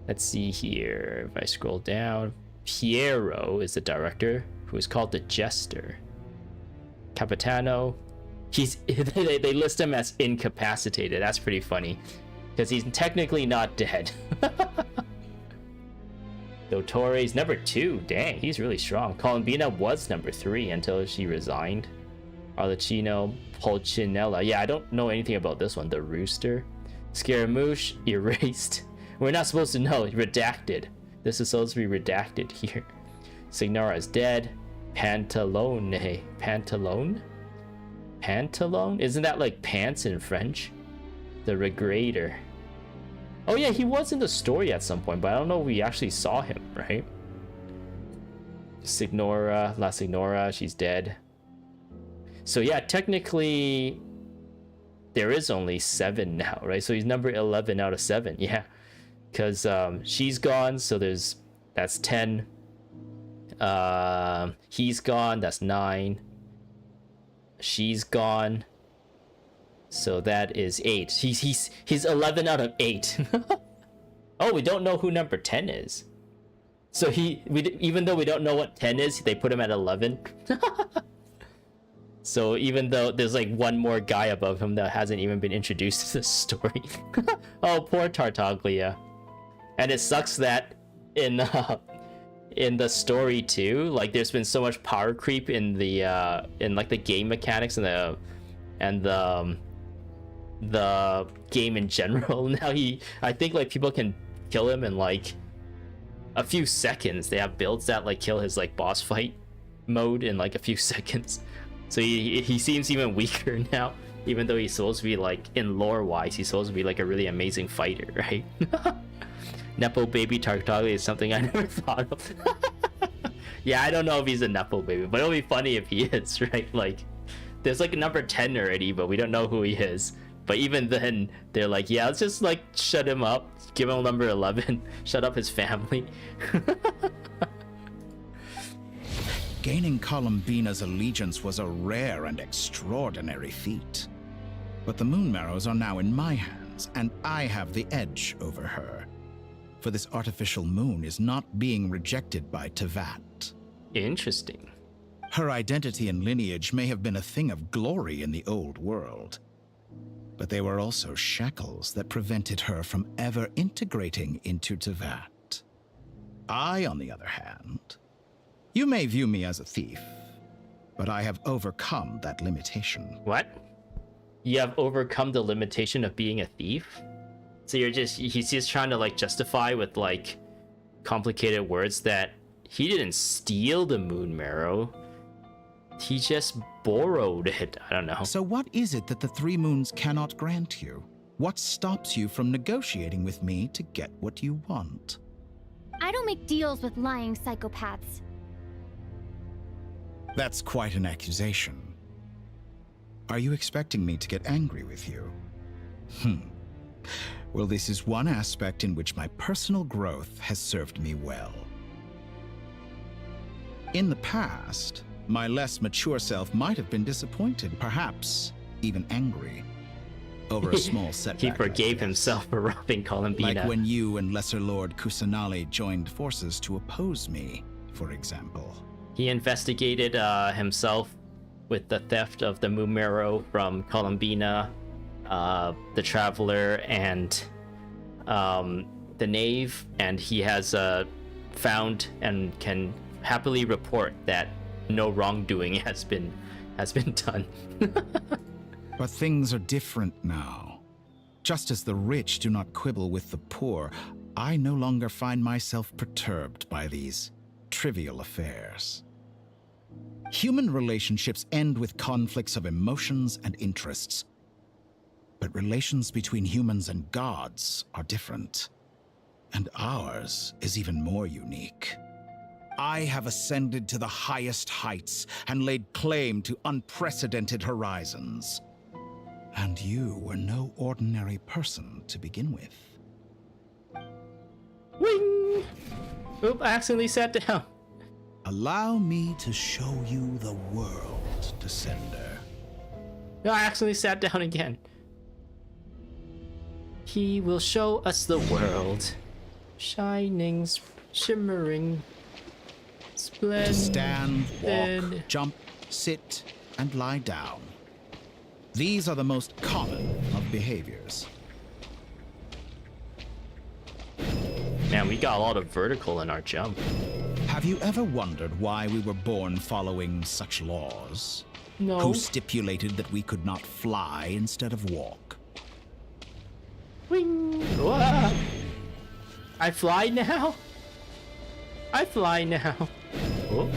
Let's see here. If I scroll down, Piero is the director, who is called the Jester. Capitano, they list him as incapacitated. That's pretty funny, because he's technically not dead. Dottore's number 2. Dang, he's really strong. Columbina was number 3 until she resigned. Arlecchino, Pulcinella. Yeah, I don't know anything about this one. The Rooster. Scaramouche, erased. We're not supposed to know. Redacted. This is supposed to be redacted here. Signora is dead. Pantalone. Pantalone? Pantalone? Isn't that like pants in French? The Regrader. Oh yeah, he was in the story at some point, but I don't know if we actually saw him, right? Signora, La Signora, she's dead. So yeah, technically there is only 7 now, right? So he's number 11 out of 7, yeah. Because she's gone, so that's 10. He's gone, that's 9. She's gone, so that is 8. He's 11 out of 8. Oh, we don't know who number 10 is. So even though we don't know what 10 is, they put him at 11. So even though there's like one more guy above him that hasn't even been introduced to the story. Oh, poor Tartaglia. And it sucks that in the story too, like there's been so much power creep in the like the game mechanics and the game in general. Now I think like people can kill him in like a few seconds. They have builds that like kill his like boss fight mode in like a few seconds. So he seems even weaker now, even though he's supposed to be like, in lore wise, he's supposed to be like a really amazing fighter, right? Nepo baby Tartaglia is something I never thought of. Yeah, I don't know if he's a Nepo baby, but it'll be funny if he is, right? Like, there's like a number 10 already, but we don't know who he is. But even then, they're like, yeah, let's just like shut him up, give him number 11, shut up his family. Gaining Columbina's allegiance was a rare and extraordinary feat. But the Moon Marrows are now in my hands, and I have the edge over her. For this artificial moon is not being rejected by Tevat. Interesting. Her identity and lineage may have been a thing of glory in the old world, but they were also shackles that prevented her from ever integrating into Tevat. I, on the other hand, you may view me as a thief, but I have overcome that limitation. What? You have overcome the limitation of being a thief? So he's just trying to like justify with like complicated words that he didn't steal the Moon Marrow. He just borrowed it. I don't know. So what is it that the Three Moons cannot grant you? What stops you from negotiating with me to get what you want? I don't make deals with lying psychopaths. That's quite an accusation. Are you expecting me to get angry with you? Well, this is one aspect in which my personal growth has served me well. In the past, my less mature self might have been disappointed, perhaps even angry, over a small setback. He forgave himself for robbing Columbina. Like when you and Lesser Lord Kusanali joined forces to oppose me, for example. He investigated himself with the theft of the Moon Marrow from Columbina, the Traveler, and the Knave, and he has found and can happily report that no wrongdoing has been done. But things are different now. Just as the rich do not quibble with the poor, I no longer find myself perturbed by these trivial affairs. Human relationships end with conflicts of emotions and interests. But relations between humans and gods are different. And ours is even more unique. I have ascended to the highest heights and laid claim to unprecedented horizons. And you were no ordinary person to begin with. Wing! Oop, I accidentally sat down. Allow me to show you the world, Descender. No, I accidentally sat down again. He will show us the world. Shining, shimmering, splendid. To stand, walk, jump, sit, and lie down. These are the most common of behaviors. Man, we got a lot of vertical in our jump. Have you ever wondered why we were born following such laws? No. Who stipulated that we could not fly instead of walk? Wing! Wah! I fly now? I fly now. Oh.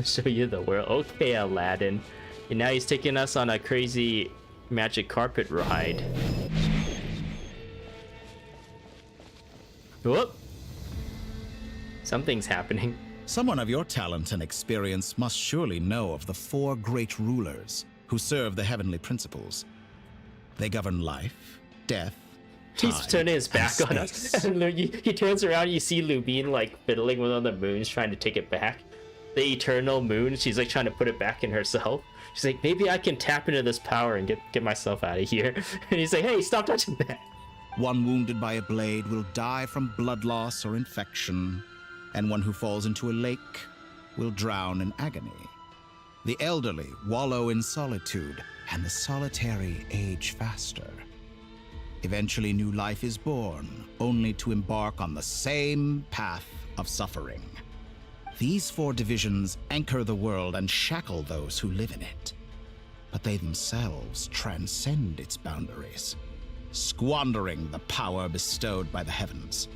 Show you the world. Okay, Aladdin. And now he's taking us on a crazy magic carpet ride. Whoop. Something's happening. Someone of your talent and experience must surely know of the 4 great rulers who serve the heavenly principles. They govern life, death, He's time, turning his back and on us. And he turns around, you see Lubine like fiddling with one of the moons, trying to take it back. The eternal moon, she's like trying to put it back in herself. She's like, maybe I can tap into this power and get myself out of here. And he's like, hey, stop touching that. One wounded by a blade will die from blood loss or infection, and one who falls into a lake will drown in agony. The elderly wallow in solitude, and the solitary age faster. Eventually, new life is born, only to embark on the same path of suffering. These 4 divisions anchor the world and shackle those who live in it. But they themselves transcend its boundaries, squandering the power bestowed by the heavens.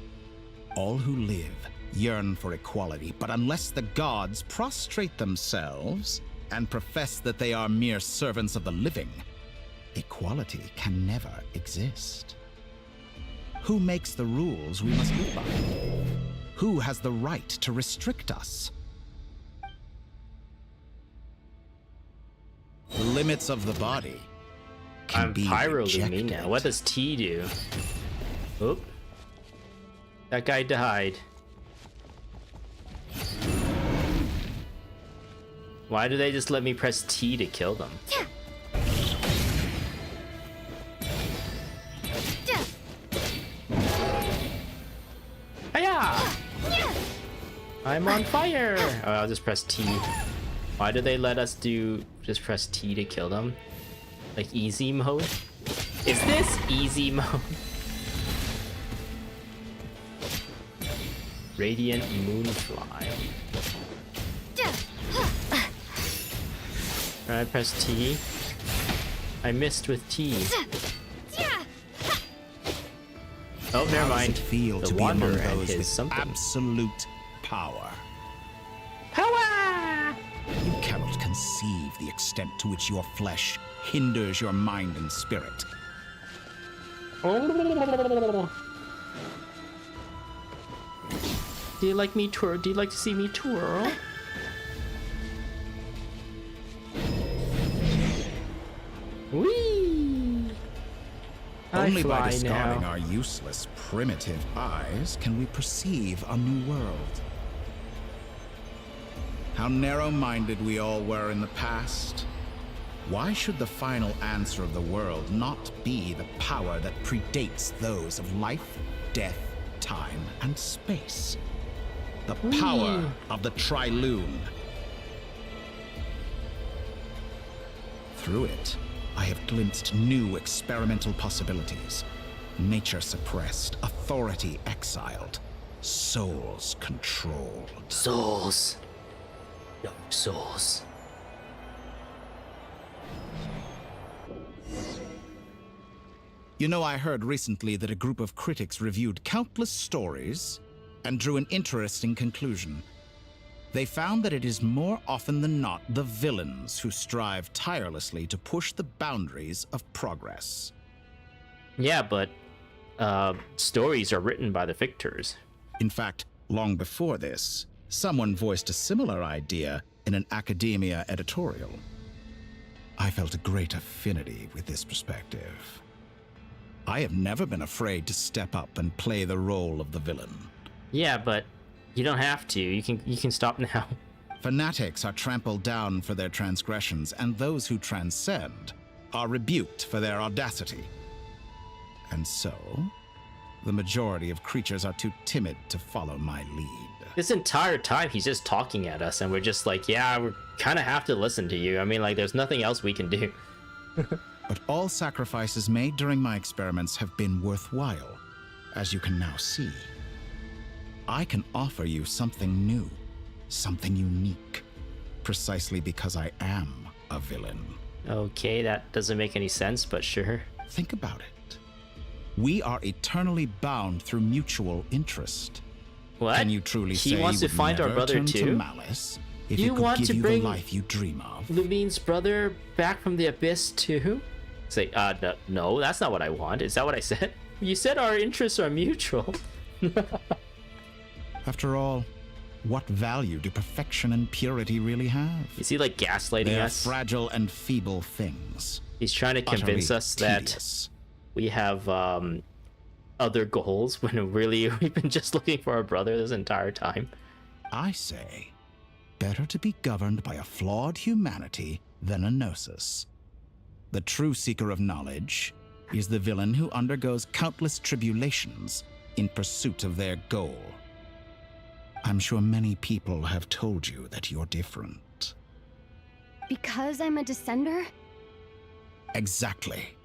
All who live yearn for equality, but unless the gods prostrate themselves and profess that they are mere servants of the living, equality can never exist. Who makes the rules we must live by? Who has the right to restrict us? The limits of the body can be rejected. Now. What does T do? Oop. That guy died. Why do they just let me press T to kill them? Hiya! I'm on fire! Oh, I'll just press T. Why do they let us just press T to kill them? Like easy mode? Is this easy mode? Radiant Moonfly. I press T. I missed with T. Oh, never mind. Feel the to be among Wanderer and those his with something. absolute power. Power! You cannot conceive the extent to which your flesh hinders your mind and spirit. Do you like me twirl? Do you like to see me twirl? Whee! Only by discarding our useless, primitive eyes can we perceive a new world. How narrow-minded we all were in the past. Why should the final answer of the world not be the power that predates those of life, death, time, and space? The power of the Triloon. Through it, I have glimpsed new experimental possibilities. Nature suppressed, authority exiled, souls controlled. Souls. No souls. You know, I heard recently that a group of critics reviewed countless stories and drew an interesting conclusion. They found that it is more often than not the villains who strive tirelessly to push the boundaries of progress. Yeah, but stories are written by the victors. In fact, long before this, someone voiced a similar idea in an academia editorial. I felt a great affinity with this perspective. I have never been afraid to step up and play the role of the villain. Yeah, but you don't have to. You can stop now. Fanatics are trampled down for their transgressions, and those who transcend are rebuked for their audacity. And so, the majority of creatures are too timid to follow my lead. This entire time, he's just talking at us, and we're just like, yeah, we kind of have to listen to you. I mean, like, there's nothing else we can do. But all sacrifices made during my experiments have been worthwhile, as you can now see. I can offer you something new, something unique, precisely because I am a villain. Okay, that doesn't make any sense, but sure. Think about it. We are eternally bound through mutual interest. What? Can you truly He say wants you to would find our never brother turn too? to malice if You it could want give to you bring the life you dream of? Lumine's brother back from the abyss too? Say, no, that's not what I want. Is that what I said? You said our interests are mutual. After all, what value do perfection and purity really have? Is he like gaslighting They are us? fragile and feeble things. He's trying to convince Utterly us that tedious. we have other goals when really we've been just looking for our brother this entire time. I say, better to be governed by a flawed humanity than a gnosis. The true seeker of knowledge is the villain who undergoes countless tribulations in pursuit of their goal. I'm sure many people have told you that you're different. Because I'm a descender? Exactly.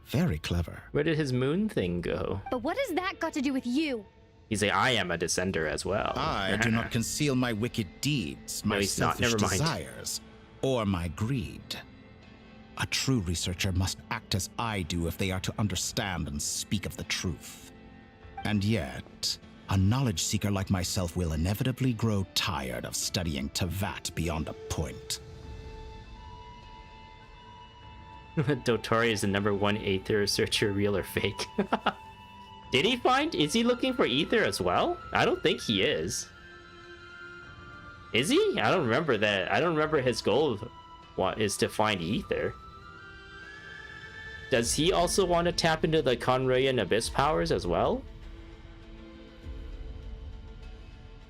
Very clever. Where did his moon thing go? But what has that got to do with you? He's like, I am a descender as well. I do not conceal my wicked deeds, No, my he's not. selfish Never mind. desires, or my greed. A true researcher must act as I do if they are to understand and speak of the truth. And yet, a knowledge seeker like myself will inevitably grow tired of studying Tevat beyond a point. Dotori is the #1 Aether searcher, real or fake. Did he find? Is he looking for Ether as well? I don't think he is. Is he? I don't remember that. I don't remember his goal is to find Ether. Does he also want to tap into the Conrayan Abyss powers as well?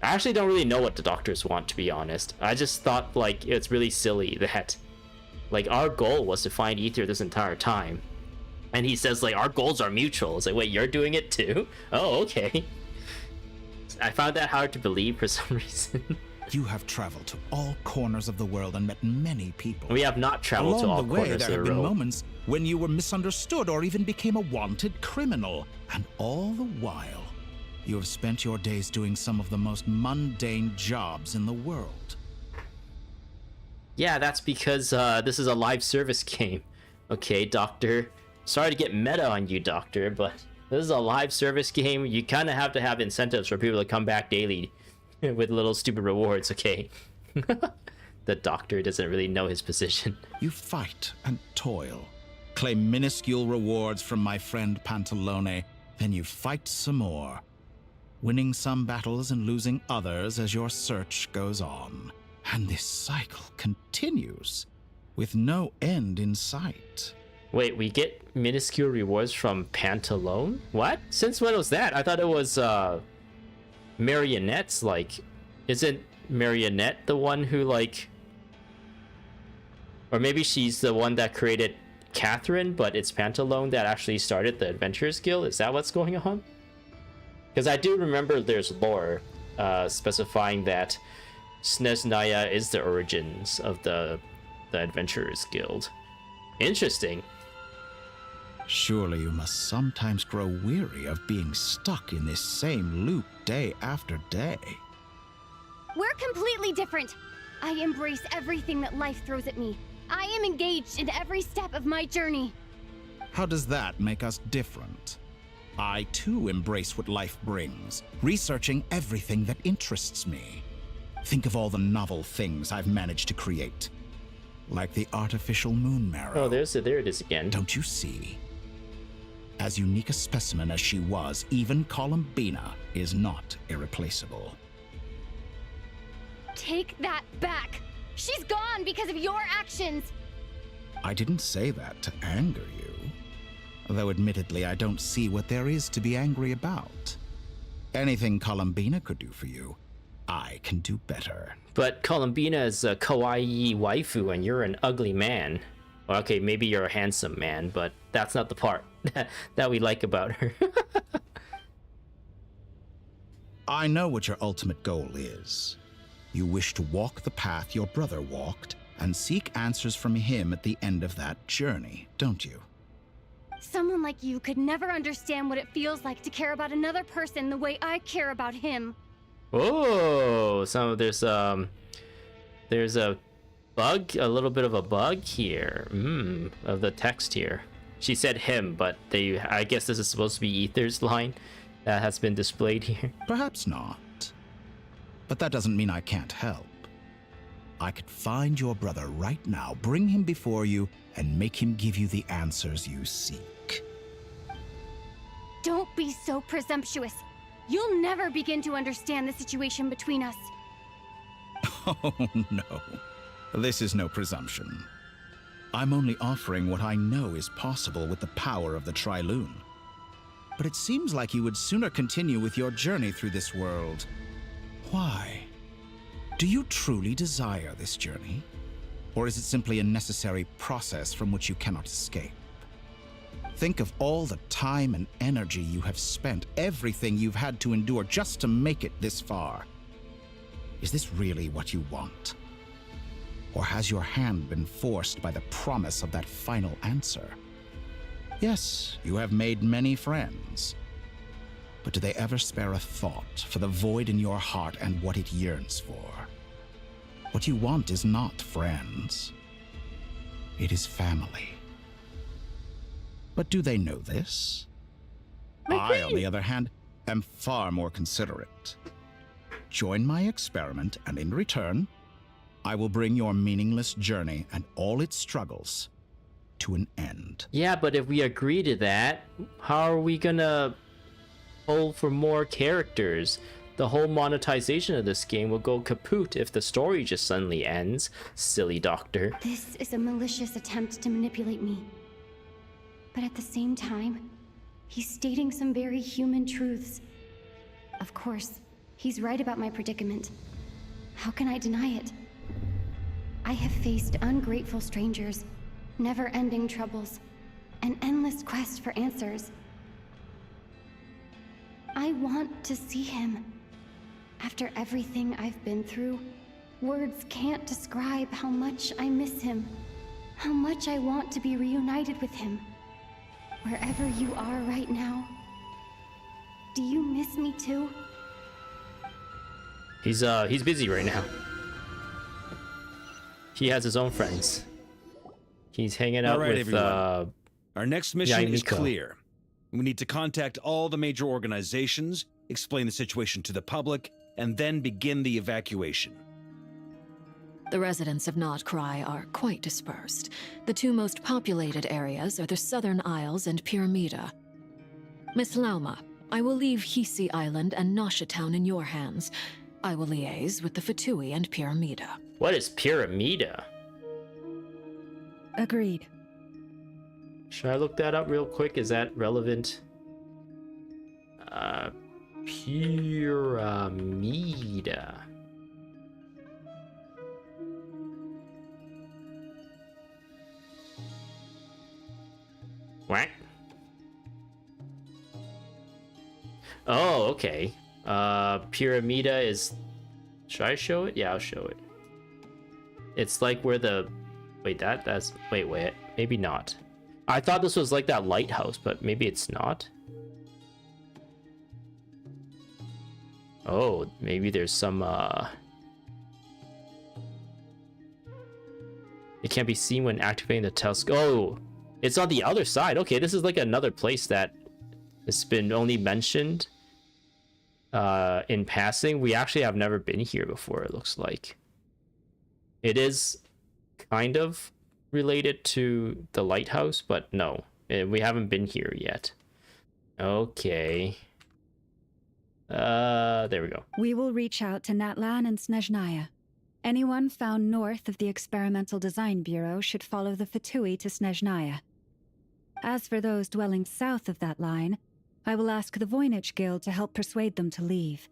I actually don't really know what the doctors want, to be honest. I just thought, like, it's really silly that, like, our goal was to find Ether this entire time. And he says, like, our goals are mutual. It's like, wait, you're doing it too? Oh, okay. I found that hard to believe for some reason. You have traveled to all corners of the world and met many people. We have not traveled to all Along the way, corners there of have the been world. moments when you were misunderstood or even became a wanted criminal. And all the while, you have spent your days doing some of the most mundane jobs in the world. Yeah, that's because this is a live service game. Okay, Doctor. Sorry to get meta on you, Doctor, but this is a live service game. You kind of have to have incentives for people to come back daily with little stupid rewards, okay? The Doctor doesn't really know his position. You fight and toil, claim minuscule rewards from my friend Pantalone, then you fight some more, winning some battles and losing others as your search goes on. And this cycle continues, with no end in sight. Wait, we get minuscule rewards from Pantalone? What? Since when was that? I thought it was Marionette's, like... Isn't Marionette the one who, like... Or maybe she's the one that created Catherine, but it's Pantalone that actually started the Adventurers Guild? Is that what's going on? Because I do remember there's lore specifying that Snezhnaya is the origins of the Adventurers Guild. Interesting. Surely you must sometimes grow weary of being stuck in this same loop day after day. We're completely different. I embrace everything that life throws at me. I am engaged in every step of my journey. How does that make us different? I too embrace what life brings, researching everything that interests me. Think of all the novel things I've managed to create. Like the artificial moon marrow. Oh, there it is again. Don't you see? As unique a specimen as she was, even Columbina is not irreplaceable. Take that back. She's gone because of your actions. I didn't say that to anger you. Though admittedly, I don't see what there is to be angry about. Anything Columbina could do for you, I can do better. But Columbina is a kawaii waifu and you're an ugly man. Well, okay, maybe you're a handsome man, but that's not the part that we like about her. I know what your ultimate goal is. You wish to walk the path your brother walked and seek answers from him at the end of that journey, don't you? Someone like you could never understand what it feels like to care about another person the way I care about him. Oh, so there's a bug, a little bit of a bug here. Of the text here. She said him, but I guess this is supposed to be Ether's line that has been displayed here. Perhaps not. But that doesn't mean I can't help. I could find your brother right now, bring him before you, and make him give you the answers you seek. Don't be so presumptuous. You'll never begin to understand the situation between us. Oh, no. This is no presumption. I'm only offering what I know is possible with the power of the Triloon. But it seems like you would sooner continue with your journey through this world. Why? Do you truly desire this journey? Or is it simply a necessary process from which you cannot escape? Think of all the time and energy you have spent, everything you've had to endure just to make it this far. Is this really what you want? Or has your hand been forced by the promise of that final answer? Yes, you have made many friends. But do they ever spare a thought for the void in your heart and what it yearns for? What you want is not friends. It is family. But do they know this? I, on the other hand, am far more considerate. Join my experiment, and in return, I will bring your meaningless journey and all its struggles to an end. Yeah, but if we agree to that, how are we gonna pull for more characters? The whole monetization of this game will go kaput if the story just suddenly ends. Silly doctor. This is a malicious attempt to manipulate me. But at the same time, he's stating some very human truths. Of course, he's right about my predicament. How can I deny it? I have faced ungrateful strangers, never-ending troubles, an endless quest for answers. I want to see him. After everything I've been through, words can't describe how much I miss him, how much I want to be reunited with him. Wherever you are right now, do you miss me too? He's busy right now. He has his own friends. He's hanging out with everyone. Our next mission is Nico. clear. We need to contact all the major organizations, explain the situation to the public, and then begin the evacuation. The residents of Not Cry are quite dispersed. The two most populated areas are the Southern Isles and Pyramida. Miss Lauma, I will leave Hisi Island and Nasha Town in your hands. I will liaise with the Fatui and Pyramida. What is Pyramida? Agreed. Should I look that up real quick? Is that relevant? Pyramida. What? Oh, okay. Pyramida is... Should I show it? Yeah, I'll show it. It's like where the... Wait, that's... Wait, maybe not. I thought this was like that lighthouse, but maybe it's not. Oh, maybe there's some, It can't be seen when activating the telescope. Oh, it's on the other side. Okay, this is like another place that has been only mentioned in passing. We actually have never been here before, it looks like. It is kind of related to the lighthouse, but no, we haven't been here yet. Okay. There we go. We will reach out to Natlan and Snezhnaya. Anyone found north of the Experimental Design Bureau should follow the Fatui to Snezhnaya. As for those dwelling south of that line, I will ask the Voynich Guild to help persuade them to leave.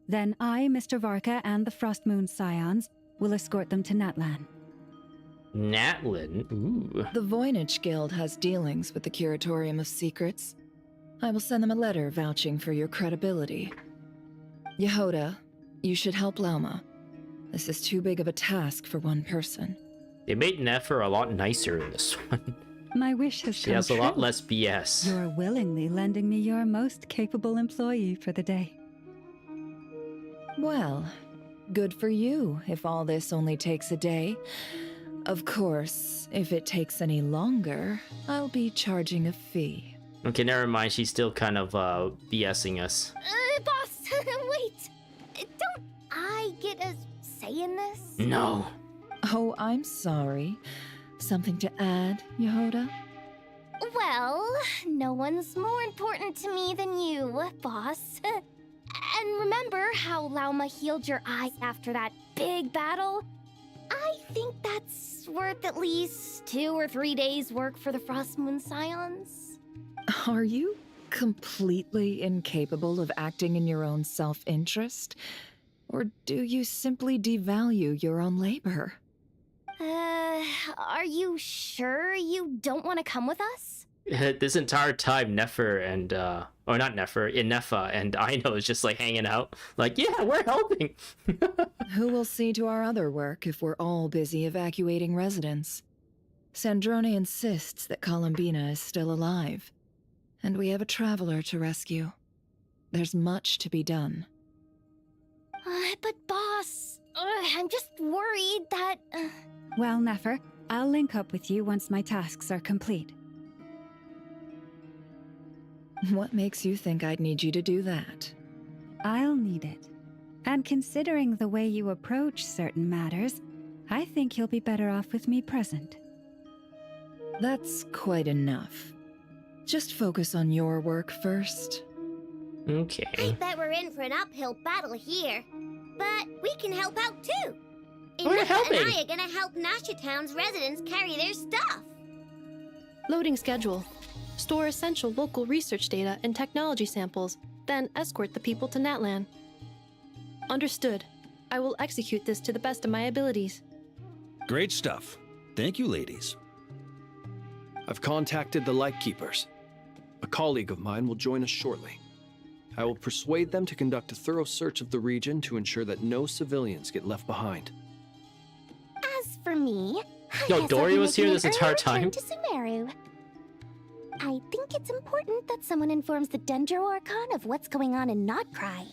Then I, Mr. Varka, and the Frostmoon Scions will escort them to Natlan. Natlan? Ooh. The Voynich Guild has dealings with the Curatorium of Secrets. I will send them a letter vouching for your credibility. Yehoda, you should help Lauma. This is too big of a task for one person. They made Nefer a lot nicer in this one. My wish has She come has a true. lot less BS. You're willingly lending me your most capable employee for the day. Well, good for you if all this only takes a day. Of course, if it takes any longer, I'll be charging a fee. Okay, never mind. She's still kind of BSing us. Boss, wait. Don't I get a say in this? No. Oh, I'm sorry. Something to add, Yehoda? Well, no one's more important to me than you, boss. And remember how Lauma healed your eyes after that big battle? I think that's worth at least 2 or 3 days' work for the Frost Moon Scions. Are you completely incapable of acting in your own self-interest? Or do you simply devalue your own labor? Are you sure you don't want to come with us? This entire time, Nefer and, or not Nefer, Inefa and Aino is just like hanging out. Like, yeah, we're helping. Who will see to our other work if we're all busy evacuating residents? Sandrone insists that Columbina is still alive, and we have a traveler to rescue. There's much to be done. But boss, I'm just worried that... Well, Nefer, I'll link up with you once my tasks are complete. What makes you think I'd need you to do that? I'll need it. And considering the way you approach certain matters, I think you'll be better off with me present. That's quite enough. Just focus on your work first. Okay. I bet we're in for an uphill battle here. But we can help out too. We're helping. And I are gonna help Nasha Town's residents carry their stuff. Loading schedule. Store essential local research data and technology samples, then escort the people to Natlan. Understood. I will execute this to the best of my abilities. Great stuff. Thank you, ladies. I've contacted the Lightkeepers. A colleague of mine will join us shortly. I will persuade them to conduct a thorough search of the region to ensure that no civilians get left behind. As for me, Yo, Dory was here this entire time. to Sumeru. I think it's important that someone informs the Dendro Archon of what's going on in Notcry.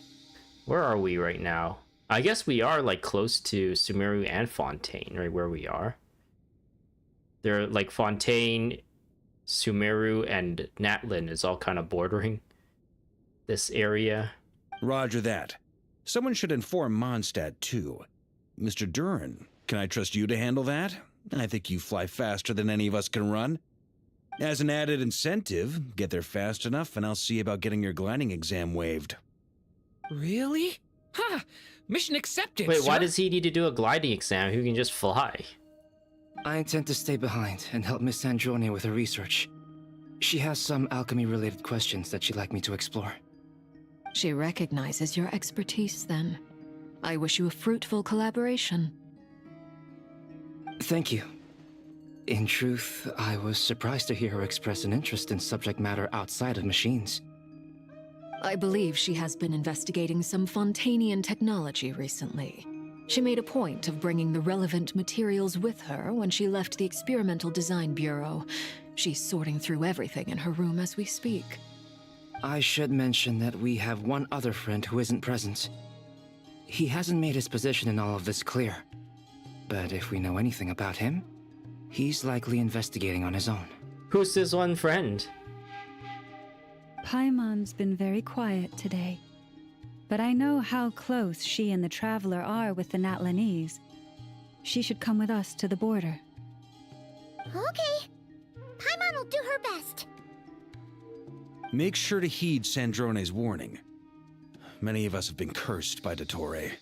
Where are we right now? I guess we are like close to Sumeru and Fontaine, right where we are. They're like Fontaine, Sumeru, and Natlan is all kind of bordering this area. Roger that. Someone should inform Mondstadt too. Mr. Duran, can I trust you to handle that? I think you fly faster than any of us can run. As an added incentive, get there fast enough and I'll see about getting your gliding exam waived. Really? Ha! Huh. Mission accepted, Wait, sir. why does he need to do a gliding exam? Who can just fly? I intend to stay behind and help Miss Sandrone with her research. She has some alchemy-related questions that she'd like me to explore. She recognizes your expertise, then. I wish you a fruitful collaboration. Thank you. In truth, I was surprised to hear her express an interest in subject matter outside of machines. I believe she has been investigating some Fontainian technology recently. She made a point of bringing the relevant materials with her when she left the Experimental Design Bureau. She's sorting through everything in her room as we speak. I should mention that we have one other friend who isn't present. He hasn't made his position in all of this clear. But if we know anything about him, he's likely investigating on his own. Who's this one friend? Paimon's been very quiet today. But I know how close she and the Traveler are with the Natlanese. She should come with us to the border. Okay. Paimon will do her best. Make sure to heed Sandrone's warning. Many of us have been cursed by Dottore.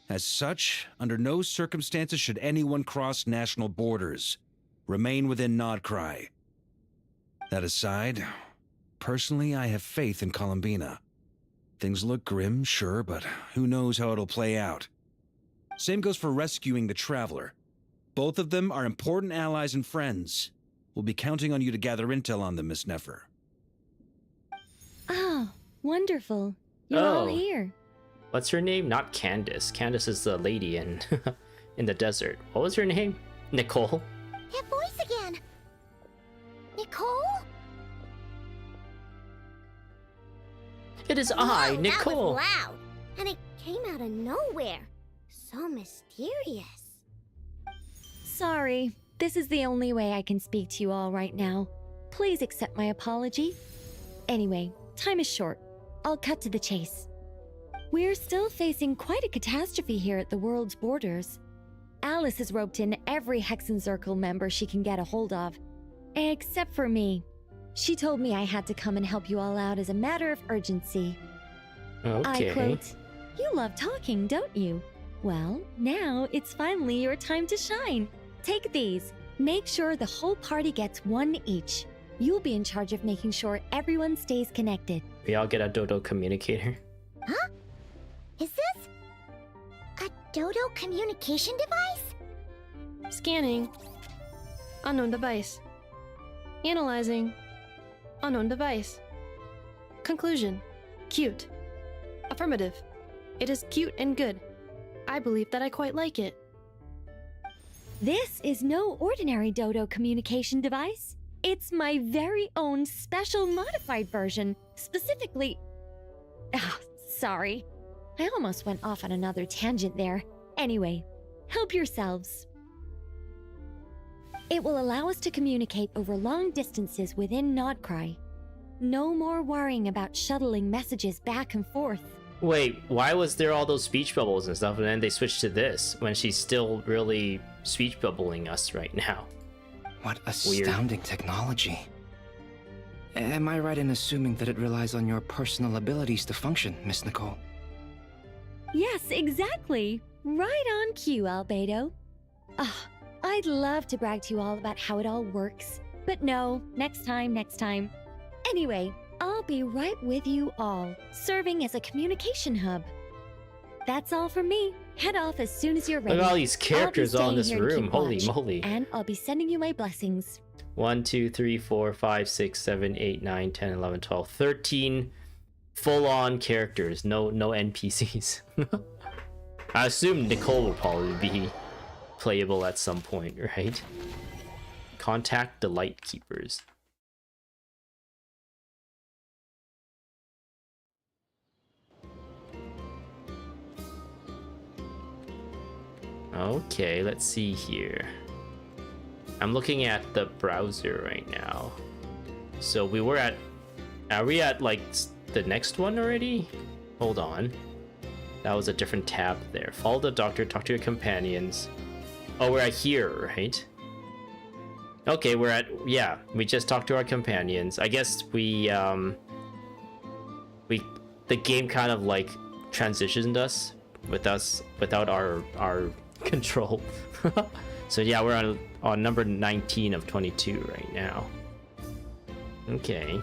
As such, under no circumstances should anyone cross national borders. Remain within Notcry. That aside, personally I have faith in Columbina. Things look grim, sure, but who knows how it'll play out. Same goes for rescuing the Traveler. Both of them are important allies and friends. We'll be counting on you to gather intel on them, Miss Nefer. Oh, wonderful. You're all here. What's her name? Not Candace. Candace is the lady in in the desert. What was her name? Nicole? That voice again. Nicole? It is Whoa, I, Nicole. That was loud. And it came out of nowhere. So mysterious. sorry. This is the only way I can speak to you all right now. Please accept my apology. Anyway, time is short. I'll cut to the chase. We're still facing quite a catastrophe here at the world's borders. Alice has roped in every Hexen Circle member she can get a hold of. Except for me. She told me I had to come and help you all out as a matter of urgency. Okay. I quote, "You love talking, don't you? Well, now it's finally your time to shine. Take these. Make sure the whole party gets one each. You'll be in charge of making sure everyone stays connected." We all get a Dodo communicator. Huh? Is this a Dodo communication device? Scanning. Unknown device. Analyzing. Unknown device. Conclusion. Cute. Affirmative. It is cute and good. I believe that I quite like it. This is no ordinary Dodo communication device. It's my very own special modified version, specifically... Ah, sorry. I almost went off on another tangent there. Anyway, help yourselves. It will allow us to communicate over long distances within Nodcry. No more worrying about shuttling messages back and forth. Wait, why was there all those speech bubbles and stuff, and then they switched to this when she's still really speech bubbling us right now? What astounding technology. Am I right in assuming that it relies on your personal abilities to function, Miss Nicole? Yes, exactly. Right on cue, Albedo. I'd love to brag to you all about how it all works. But no, next time. Anyway, I'll be right with you all, serving as a communication hub. That's all from me. Head off as soon as you're ready. Look at all these characters all in this room. Holy moly. And I'll be sending you my blessings. 1, 2, 3, 4, 5, 6, 7, 8, 9, 10, 11, 12, 13 full-on characters. No NPCs. I assume Nicole will probably be playable at some point, right? Contact the Lightkeepers. Okay, let's see here. I'm looking at the browser right now. So we were at... Are we at, like, the next one already? Hold on. That was a different tab there. Follow the doctor, talk to your companions. Oh, we're at here, right? Okay, we're at... Yeah, we just talked to our companions. I guess the game kind of, like, transitioned us without our control. So yeah, we're on number 19 of 22 right now. Okay,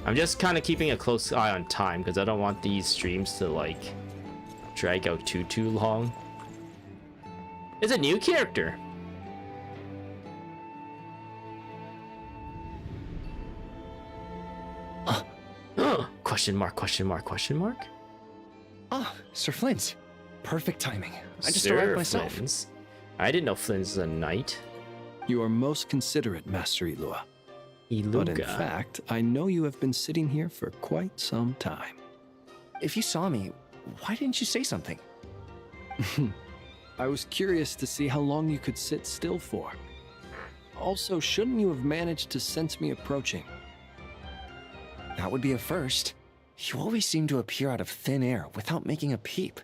I'm just kind of keeping a close eye on time because I don't want these streams to like drag out too long. It's a new character. Question mark? Ah, Sir Flint. Perfect timing. I just Sir arrived myself. Flynn's. I didn't know Flynn's a knight. You are most considerate, Master Ilua. But in fact, I know you have been sitting here for quite some time. If you saw me, why didn't you say something? I was curious to see how long you could sit still for. Also, shouldn't you have managed to sense me approaching? That would be a first. You always seem to appear out of thin air without making a peep.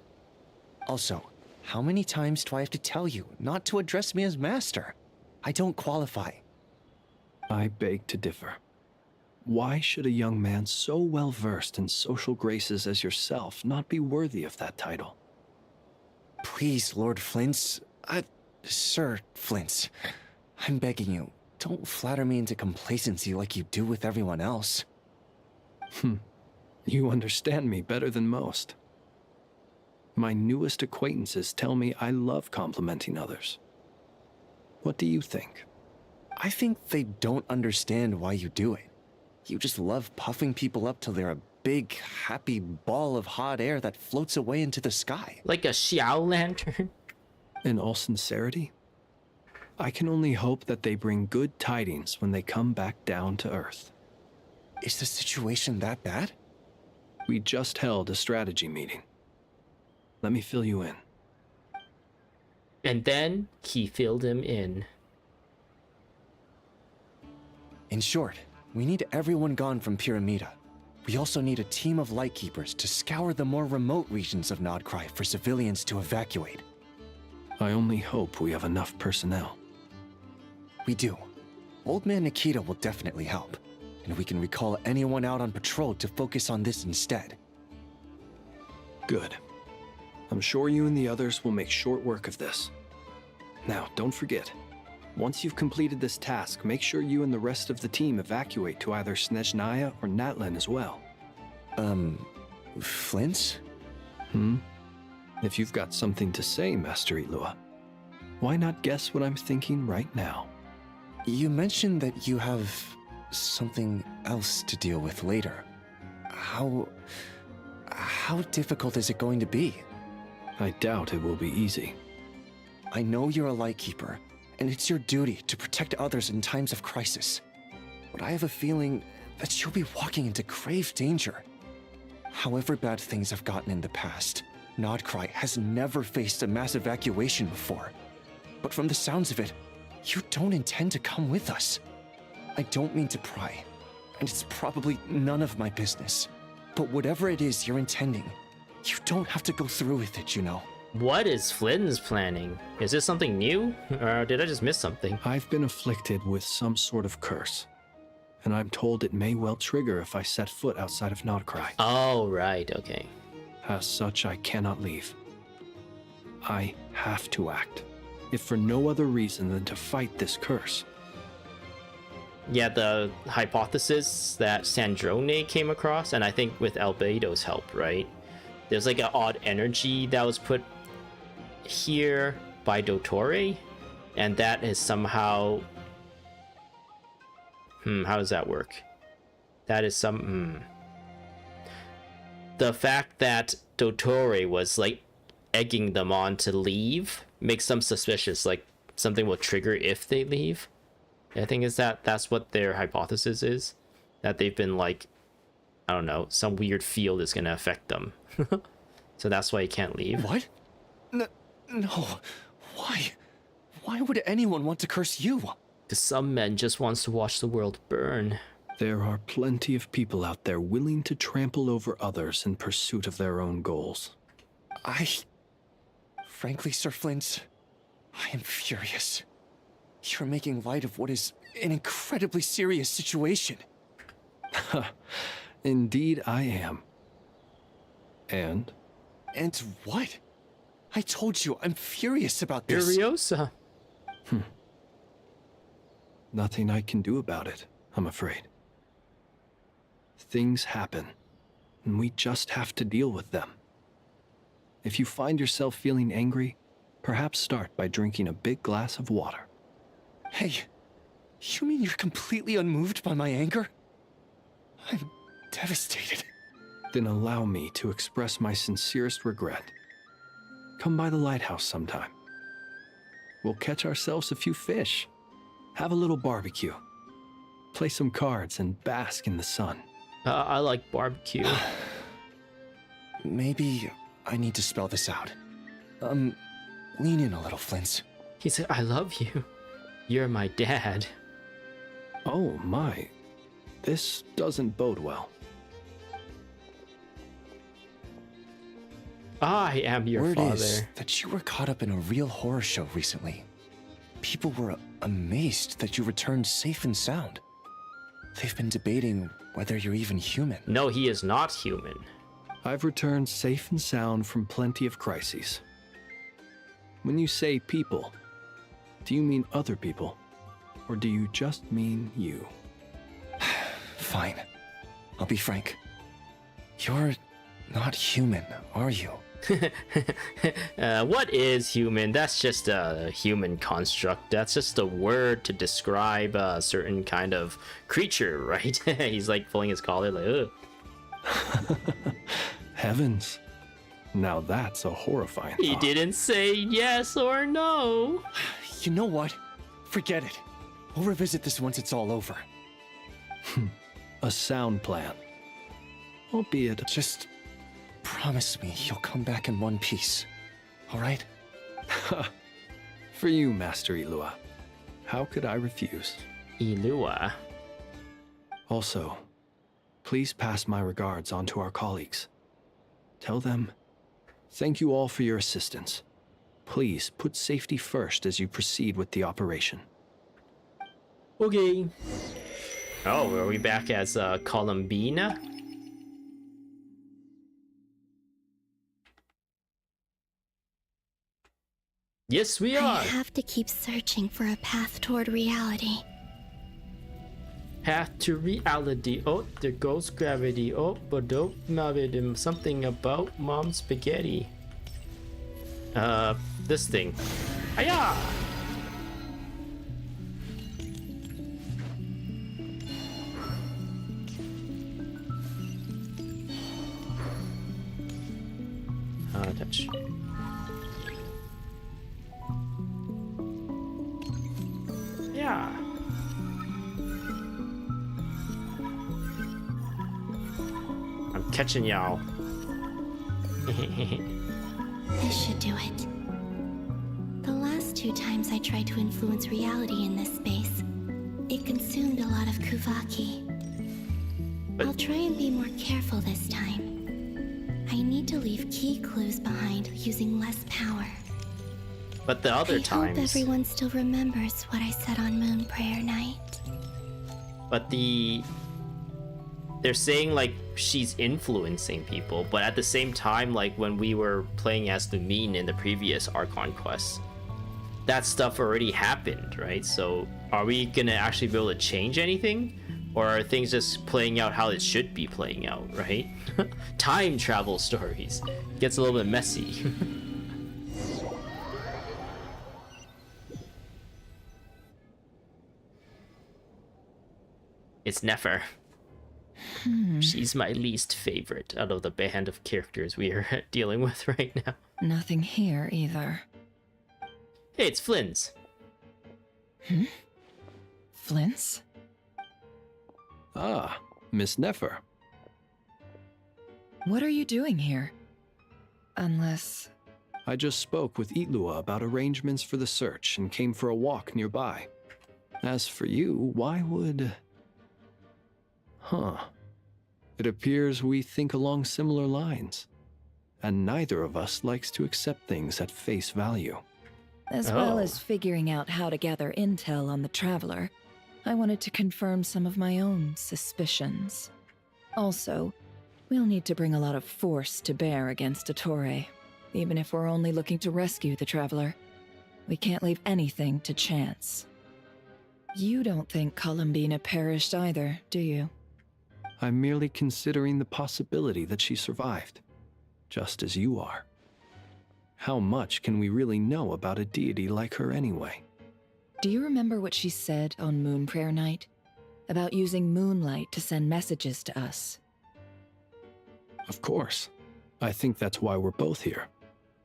Also, how many times do I have to tell you not to address me as master? I don't qualify. I beg to differ. Why should a young man so well versed in social graces as yourself not be worthy of that title? Please, Lord Flint's... Sir Flint's. I'm begging you, don't flatter me into complacency like you do with everyone else. You understand me better than most. My newest acquaintances tell me I love complimenting others. What do you think? I think they don't understand why you do it. You just love puffing people up till they're a big, happy ball of hot air that floats away into the sky. Like a Xiao lantern? In all sincerity, I can only hope that they bring good tidings when they come back down to Earth. Is the situation that bad? We just held a strategy meeting. Let me fill you in. And then he filled him in. In short, we need everyone gone from Pyramida. We also need a team of Lightkeepers to scour the more remote regions of Nodcry for civilians to evacuate. I only hope we have enough personnel. We do. Old Man Nikita will definitely help, and we can recall anyone out on patrol to focus on this instead. Good. I'm sure you and the others will make short work of this. Now, don't forget, once you've completed this task, make sure you and the rest of the team evacuate to either Snezhnaya or Natlan as well. Flint? If you've got something to say, Master Ilua, why not guess what I'm thinking right now? You mentioned that you have something else to deal with later. How difficult is it going to be? I doubt it will be easy. I know you're a Lightkeeper, and it's your duty to protect others in times of crisis. But I have a feeling that you'll be walking into grave danger. However bad things have gotten in the past, Nodcry has never faced a mass evacuation before. But from the sounds of it, you don't intend to come with us. I don't mean to pry, and it's probably none of my business. But whatever it is you're intending, you don't have to go through with it, you know. What is Flynn's planning? Is this something new? Or did I just miss something? I've been afflicted with some sort of curse, and I'm told it may well trigger if I set foot outside of Nodcry. Oh, right, okay. As such, I cannot leave. I have to act, if for no other reason than to fight this curse. Yeah, the hypothesis that Sandrone came across, and I think with Albedo's help, right? There's like an odd energy that was put here by Dottore, and that is somehow... how does that work? That is some... The fact that Dottore was like egging them on to leave makes them suspicious, like something will trigger if they leave. I think that's what their hypothesis is, that they've been like, I don't know, some weird field is gonna affect them. So that's why he can't leave. What? No. Why? Why would anyone want to curse you? Because some men just wants to watch the world burn. There are plenty of people out there willing to trample over others in pursuit of their own goals. Frankly, Sir Flint, I am furious. You're making light of what is an incredibly serious situation. Indeed I am. And? And what? I told you, I'm furious about this. Furiosa? Nothing I can do about it, I'm afraid. Things happen, and we just have to deal with them. If you find yourself feeling angry, perhaps start by drinking a big glass of water. Hey, you mean you're completely unmoved by my anger? I'm devastated. Then allow me to express my sincerest regret. Come by the lighthouse sometime. We'll catch ourselves a few fish, have a little barbecue, play some cards, and bask in the sun. I like barbecue. Maybe I need to spell this out. Lean in a little, Flint. He said, I love you. You're my dad. Oh my, this doesn't bode well. I am your Word father. is that you were caught up in a real horror show recently. People were amazed that you returned safe and sound. They've been debating whether you're even human. No, he is not human. I've returned safe and sound from plenty of crises. When you say people, do you mean other people? Or do you just mean you? Fine. I'll be frank. You're not human, are you? What is human? That's just a human construct. That's just a word to describe a certain kind of creature, right? He's like pulling his collar like, ugh. Heavens. Now that's a horrifying He thought. didn't say yes or no. You know what? Forget it. We'll revisit this once it's all over. A sound plan. Albeit... Just promise me you'll come back in one piece, all right? For you, Master Ilua. How could I refuse? Ilua. Also, please pass my regards on to our colleagues. Tell them, thank you all for your assistance. Please put safety first as you proceed with the operation. Okay. Oh, are we back as Columbina? Yes, we are. I have to keep searching for a path toward reality. Path to reality. Oh, there goes gravity. Oh, but don't something about mom spaghetti. This thing. Hiya! Touch. Yeah. I'm catching y'all. This should do it. The last 2 times I tried to influence reality in this space, it consumed a lot of Kuvaki. I'll try and be more careful this time. I need to leave key clues behind using less power. But the other times... I hope everyone still remembers what I said on Moon Prayer Night. But they're saying like she's influencing people, but at the same time, like when we were playing as Lumine in the previous Archon quests, that stuff already happened, right? So are we gonna actually be able to change anything? Or are things just playing out how it should be playing out, right? Time travel stories. Gets a little bit messy. It's Nefer. She's my least favorite out of the band of characters we are dealing with right now. Nothing here either. Hey, it's Flynn's. Flint's? Ah, Miss Nefer. What are you doing here? Unless... I just spoke with Ilua about arrangements for the search and came for a walk nearby. As for you, why would... Huh. It appears we think along similar lines. And neither of us likes to accept things at face value. As well as figuring out how to gather intel on the Traveler, I wanted to confirm some of my own suspicions. Also, we'll need to bring a lot of force to bear against Ettore, even if we're only looking to rescue the Traveler. We can't leave anything to chance. You don't think Columbina perished either, do you? I'm merely considering the possibility that she survived, just as you are. How much can we really know about a deity like her anyway? Do you remember what she said on Moon Prayer Night? About using moonlight to send messages to us? Of course. I think that's why we're both here.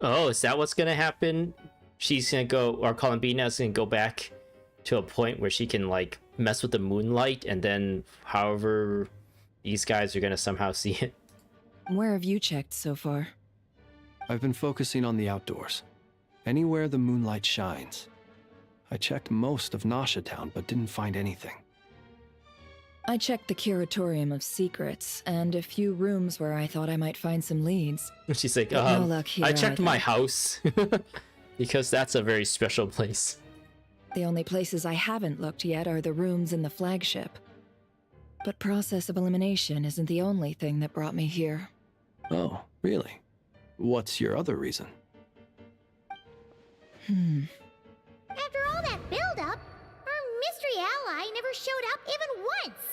Oh, is that what's gonna happen? She's gonna go, or Columbina's gonna go back to a point where she can, like, mess with the moonlight, and then however these guys are gonna somehow see it. Where have you checked so far? I've been focusing on the outdoors. Anywhere the moonlight shines. I checked most of Nasha Town, but didn't find anything. I checked the Curatorium of Secrets, and a few rooms where I thought I might find some leads. She's like, no luck here I checked either. my house. Because that's a very special place. The only places I haven't looked yet are the rooms in the flagship. But process of elimination isn't the only thing that brought me here. Oh, really? What's your other reason? After all that build-up, our mystery ally never showed up even once.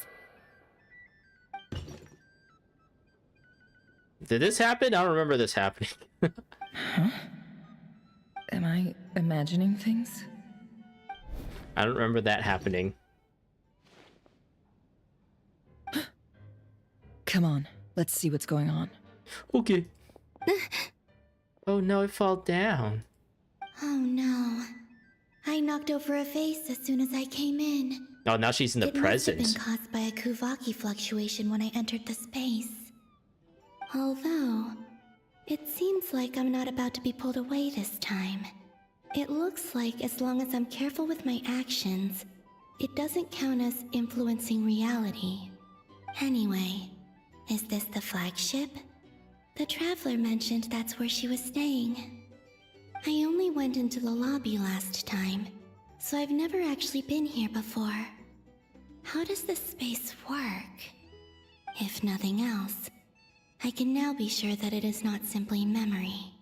Did this happen? I don't remember this happening. Huh? Am I imagining things? I don't remember that happening. Come on, let's see what's going on. Okay. Oh no, it fell down. Oh no. I knocked over a vase as soon as I came in. Oh, now she's in the present. It must have been caused by a Kuvaki fluctuation when I entered the space. Although, it seems like I'm not about to be pulled away this time. It looks like as long as I'm careful with my actions, it doesn't count as influencing reality. Anyway, is this the flagship? The Traveler mentioned that's where she was staying. I only went into the lobby last time, so I've never actually been here before. How does this space work? If nothing else, I can now be sure that it is not simply memory.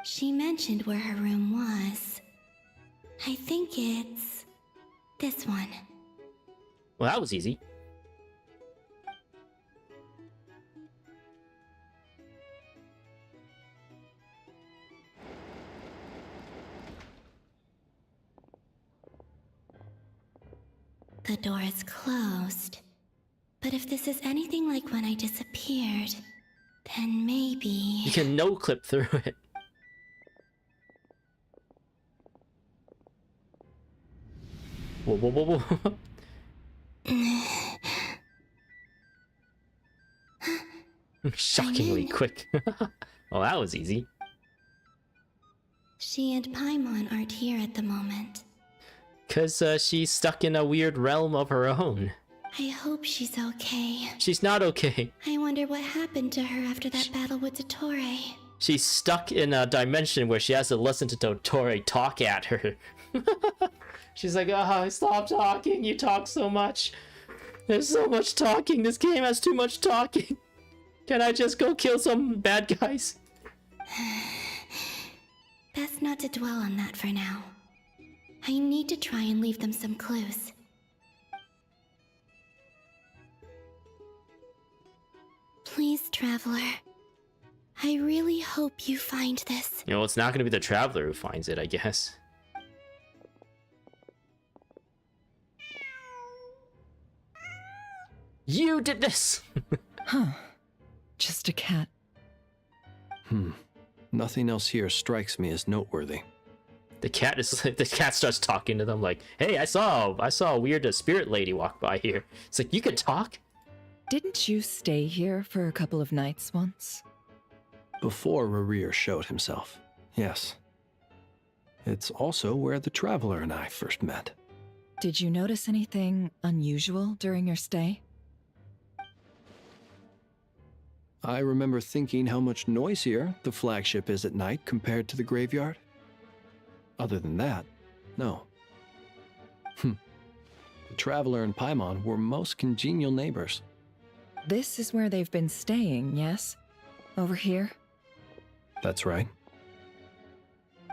She mentioned where her room was. I think it's this one. Well, that was easy. The door is closed. But if this is anything like when I disappeared, then maybe... You can no-clip through it. Whoa, whoa, whoa, whoa. Shockingly quick. Oh, that was easy. She and Paimon aren't here at the moment. 'Cause she's stuck in a weird realm of her own. I hope she's okay. She's not okay. I wonder what happened to her after that battle with Dottore. She's stuck in a dimension where she has to listen to Dottore talk at her. She's like, oh, stop talking. You talk so much. There's so much talking. This game has too much talking. Can I just go kill some bad guys? Best not to dwell on that for now. I need to try and leave them some clues. Please, Traveler. I really hope you find this. You know, it's not going to be the Traveler who finds it, I guess. You did this! Huh. Just a cat. Nothing else here strikes me as noteworthy. The cat starts talking to them like, hey, I saw a weird spirit lady walk by here. It's like, you can talk? Didn't you stay here for a couple of nights once? Before Rerir showed himself, yes. It's also where the Traveler and I first met. Did you notice anything unusual during your stay? I remember thinking how much noisier the flagship is at night compared to the graveyard. Other than that, no. The Traveler and Paimon were most congenial neighbors. This is where they've been staying, yes? Over here? That's right.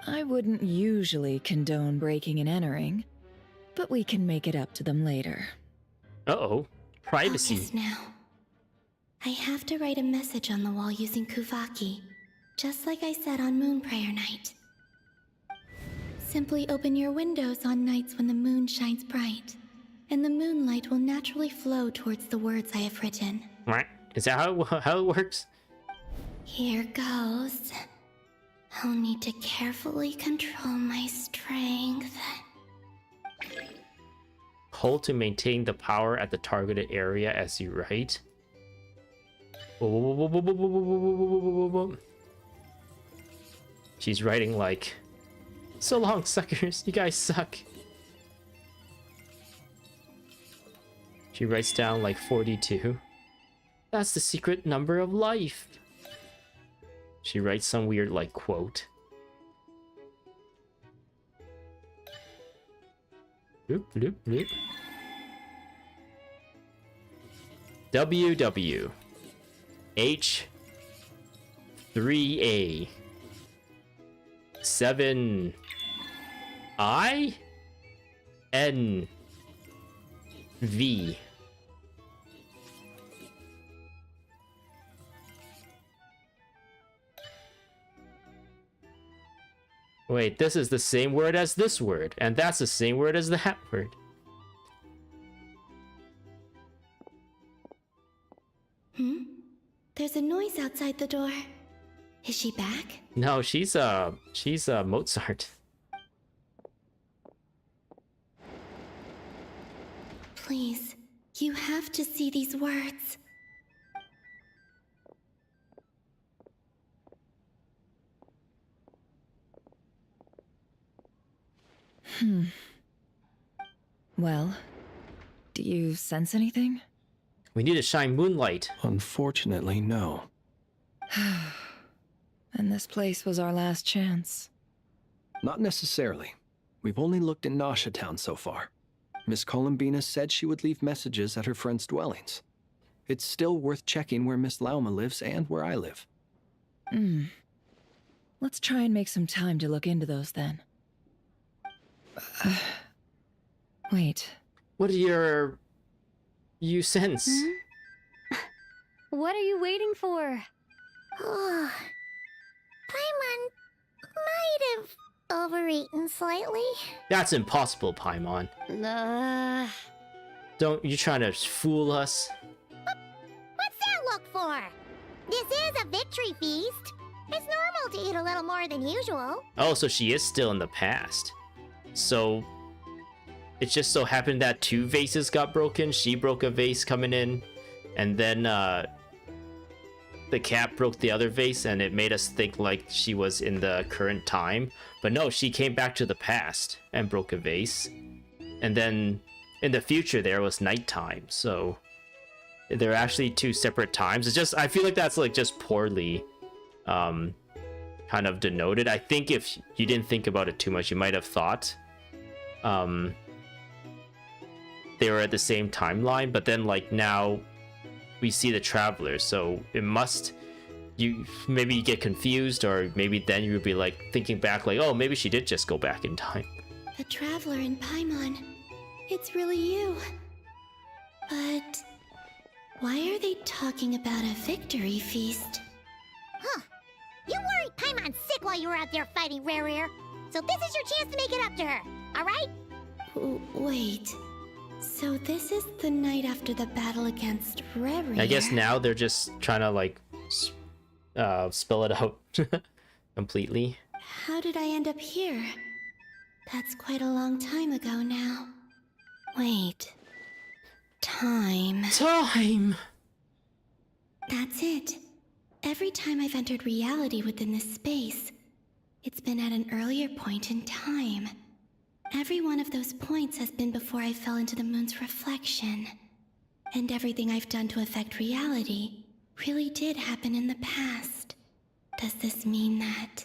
I wouldn't usually condone breaking and entering, but we can make it up to them later. Uh-oh. Privacy. Focus now. I have to write a message on the wall using Kuvaki, just like I said on Moon Prayer Night. Simply open your windows on nights when the moon shines bright, and the moonlight will naturally flow towards the words I have written. What? Is that how it works? Here goes. I'll need to carefully control my strength. Hold to maintain the power at the targeted area as you write. She's writing like, so long, suckers. You guys suck. She writes down like 42. That's the secret number of life. She writes some weird like quote. Bloop, bloop, bloop. WW H 3A 7 I N V. Wait, this is the same word as this word, and that's the same word as that word. There's a noise outside the door. Is she back? No, she's Mozart. Please, you have to see these words. Well, do you sense anything? We need to shine moonlight. Unfortunately, no. And this place was our last chance. Not necessarily. We've only looked in Nasha Town so far. Miss Columbina said she would leave messages at her friends' dwellings. It's still worth checking where Miss Lauma lives and where I live. Let's try and make some time to look into those then. Wait. What do you sense? What are you waiting for? Oh, Paimon might have overeaten slightly. That's impossible, Paimon. Don't you trying to fool us? What's that look for? This is a victory feast. It's normal to eat a little more than usual. Oh, so she is still in the past. So it just so happened that 2 vases got broken. She broke a vase coming in, and then the cat broke the other vase, and it made us think like she was in the current time. But no, she came back to the past and broke a vase. And then in the future there was nighttime, so they're actually 2 separate times. It's just, I feel like that's like just poorly kind of denoted. I think if you didn't think about it too much, you might have thought they were at the same timeline, but then like now we see the traveler, so it must, maybe you get confused, or maybe then you would be like thinking back like, oh, maybe she did just go back in time. The traveler in Paimon. It's really you. But why are they talking about a victory feast? Huh. You worried Paimon sick while you were out there fighting Rare, so this is your chance to make it up to her, alright? Wait. So this is the night after the battle against Rare. I guess now they're just trying to like spell it out completely. How did I end up here? That's quite a long time ago now. Wait. Time. That's it. Every time I've entered reality within this space, it's been at an earlier point in time. Every one of those points has been before I fell into the moon's reflection. And everything I've done to affect reality really did happen in the past. Does this mean that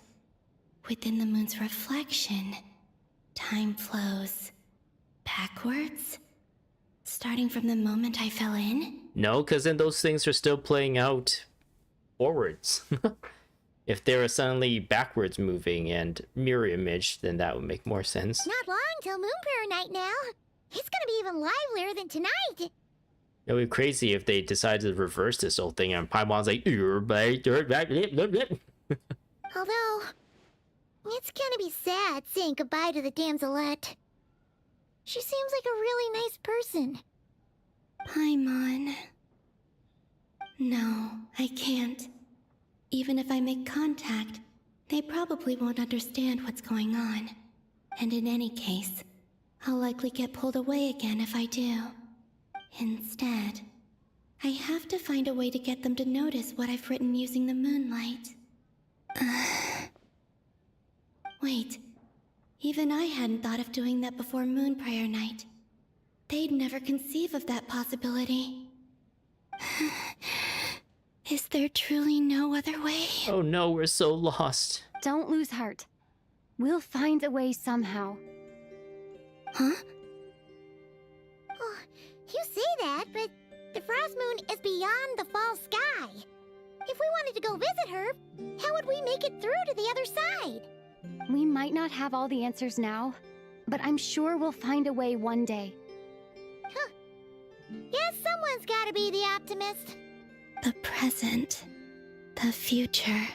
within the moon's reflection, time flows backwards? Starting from the moment I fell in? No, because then those things are still playing out forwards. If they were suddenly backwards moving and mirror image, then that would make more sense. Not long till Moon Prayer Night now. It's gonna be even livelier than tonight. It would be crazy if they decided to reverse this whole thing and Paimon's like, Although, it's gonna be sad saying goodbye to the damselette. She seems like a really nice person. Paimon. No, I can't. Even if I make contact, they probably won't understand what's going on. And in any case, I'll likely get pulled away again if I do. Instead, I have to find a way to get them to notice what I've written using the moonlight. Wait, even I hadn't thought of doing that before Moon Prayer Night. They'd never conceive of that possibility. Is there truly no other way? Oh no, we're so lost. Don't lose heart. We'll find a way somehow. Huh? Oh, you say that, but the Frost Moon is beyond the fall sky. If we wanted to go visit her, how would we make it through to the other side? We might not have all the answers now, but I'm sure we'll find a way one day. Huh. Guess someone's gotta be the optimist. The present. The future.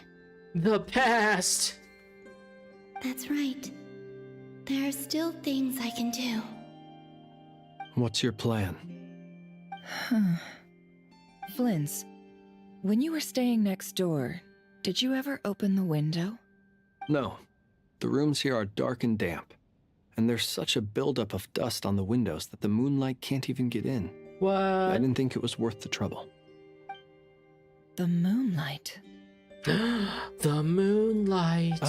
The past! That's right. There are still things I can do. What's your plan? Flint's, when you were staying next door, did you ever open the window? No. The rooms here are dark and damp. And there's such a buildup of dust on the windows that the moonlight can't even get in. What? I didn't think it was worth the trouble. The moonlight. The moonlight.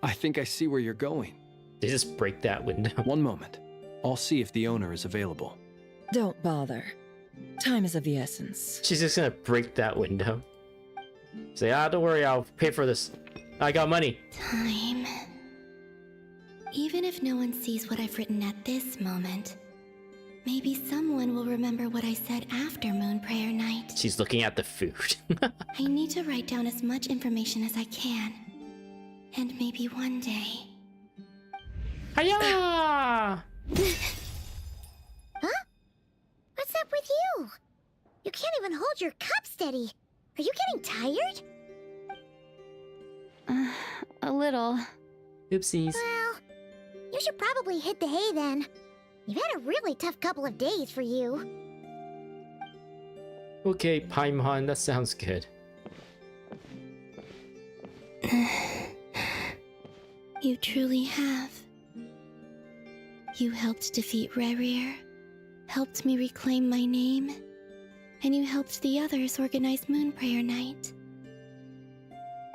I think I see where you're going. They just break that window. One moment. I'll see if the owner is available. Don't bother. Time is of the essence. She's just gonna break that window. Say, don't worry, I'll pay for this. I got money. Time. Even if no one sees what I've written at this moment, maybe someone will remember what I said after Moon Prayer Night. She's looking at the food. I need to write down as much information as I can. And maybe one day... Hiya! Huh? What's up with you? You can't even hold your cup steady. Are you getting tired? A little. Oopsies. Well, you should probably hit the hay then. You've had a really tough couple of days for you. Okay, Paimon, that sounds good. You truly have. You helped defeat Rerir, helped me reclaim my name, and you helped the others organize Moon Prayer Night.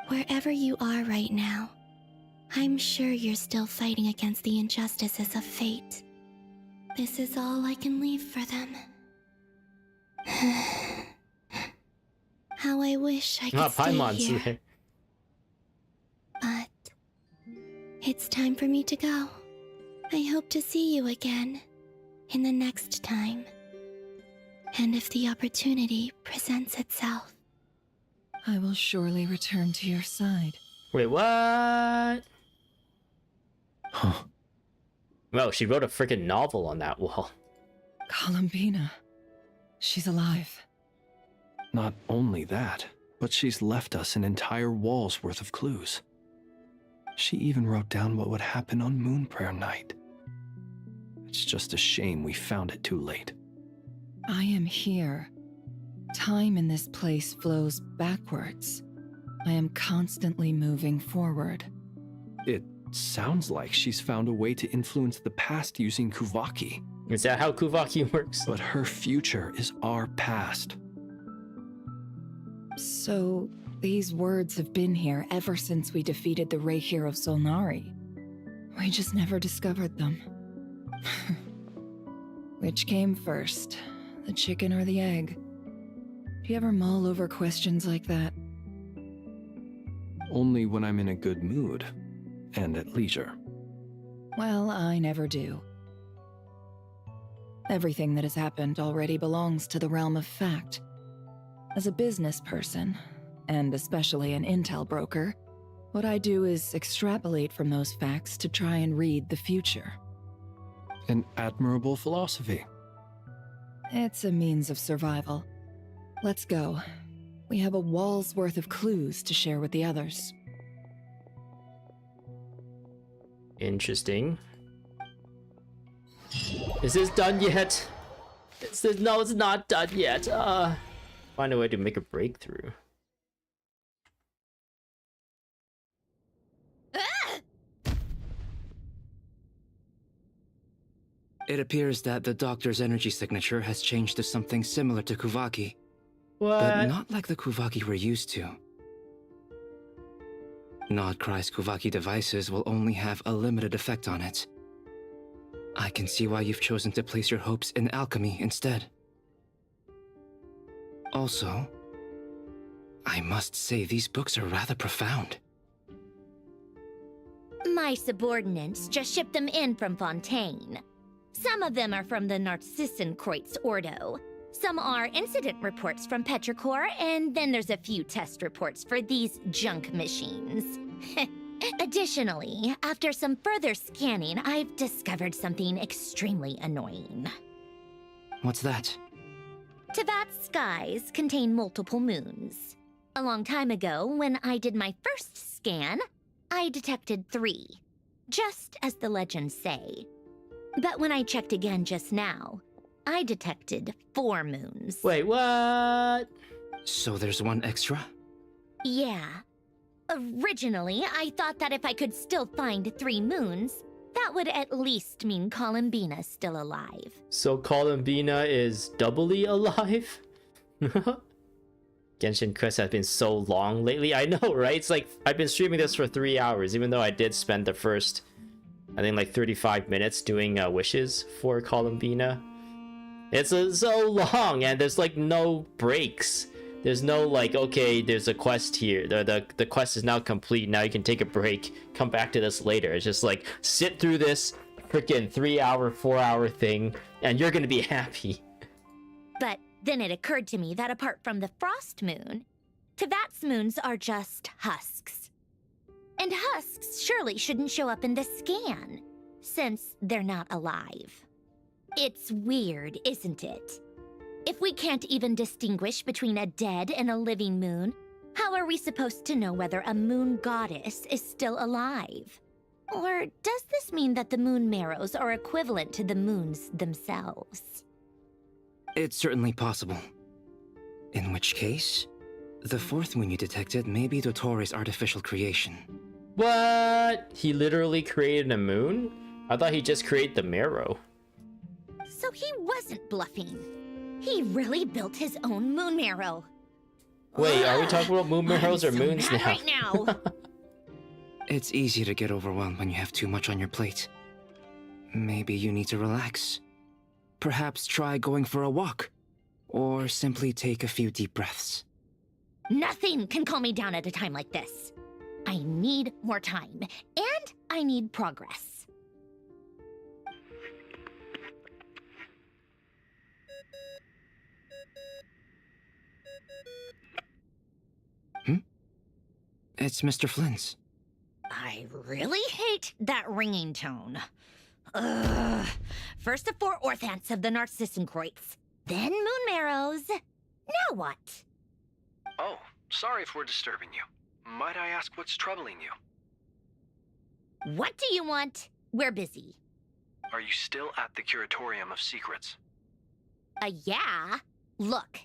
Wherever you are right now, I'm sure you're still fighting against the injustices of fate. This is all I can leave for them. How I wish I could stay here. But it's time for me to go. I hope to see you again in the next time. And if the opportunity presents itself. I will surely return to your side. Wait, what? Huh. Well, she wrote a freaking novel on that wall. Columbina. She's alive. Not only that, but she's left us an entire wall's worth of clues. She even wrote down what would happen on Moon Prayer Night. It's just a shame we found it too late. I am here. Time in this place flows backwards. I am constantly moving forward. It sounds like she's found a way to influence the past using Kuvaki. Is that how Kuvaki works? But her future is our past. So, these words have been here ever since we defeated the Reihir of Solnari. We just never discovered them. Which came first, the chicken or the egg? Do you ever mull over questions like that? Only when I'm in a good mood and at leisure. Well, I never do. Everything that has happened already belongs to the realm of fact. As a business person, and especially an intel broker, what I do is extrapolate from those facts to try and read the future. An admirable philosophy. It's a means of survival. Let's go. We have a wall's worth of clues to share with the others. Interesting. Is this done yet? No, it's not done yet. Find a way to make a breakthrough. It appears that the doctor's energy signature has changed to something similar to Kuvaki. What? But not like the Kuvaki we're used to. Nodcry's Kuvaki devices will only have a limited effect on it. I can see why you've chosen to place your hopes in alchemy instead. Also, I must say these books are rather profound. My subordinates just shipped them in from Fontaine. Some of them are from the Narcissenkreuz Ordo. Some are incident reports from Petrichor, and then there's a few test reports for these junk machines. Additionally, after some further scanning, I've discovered something extremely annoying. What's that? Teyvat's skies contain multiple moons. A long time ago, when I did my first scan, I detected 3, just as the legends say. But when I checked again just now, I detected 4 moons. Wait, what? So there's one extra? Yeah. Originally, I thought that if I could still find 3 moons, that would at least mean Columbina's still alive. So Columbina is doubly alive? Genshin Quest has been so long lately. I know, right? It's like I've been streaming this for 3 hours, even though I did spend the first I think like 35 minutes doing wishes for Columbina. It's so long, and there's like no breaks. There's no like, okay, there's a quest here. The quest is now complete. Now you can take a break. Come back to this later. It's just like, sit through this freaking 3-hour, 4-hour thing, and you're gonna be happy. But then it occurred to me that apart from the frost moon, Tevat's moons are just husks. And husks surely shouldn't show up in the scan, since they're not alive. It's weird, isn't it? If we can't even distinguish between a dead and a living moon, how are we supposed to know whether a moon goddess is still alive? Or does this mean that the moon marrows are equivalent to the moons themselves? It's certainly possible. In which case, the fourth moon you detected may be Dottore artificial creation. What? He literally created a moon? I thought he just created the marrow. So he wasn't bluffing. He really built his own moon marrow. Wait, are we talking about moon marrows or moons now? Right now. It's easy to get overwhelmed when you have too much on your plate. Maybe you need to relax. Perhaps try going for a walk, or simply take a few deep breaths. Nothing can calm me down at a time like this. I need more time, and I need progress. It's Mr. Flynn's. I really hate that ringing tone. Ugh. First the 4 orthants of the Narcissenkreuz, then moon marrows. Now what? Oh, sorry if we're disturbing you. Might I ask what's troubling you? What do you want? We're busy. Are you still at the Curatorium of Secrets? Yeah. Look,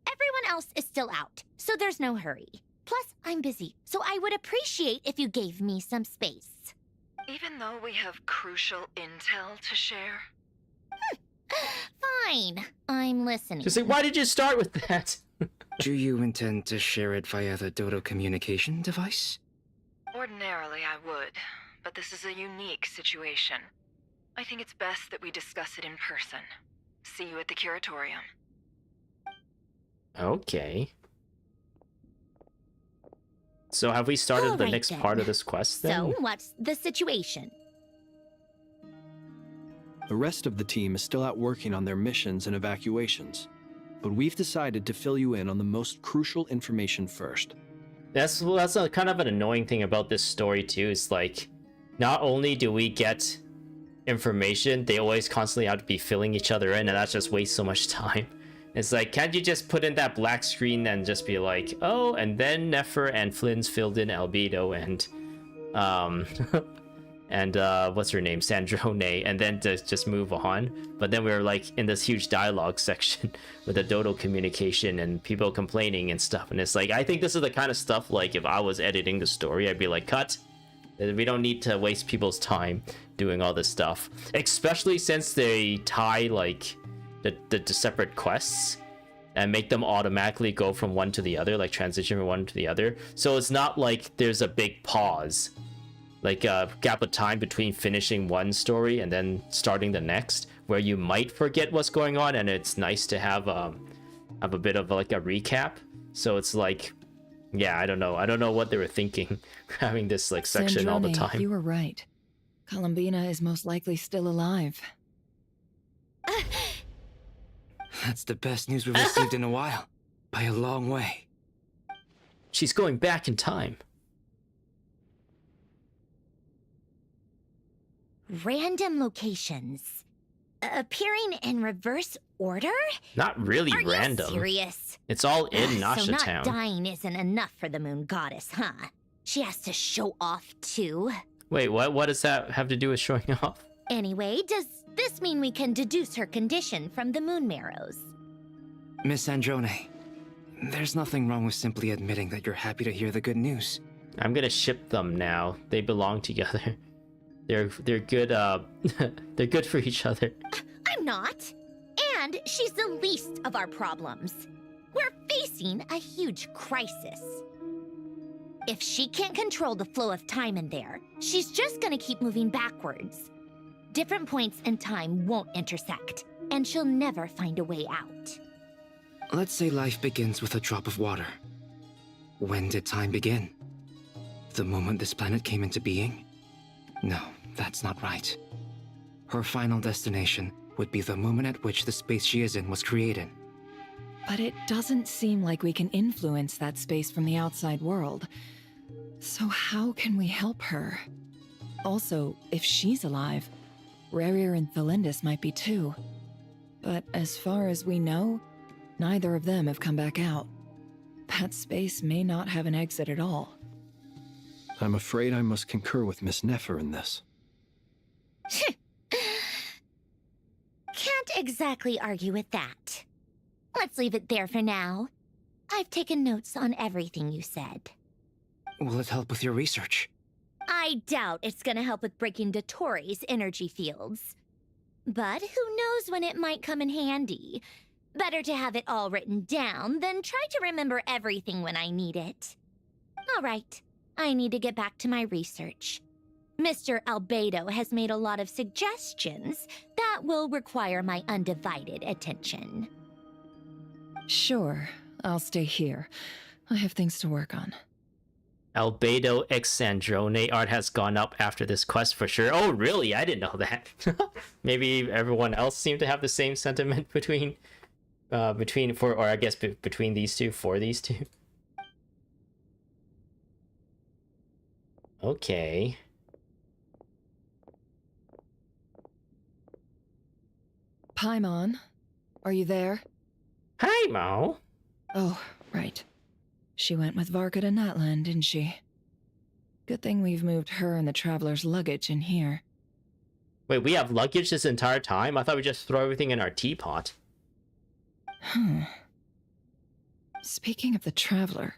everyone else is still out, so there's no hurry. Plus, I'm busy, so I would appreciate if you gave me some space. Even though we have crucial intel to share? Fine, I'm listening. Just say, why did you start with that? Do you intend to share it via the Dodo communication device? Ordinarily, I would, but this is a unique situation. I think it's best that we discuss it in person. See you at the Curatorium. Okay. So have we started the next part of this quest then? So, what's the situation? The rest of the team is still out working on their missions and evacuations, but we've decided to fill you in on the most crucial information first. That's a kind of an annoying thing about this story too. It's like, not only do we get information, they always constantly have to be filling each other in, and that just wastes so much time. It's like, can't you just put in that black screen and just be like, oh, and then Nefer and Flynn's filled in Albedo and what's her name, Sandrone, and then just move on. But then we were like in this huge dialogue section with the Dodo communication and people complaining and stuff, and it's like, I think this is the kind of stuff, like, if I was editing the story, I'd be like, cut. We don't need to waste people's time doing all this stuff, especially since they tie like the separate quests and make them automatically go from one to the other, like transition from one to the other. So it's not like there's a big pause, like a gap of time between finishing one story and then starting the next, where you might forget what's going on, and it's nice to have a bit of like a recap. So it's like, yeah, I don't know what they were thinking having this like section all the time. You were right. Columbina is most likely still alive. That's the best news we've received in a while, by a long way. She's going back in time. Random locations. Appearing in reverse order? Not really Are random. You serious? It's all in Nasha So not Town. dying isn't enough for the moon goddess, huh? She has to show off too. Wait, what does that have to do with showing off? Anyway, does this mean we can deduce her condition from the moon marrows? Miss Androne, there's nothing wrong with simply admitting that you're happy to hear the good news. I'm gonna ship them now. They belong together. They're good. They're good for each other. I'm not. And she's the least of our problems. We're facing a huge crisis. If she can't control the flow of time in there, she's just gonna keep moving backwards. Different points in time won't intersect, and she'll never find a way out. Let's say life begins with a drop of water. When did time begin? The moment this planet came into being? No, that's not right. Her final destination would be the moment at which the space she is in was created. But it doesn't seem like we can influence that space from the outside world. So how can we help her? Also, if she's alive, Rerir and Thalindus might be too. But as far as we know, neither of them have come back out. That space may not have an exit at all. I'm afraid I must concur with Miss Nefer in this. Can't exactly argue with that. Let's leave it there for now. I've taken notes on everything you said. Will it help with your research? I doubt it's gonna help with breaking Dotori's energy fields. But who knows when it might come in handy. Better to have it all written down than try to remember everything when I need it. All right, I need to get back to my research. Mr. Albedo has made a lot of suggestions that will require my undivided attention. Sure, I'll stay here. I have things to work on. Albedo x Sandrone art has gone up after this quest for sure. Oh, really? I didn't know that. Maybe everyone else seemed to have the same sentiment between these two, for these two. Okay. Paimon, are you there? Hi, Mo. Oh, right. She went with Varka to Natlan, didn't she? Good thing we've moved her and the Traveler's luggage in here. Wait, we have luggage this entire time? I thought we just throw everything in our teapot. Speaking of the Traveler,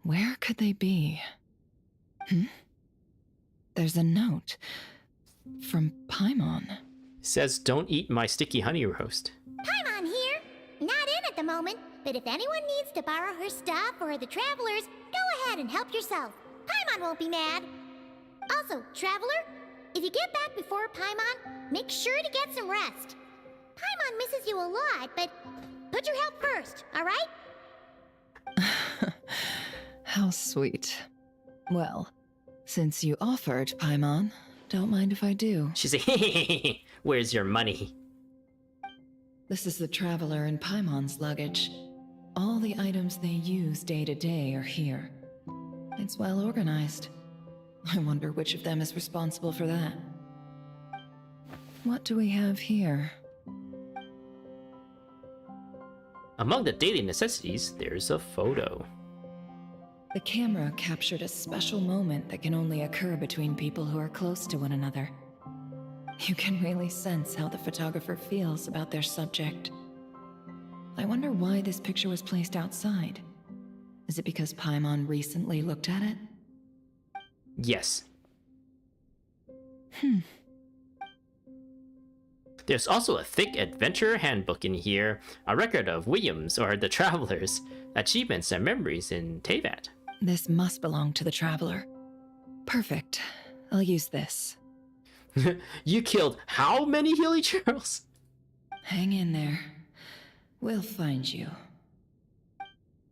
where could they be? There's a note from Paimon. It says, don't eat my sticky honey roast. Paimon here. Not in at the moment, but if anyone needs to borrow her stuff or the Travelers, go ahead and help yourself. Paimon won't be mad. Also, Traveler, if you get back before Paimon, make sure to get some rest. Paimon misses you a lot, but put your health first, all right? How sweet. Well, since you offered, Paimon, don't mind if I do. She's like, where's your money? This is the Traveler and Paimon's luggage. All the items they use day to day are here. It's well organized. I wonder which of them is responsible for that. What do we have here? Among the daily necessities, there's a photo. The camera captured a special moment that can only occur between people who are close to one another. You can really sense how the photographer feels about their subject. I wonder why this picture was placed outside. Is it because Paimon recently looked at it? Yes. There's also a thick adventure handbook in here, a record of Williams or the Travelers, achievements and memories in Teyvat. This must belong to the Traveler. Perfect. I'll use this. You killed how many Healy Churls? Hang in there. We'll find you.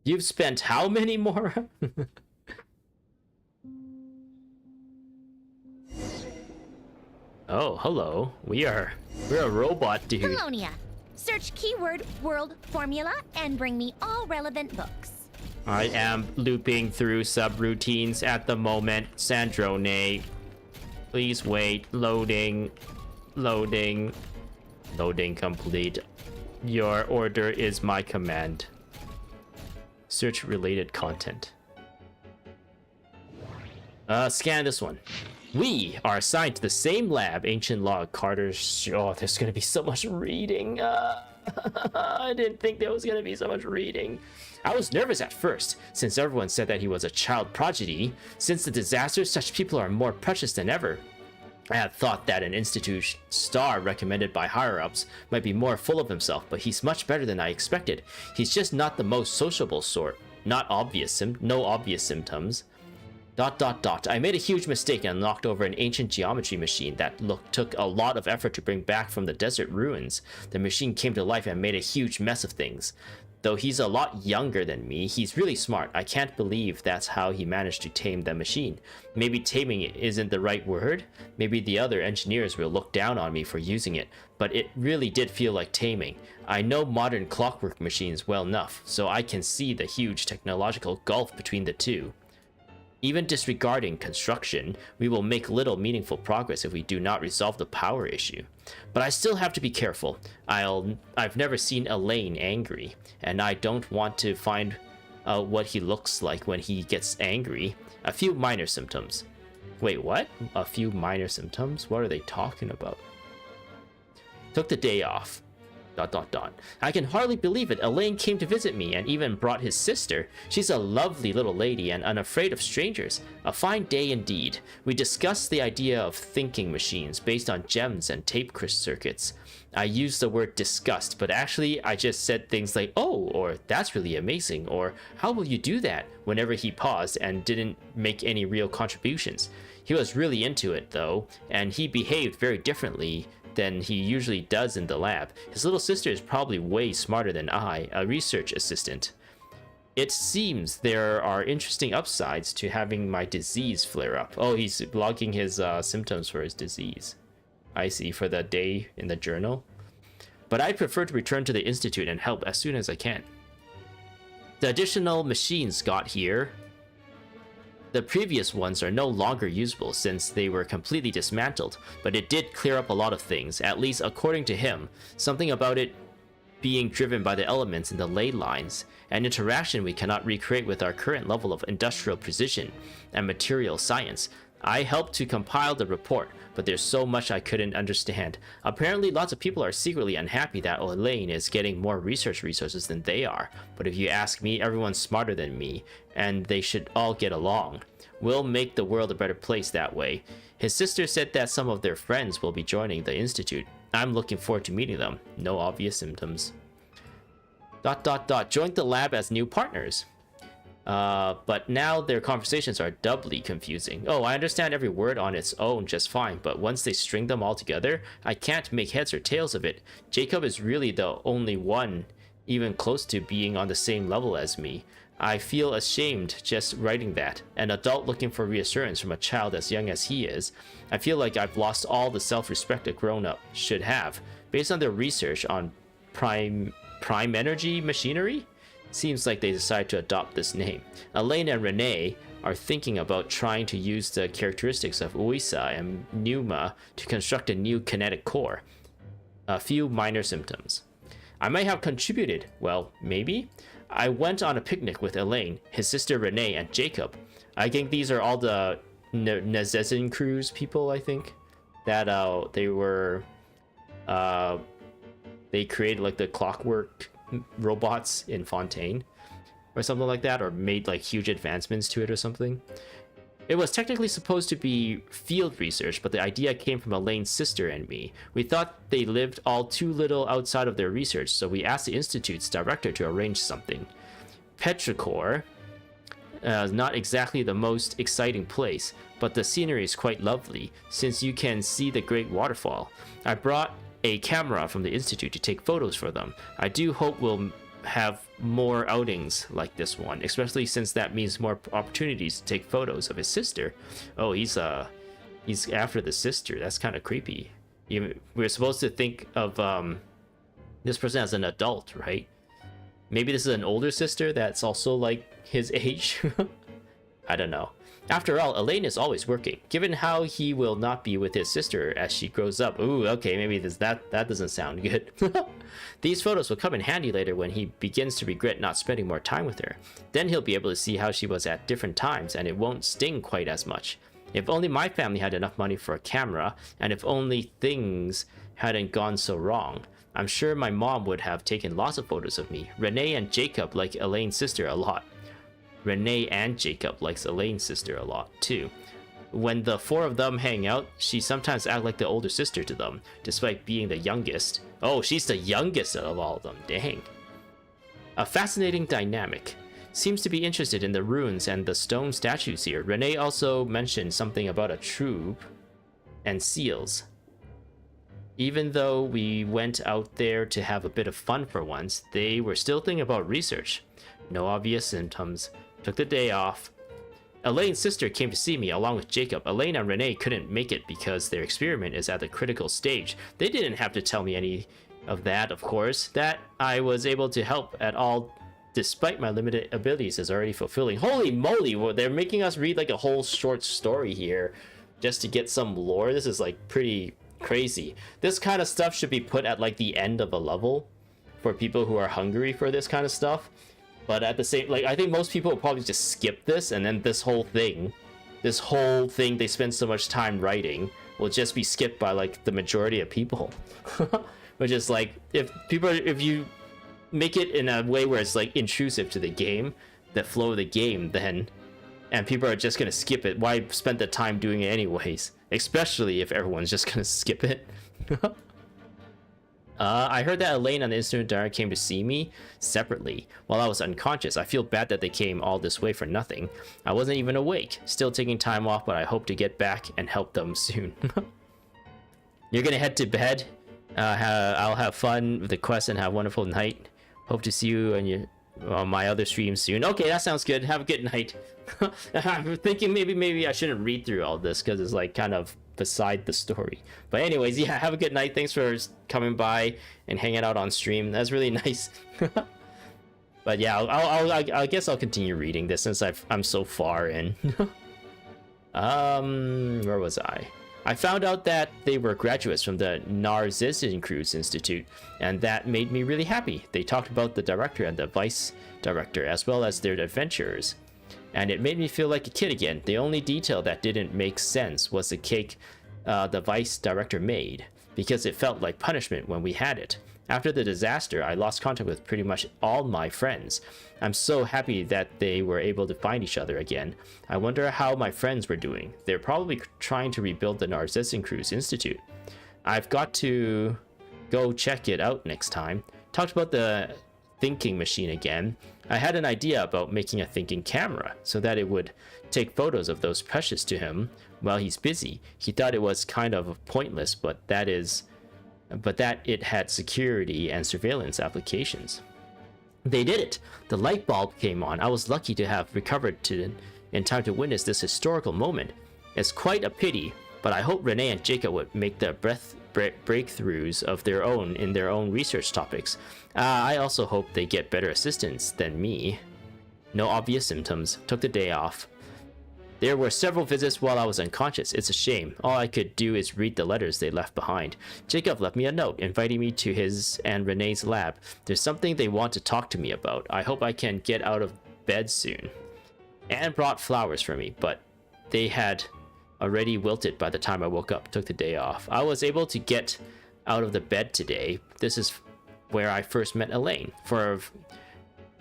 You've spent how many more? Oh, hello. We're a robot dude. Colonia. Search keyword world formula and bring me all relevant books. I am looping through subroutines at the moment. Sandrone. Please wait. Loading. Loading. Loading complete. Your order is my command. Search related content. Scan this one. We are assigned to the same lab. Ancient Law Carter's. Oh, there's gonna be so much reading. I didn't think there was gonna be so much reading. I was nervous at first, since everyone said that he was a child prodigy. Since the disaster, such people are more precious than ever. I had thought that an Institute star recommended by higher-ups might be more full of himself, but he's much better than I expected. He's just not the most sociable sort. No obvious symptoms. I made a huge mistake and knocked over an ancient geometry machine that took a lot of effort to bring back from the desert ruins. The machine came to life and made a huge mess of things. Though he's a lot younger than me, he's really smart. I can't believe that's how he managed to tame the machine. Maybe taming it isn't the right word. Maybe the other engineers will look down on me for using it, but it really did feel like taming. I know modern clockwork machines well enough, so I can see the huge technological gulf between the two. Even disregarding construction, we will make little meaningful progress if we do not resolve the power issue. But I still have to be careful. I've never seen Elaine angry, and I don't want to find out what he looks like when he gets angry. A few minor symptoms. Wait, what? A few minor symptoms? What are they talking about? Took the day off. ... I can hardly believe it. Elaine came to visit me and even brought his sister. She's a lovely little lady and unafraid of strangers. A fine day indeed. We discussed the idea of thinking machines based on gems and tape circuits. I used the word disgust, but actually I just said things like, oh, or that's really amazing, or how will you do that, whenever he paused and didn't make any real contributions. He was really into it though, and he behaved very differently than he usually does in the lab. His little sister is probably way smarter than I, a research assistant. It seems there are interesting upsides to having my disease flare up. Oh, he's logging his symptoms for his disease. I see, for the day in the journal. But I'd prefer to return to the Institute and help as soon as I can. The additional machines got here. The previous ones are no longer usable since they were completely dismantled, but it did clear up a lot of things, at least according to him. Something about it being driven by the elements in the ley lines, an interaction we cannot recreate with our current level of industrial precision and material science. I helped to compile the report, but there's so much I couldn't understand. Apparently lots of people are secretly unhappy that Elaine is getting more research resources than they are, but if you ask me, everyone's smarter than me, and they should all get along. We'll make the world a better place that way. His sister said that some of their friends will be joining the Institute. I'm looking forward to meeting them. No obvious symptoms. ... Joined the lab as new partners. But now their conversations are doubly confusing. Oh, I understand every word on its own just fine, but once they string them all together, I can't make heads or tails of it. Jacob is really the only one even close to being on the same level as me. I feel ashamed just writing that. An adult looking for reassurance from a child as young as he is. I feel like I've lost all the self-respect a grown-up should have. Based on their research on prime energy machinery, seems like they decided to adopt this name. Elaine and Renee are thinking about trying to use the characteristics of Uisa and Pneuma to construct a new kinetic core. A few minor symptoms. I might have contributed, well, maybe? I went on a picnic with Elaine, his sister Renee, and Jacob. I think these are all the Nezezin Cruise people, I think. That they created like the clockwork robots in Fontaine or something like that, or made like huge advancements to it or something. It was technically supposed to be field research, but the idea came from Elaine's sister and me. We thought they lived all too little outside of their research, so we asked the Institute's director to arrange something. Petrichor is not exactly the most exciting place, but the scenery is quite lovely, since you can see the great waterfall. I brought a camera from the Institute to take photos for them. I do hope we'll have more outings like this one, especially since that means more opportunities to take photos of his sister. Oh, he's after the sister. That's kind of creepy. We're supposed to think of this person as an adult, right? Maybe this is an older sister that's also like his age. I don't know. After all, Elaine is always working. Given how he will not be with his sister as she grows up. Ooh, okay, maybe that doesn't sound good. These photos will come in handy later when he begins to regret not spending more time with her. Then he'll be able to see how she was at different times, and it won't sting quite as much. If only my family had enough money for a camera, and if only things hadn't gone so wrong. I'm sure my mom would have taken lots of photos of me. Renee and Jacob like Elaine's sister a lot. Renee and Jacob likes Elaine's sister a lot, too. When the four of them hang out, she sometimes acts like the older sister to them, despite being the youngest. Oh, she's the youngest of all of them, dang. A fascinating dynamic. seems to be interested in the ruins and the stone statues here. Renee also mentioned something about a troop and seals. Even though we went out there to have a bit of fun for once, they were still thinking about research. No obvious symptoms. Took the day off. Elaine's sister came to see me along with Jacob. Elaine and Renee couldn't make it because their experiment is at the critical stage. They didn't have to tell me any of that, of course. That I was able to help at all despite my limited abilities is already fulfilling. Holy moly, well, they're making us read like a whole short story here just to get some lore. This is like pretty crazy. This kind of stuff should be put at like the end of a level for people who are hungry for this kind of stuff. But at the same, like, I think most people will probably just skip this, and then this whole thing they spend so much time writing will just be skipped by like the majority of people. Which is like, if you make it in a way where it's like intrusive to the game, the flow of the game, then, and people are just gonna skip it, why spend the time doing it anyways? Especially if everyone's just gonna skip it. I heard that Elaine and the Instrument Director came to see me separately while I was unconscious. I feel bad that they came all this way for nothing. I wasn't even awake. Still taking time off, but I hope to get back and help them soon. You're gonna head to bed. I'll have fun with the quest and have a wonderful night. Hope to see you on my other streams soon. Okay, that sounds good. Have a good night. I'm thinking maybe I shouldn't read through all this because it's like kind of beside the story. But anyways, yeah, have a good night. Thanks for coming by and hanging out on stream. That's really nice. But yeah, I guess I'll continue reading this since I'm so far in. Where was I? I found out that they were graduates from the Narzissen Cruise Institute, and that made me really happy. They talked about the director and the vice director, as well as their adventurers, and it made me feel like a kid again. The only detail that didn't make sense was the cake the vice director made, because it felt like punishment when we had it. After the disaster, I lost contact with pretty much all my friends. I'm so happy that they were able to find each other again. I wonder how my friends were doing. They're probably trying to rebuild the Narzissen Cruise Institute. I've got to go check it out next time. Talked about the thinking machine again. I had an idea about making a thinking camera so that it would take photos of those precious to him while he's busy. He thought it was kind of pointless, but that it had security and surveillance applications. They did it! The light bulb came on. I was lucky to have recovered in time to witness this historical moment. It's quite a pity, but I hope Renee and Jacob would make the breakthroughs of their own in their own research topics. I also hope they get better assistance than me. No obvious symptoms. Took the day off. There were several visits while I was unconscious. It's a shame. All I could do is read the letters they left behind. Jacob left me a note inviting me to his and Renee's lab. There's something they want to talk to me about. I hope I can get out of bed soon. Anne brought flowers for me, but they had already wilted by the time I woke up. Took the day off. I was able to get out of the bed today. This is where I first met Elaine. For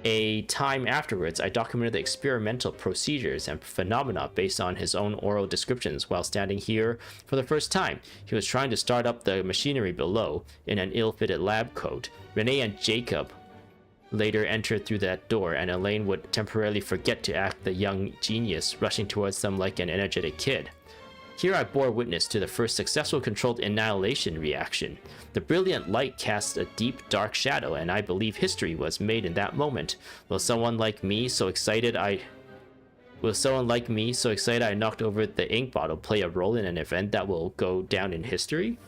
a time afterwards, I documented the experimental procedures and phenomena based on his own oral descriptions while standing here for the first time. He was trying to start up the machinery below in an ill-fitted lab coat. Renee and Jacob later entered through that door, and Elaine would temporarily forget to act the young genius, rushing towards them like an energetic kid. Here I bore witness to the first successful controlled annihilation reaction. The brilliant light cast a deep, dark shadow, and I believe history was made in that moment. Will someone like me so excited I knocked over the ink bottle play a role in an event that will go down in history?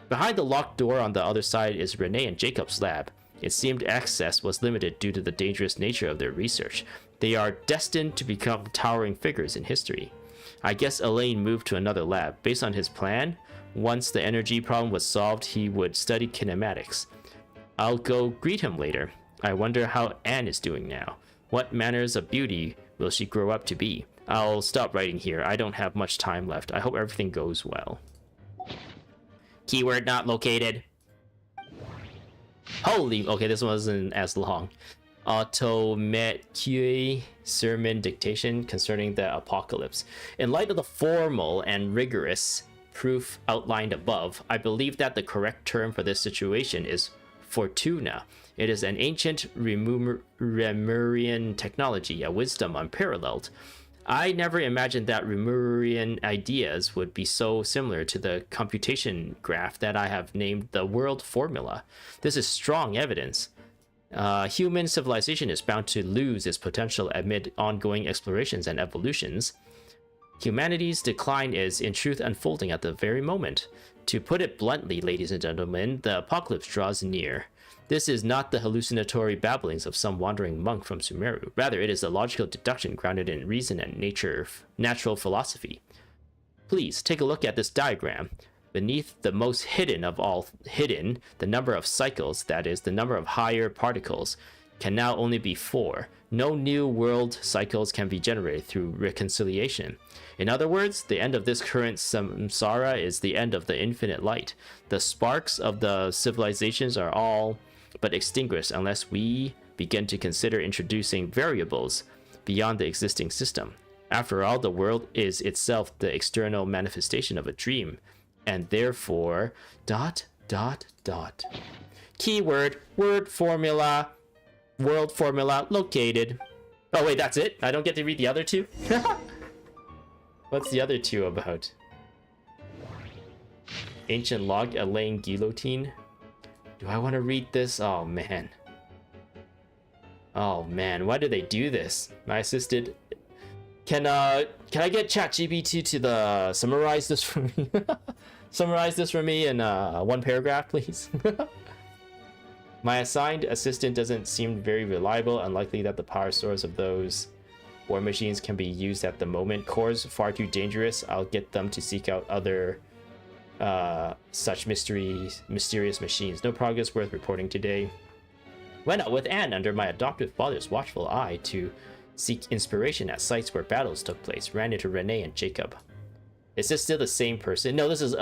Behind the locked door on the other side is Renee and Jacob's lab. It seemed access was limited due to the dangerous nature of their research. They are destined to become towering figures in history. I guess Elaine moved to another lab. Based on his plan, once the energy problem was solved, he would study kinematics. I'll go greet him later. I wonder how Anne is doing now. What manners of beauty will she grow up to be? I'll stop writing here. I don't have much time left. I hope everything goes well. Keyword not located. Holy, okay, this wasn't as long. Automatique sermon dictation concerning the apocalypse. In light of the formal and rigorous proof outlined above, I believe that the correct term for this situation is Fortuna. It is an ancient Remurian technology, a wisdom unparalleled. I never imagined that Remurian ideas would be so similar to the computation graph that I have named the world formula. This is strong evidence. Human civilization is bound to lose its potential amid ongoing explorations and evolutions. Humanity's decline is, in truth, unfolding at the very moment. To put it bluntly, ladies and gentlemen, the apocalypse draws near. This is not the hallucinatory babblings of some wandering monk from Sumeru. Rather, it is a logical deduction grounded in reason and natural philosophy. Please, take a look at this diagram. Beneath the most hidden of all hidden, the number of cycles, that is, the number of higher particles, can now only be 4. No new world cycles can be generated through reconciliation. In other words, the end of this current samsara is the end of the infinite light. The sparks of the civilizations are all but extinguished unless we begin to consider introducing variables beyond the existing system. After all, the world is itself the external manifestation of a dream, and therefore ... Keyword, word formula, world formula located. Oh wait, that's it? I don't get to read the other two? What's the other two about? Ancient log, Elaine guillotine. Do I want to read this? Oh man. Oh man, why do they do this? My assistant. Can I get ChatGPT to summarize this for me? Summarize this for me in one paragraph, please. My assigned assistant doesn't seem very reliable. Unlikely that the power source of those war machines can be used at the moment. Cores far too dangerous. I'll get them to seek out other such mysterious machines. No progress worth reporting today. Went out with Anne under my adoptive father's watchful eye to seek inspiration at sites where battles took place. Ran into Renee and Jacob. Is this still the same person? No, this is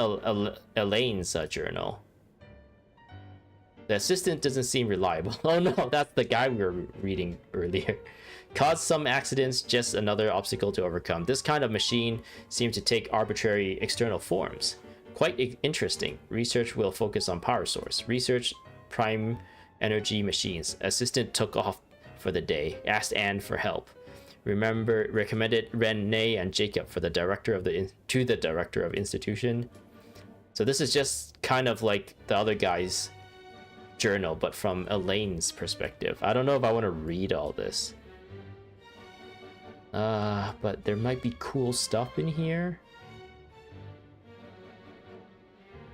Elaine's journal. The assistant doesn't seem reliable. Oh no, that's the guy we were reading earlier. Caused some accidents, just another obstacle to overcome. This kind of machine seems to take arbitrary external forms. Quite interesting. Research will focus on power source. Research prime energy machines. Assistant took off for the day. Asked Anne for help. Recommended Renee and Jacob for the director of the director of institution. So this is just kind of like the other guy's journal, but from Elaine's perspective. I don't know if I want to read all this. But there might be cool stuff in here.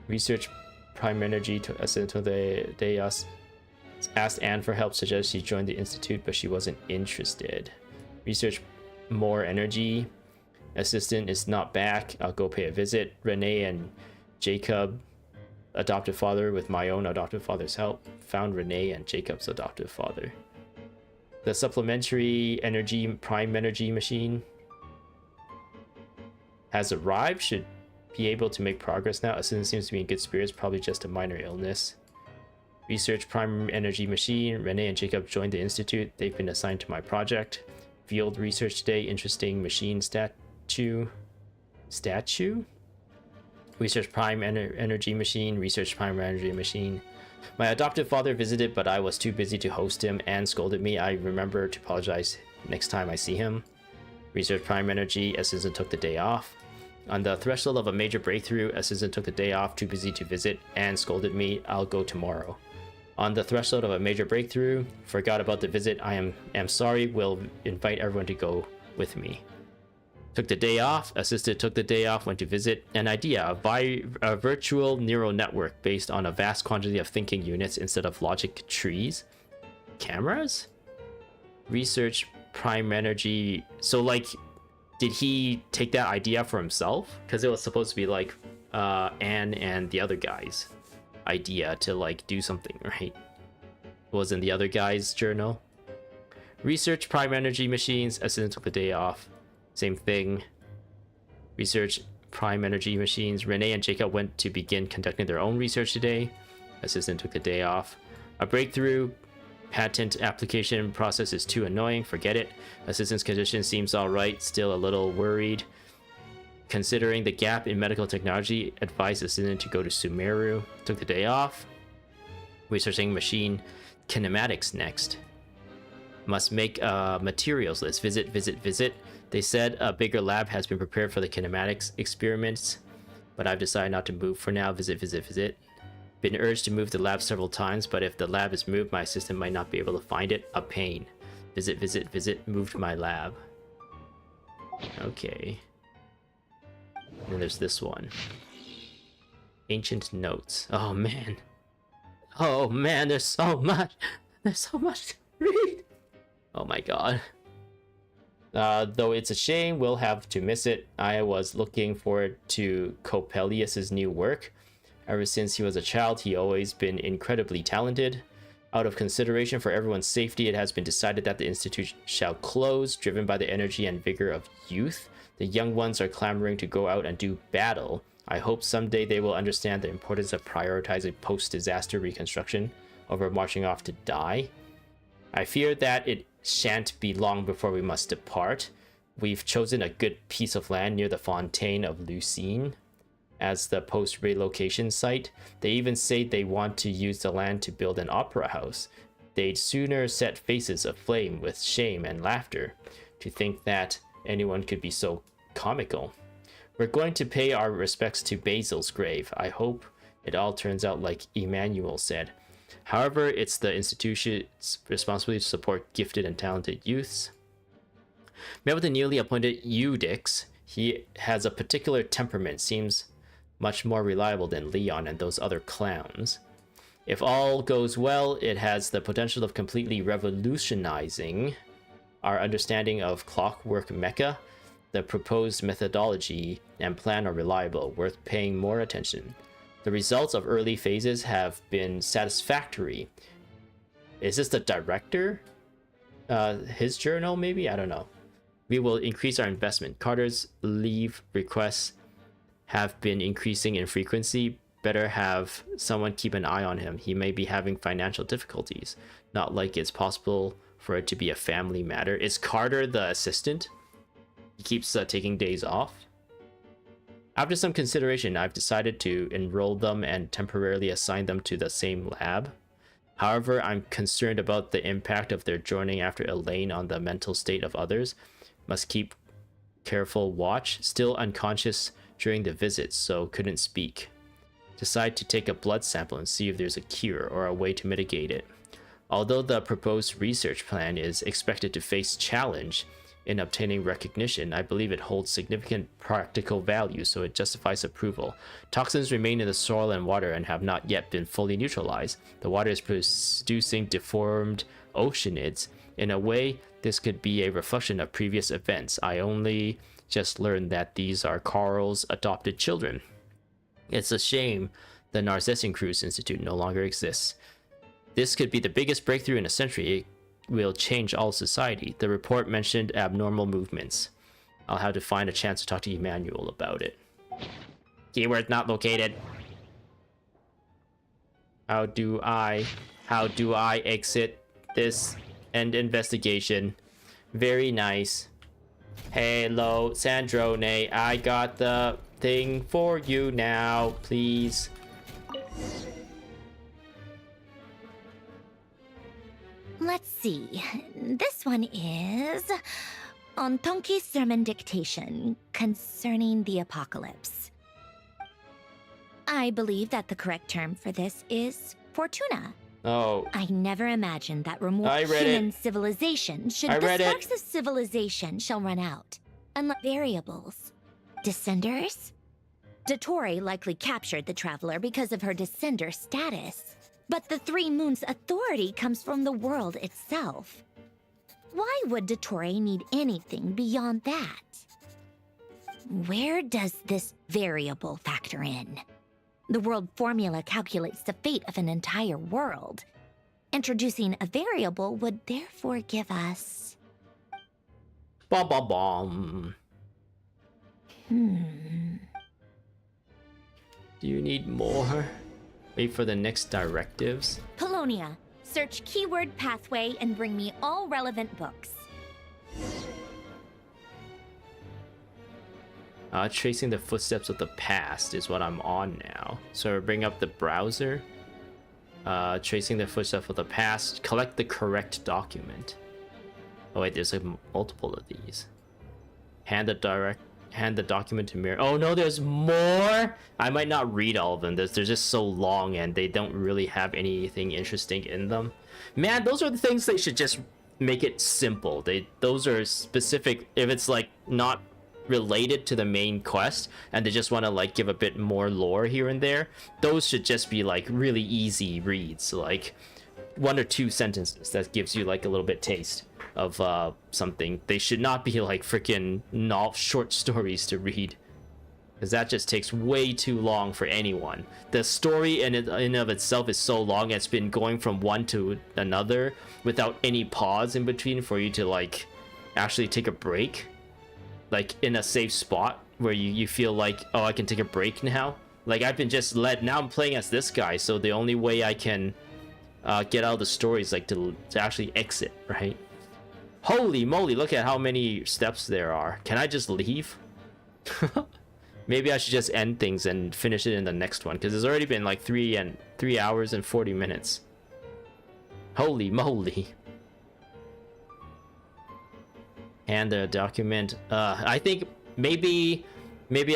Research prime energy to they asked Anne for help, suggested she join the institute, but she wasn't interested. Research more energy. Assistant is not back. I'll go pay a visit. Renee and Jacob, adoptive father, with my own adoptive father's help, found Renee and Jacob's adoptive father. The supplementary energy prime energy machine has arrived. Should be able to make progress now. Assistant seems to be in good spirits, probably just a minor illness. Research prime energy machine. Renee and Jacob joined the institute. They've been assigned to my project. Field research today. Interesting machine statue. Research prime energy machine. Research prime energy machine. My adoptive father visited, but I was too busy to host him and scolded me. I remember to apologize next time I see him. Research prime energy. Assistant took the day off. On the threshold of a major breakthrough, assistant took the day off, too busy to visit, and scolded me. I'll go tomorrow. On the threshold of a major breakthrough, forgot about the visit. I am sorry. Will invite everyone to go with me. Took the day off. Assistant took the day off, went to visit. An idea, a virtual neural network based on a vast quantity of thinking units instead of logic trees. Cameras? Research prime energy. So like, did he take that idea for himself? Because it was supposed to be like Anne and the other guy's idea to like do something, right? It was in the other guy's journal. Research prime energy machines. Assistant took the day off. Same thing. Research prime energy machines. Renee and Jacob went to begin conducting their own research today. Assistant took the day off. A breakthrough. Patent application process is too annoying. Forget it. Assistant's condition seems alright. Still a little worried. Considering the gap in medical technology, advised assistant to go to Sumeru. Took the day off. Researching machine kinematics next. Must make a materials list. Visit, visit, visit. They said a bigger lab has been prepared for the kinematics experiments, but I've decided not to move for now. Visit, visit, visit. Been urged to move the lab several times, but if the lab is moved, my assistant might not be able to find it. A pain. Visit, visit, visit. Moved my lab. Okay. And then there's this one. Ancient notes. Oh man. Oh man, there's so much. There's so much to read. Oh my god. Though it's a shame, we'll have to miss it. I was looking forward to Coppelius's new work. Ever since he was a child, he always been incredibly talented. Out of consideration for everyone's safety, it has been decided that the institute shall close, driven by the energy and vigor of youth. The young ones are clamoring to go out and do battle. I hope someday they will understand the importance of prioritizing post-disaster reconstruction over marching off to die. I fear that it shan't be long before we must depart. We've chosen a good piece of land near the Fontaine of Lucine as the post-relocation site. They even say they want to use the land to build an opera house. They'd sooner set faces aflame with shame and laughter. To think that anyone could be so comical. We're going to pay our respects to Basil's grave. I hope it all turns out like Emmanuel said. However, it's the institution's responsibility to support gifted and talented youths. Met with the newly appointed Eudix. He has a particular temperament, seems much more reliable than Leon and those other clowns. If all goes well, it has the potential of completely revolutionizing our understanding of clockwork mecha. The proposed methodology and plan are reliable, worth paying more attention. The results of early phases have been satisfactory. Is this the director? His journal, maybe? I don't know. We will increase our investment. Carter's leave requests have been increasing in frequency. Better have someone keep an eye on him. He may be having financial difficulties. Not like it's possible for it to be a family matter. Is Carter the assistant? He keeps taking days off. After some consideration, I've decided to enroll them and temporarily assign them to the same lab. However, I'm concerned about the impact of their joining after Elaine on the mental state of others. Must keep careful watch. Still unconscious during the visit, so couldn't speak. Decide to take a blood sample and see if there's a cure or a way to mitigate it. Although the proposed research plan is expected to face challenge in obtaining recognition, I believe it holds significant practical value, so it justifies approval. Toxins remain in the soil and water and have not yet been fully neutralized. The water is producing deformed oceanids. In a way, this could be a reflection of previous events. I only just learned that these are Carl's adopted children. It's a shame the Narcissan Cruise Institute no longer exists. This could be the biggest breakthrough in a century. It will change all society. The report mentioned abnormal movements. I'll have to find a chance to talk to Emmanuel about it. Keyword not located. How do I exit this end investigation? Very nice. Hello, Sandrone. I got the thing for you now, please. Let's see. This one is on Tonki's sermon dictation concerning the apocalypse. I believe that the correct term for this is Fortuna. Oh. I never imagined that remote human civilization should the sparks of civilization shall run out. Unlike variables. Descenders? Dottore likely captured the traveler because of her descender status. But the Three Moons' authority comes from the world itself. Why would Dottore need anything beyond that? Where does this variable factor in? The world formula calculates the fate of an entire world. Introducing a variable would therefore give us... Bom bom bom. Do you need more? Wait for the next directives. Polonia, search keyword pathway and bring me all relevant books. Tracing the footsteps of the past is what I'm on now. So bring up the browser. Tracing the footsteps of the past. Collect the correct document. Oh wait, there's like multiple of these. Hand the document to Mirror. Oh no, there's more. I might not read all of them. They're just so long and they don't really have anything interesting in them. Man, those are the things they should just make it simple. Those are specific. If it's like not related to the main quest and they just want to like give a bit more lore here and there, those should just be like really easy reads, like 1 or 2 sentences that gives you like a little bit taste of something. They should not be like freaking short stories to read, because that just takes way too long for anyone. The story in and of itself is so long, it's been going from one to another without any pause in between for you to like actually take a break, like in a safe spot where you feel like, oh, I can take a break now. Like I've been just now I'm playing as this guy, so the only way I can get out of the story is like to actually exit, right? Holy moly, look at how many steps there are. Can I just leave? Maybe I should just end things and finish it in the next one, because it's already been like 3 hours and 40 minutes. Holy moly. And the document. I think maybe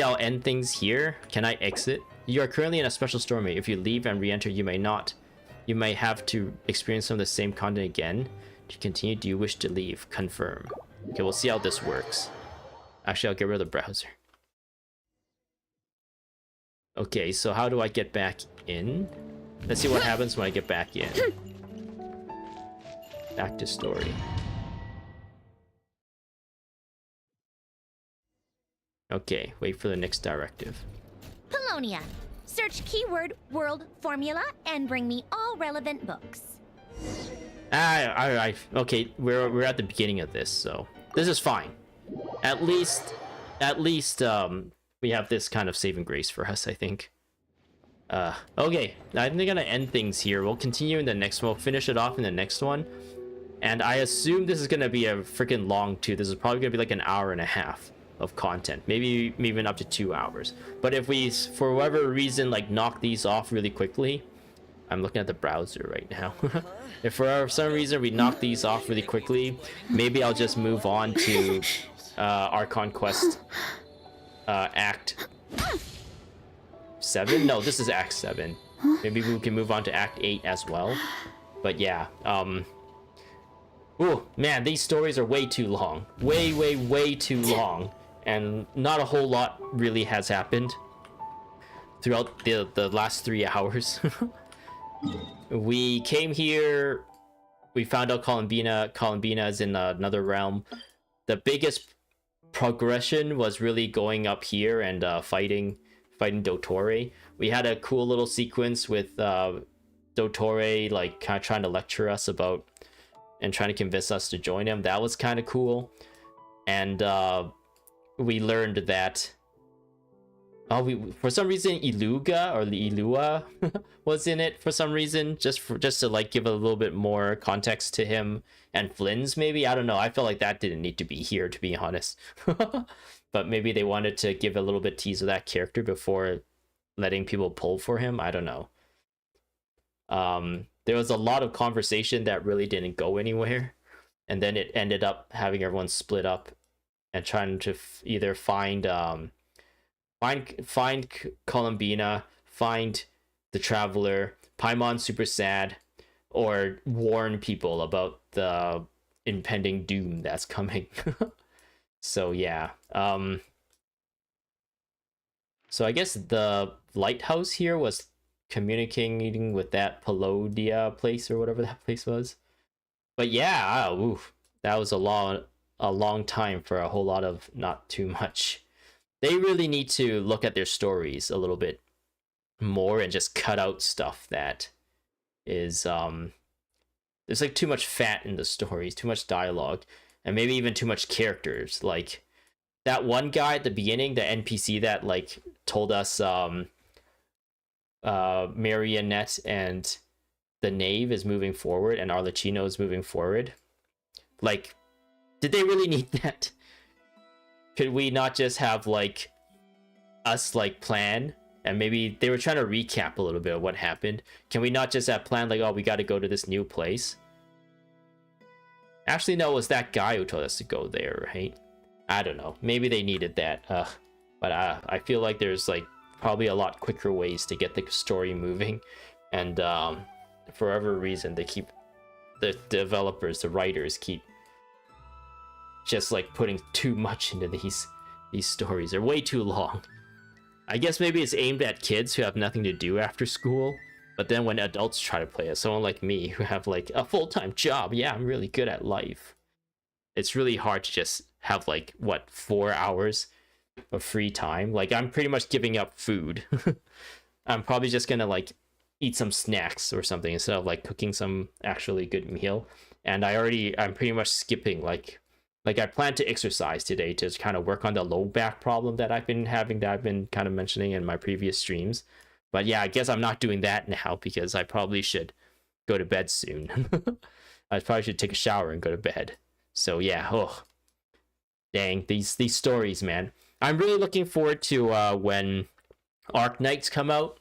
I'll end things here. Can I exit? You are currently in a special storm. If you leave and re-enter, you may not. You may have to experience some of the same content again. To continue, do you wish to leave? Confirm. Okay, we'll see how this works. Actually, I'll get rid of the browser. Okay, so how do I get back in? Let's see what happens when I get back in. Back to story. Okay, wait for the next directive. Polonia. Search keyword world formula and bring me all relevant books. Okay, we're at the beginning of this, so this is fine. At least we have this kind of saving grace for us, I think. Okay, I think I'm gonna end things here. We'll continue in the next one. We'll finish it off in the next one, and I assume this is gonna be a freaking long too. This is probably gonna be like an hour and a half of content, maybe even up to 2 hours. But if we, for whatever reason, like knock these off really quickly, I'm looking at the browser right now. If for some reason we knock these off really quickly, maybe I'll just move on to Archon Quest Act 7? No, this is Act 7. Maybe we can move on to Act 8 as well. But yeah, ooh, man, these stories are way too long. Way too long. And not a whole lot really has happened throughout the last 3 hours. We came here, we found out Columbina is in another realm. The biggest progression was really going up here and fighting Dottore. We had a cool little sequence with Dottore like kind of trying to lecture us about and trying to convince us to join him. That was kind of cool. And we learned that for some reason Iluga or the Ilua was in it for some reason, just to like give a little bit more context to him and Flynn's maybe. I don't know. I felt like that didn't need to be here, to be honest. But maybe they wanted to give a little bit tease of that character before letting people pull for him. I don't know. There was a lot of conversation that really didn't go anywhere, and then it ended up having everyone split up and trying to either find Columbina, find the Traveler, Paimon's super sad, or warn people about the impending doom that's coming. So yeah, so I guess the lighthouse here was communicating with that Pelodia place or whatever that place was. But yeah, oof, that was a long time for a whole lot of not too much. They really need to look at their stories a little bit more and just cut out stuff that is there's like too much fat in the stories, too much dialogue, and maybe even too much characters. Like that one guy at the beginning, the NPC that like told us Marionette and the Knave is moving forward and Arlecchino is moving forward. Like, did they really need that? Could we not just have like us like plan And maybe they were trying to recap a little bit of what happened. Can we not just have planned like, oh, we got to go to this new place? Actually, no, it was that guy who told us to go there, right? I don't know. Maybe they needed that. But I feel like there's like probably a lot quicker ways to get the story moving. And for whatever reason, they keep, the developers, the writers keep just like putting too much into these stories. They're way too long. I guess maybe it's aimed at kids who have nothing to do after school, but then when adults try to play it, someone like me who have like a full-time job, yeah, I'm really good at life, it's really hard to just have like, what, 4 hours of free time? Like, I'm pretty much giving up food. I'm probably just gonna like eat some snacks or something instead of like cooking some actually good meal. And I'm pretty much skipping like I plan to exercise today to kind of work on the low back problem that I've been having, that I've been kind of mentioning in my previous streams. But yeah, I guess I'm not doing that now because I probably should go to bed soon. I probably should take a shower and go to bed. So yeah, oh, dang, these stories, man. I'm really looking forward to when Arc Knights come out,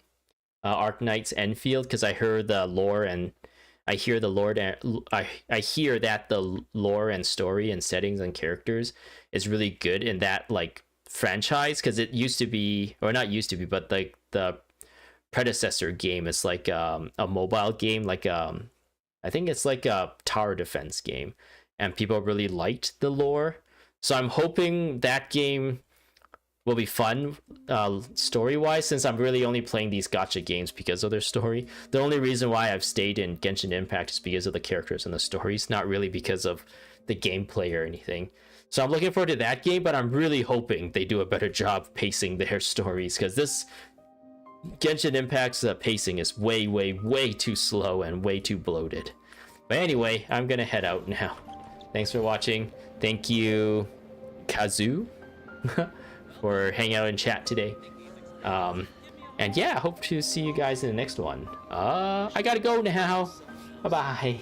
Arc Knights Enfield, because I heard the lore and I hear I hear that the lore and story and settings and characters is really good in that like franchise, because it used to be, or not used to be, but like the predecessor game is like a mobile game, like I think it's like a tower defense game, and people really liked the lore. So I'm hoping that game will be fun story-wise, since I'm really only playing these gacha games because of their story. The only reason why I've stayed in Genshin Impact is because of the characters and the stories, not really because of the gameplay or anything. So I'm looking forward to that game, but I'm really hoping they do a better job pacing their stories, because this Genshin Impact's pacing is way, way, way too slow and way too bloated. But anyway, I'm gonna head out now. Thanks for watching. Thank you, Kazoo, for hanging out in chat today. And yeah, I hope to see you guys in the next one. I gotta go now. Bye-bye.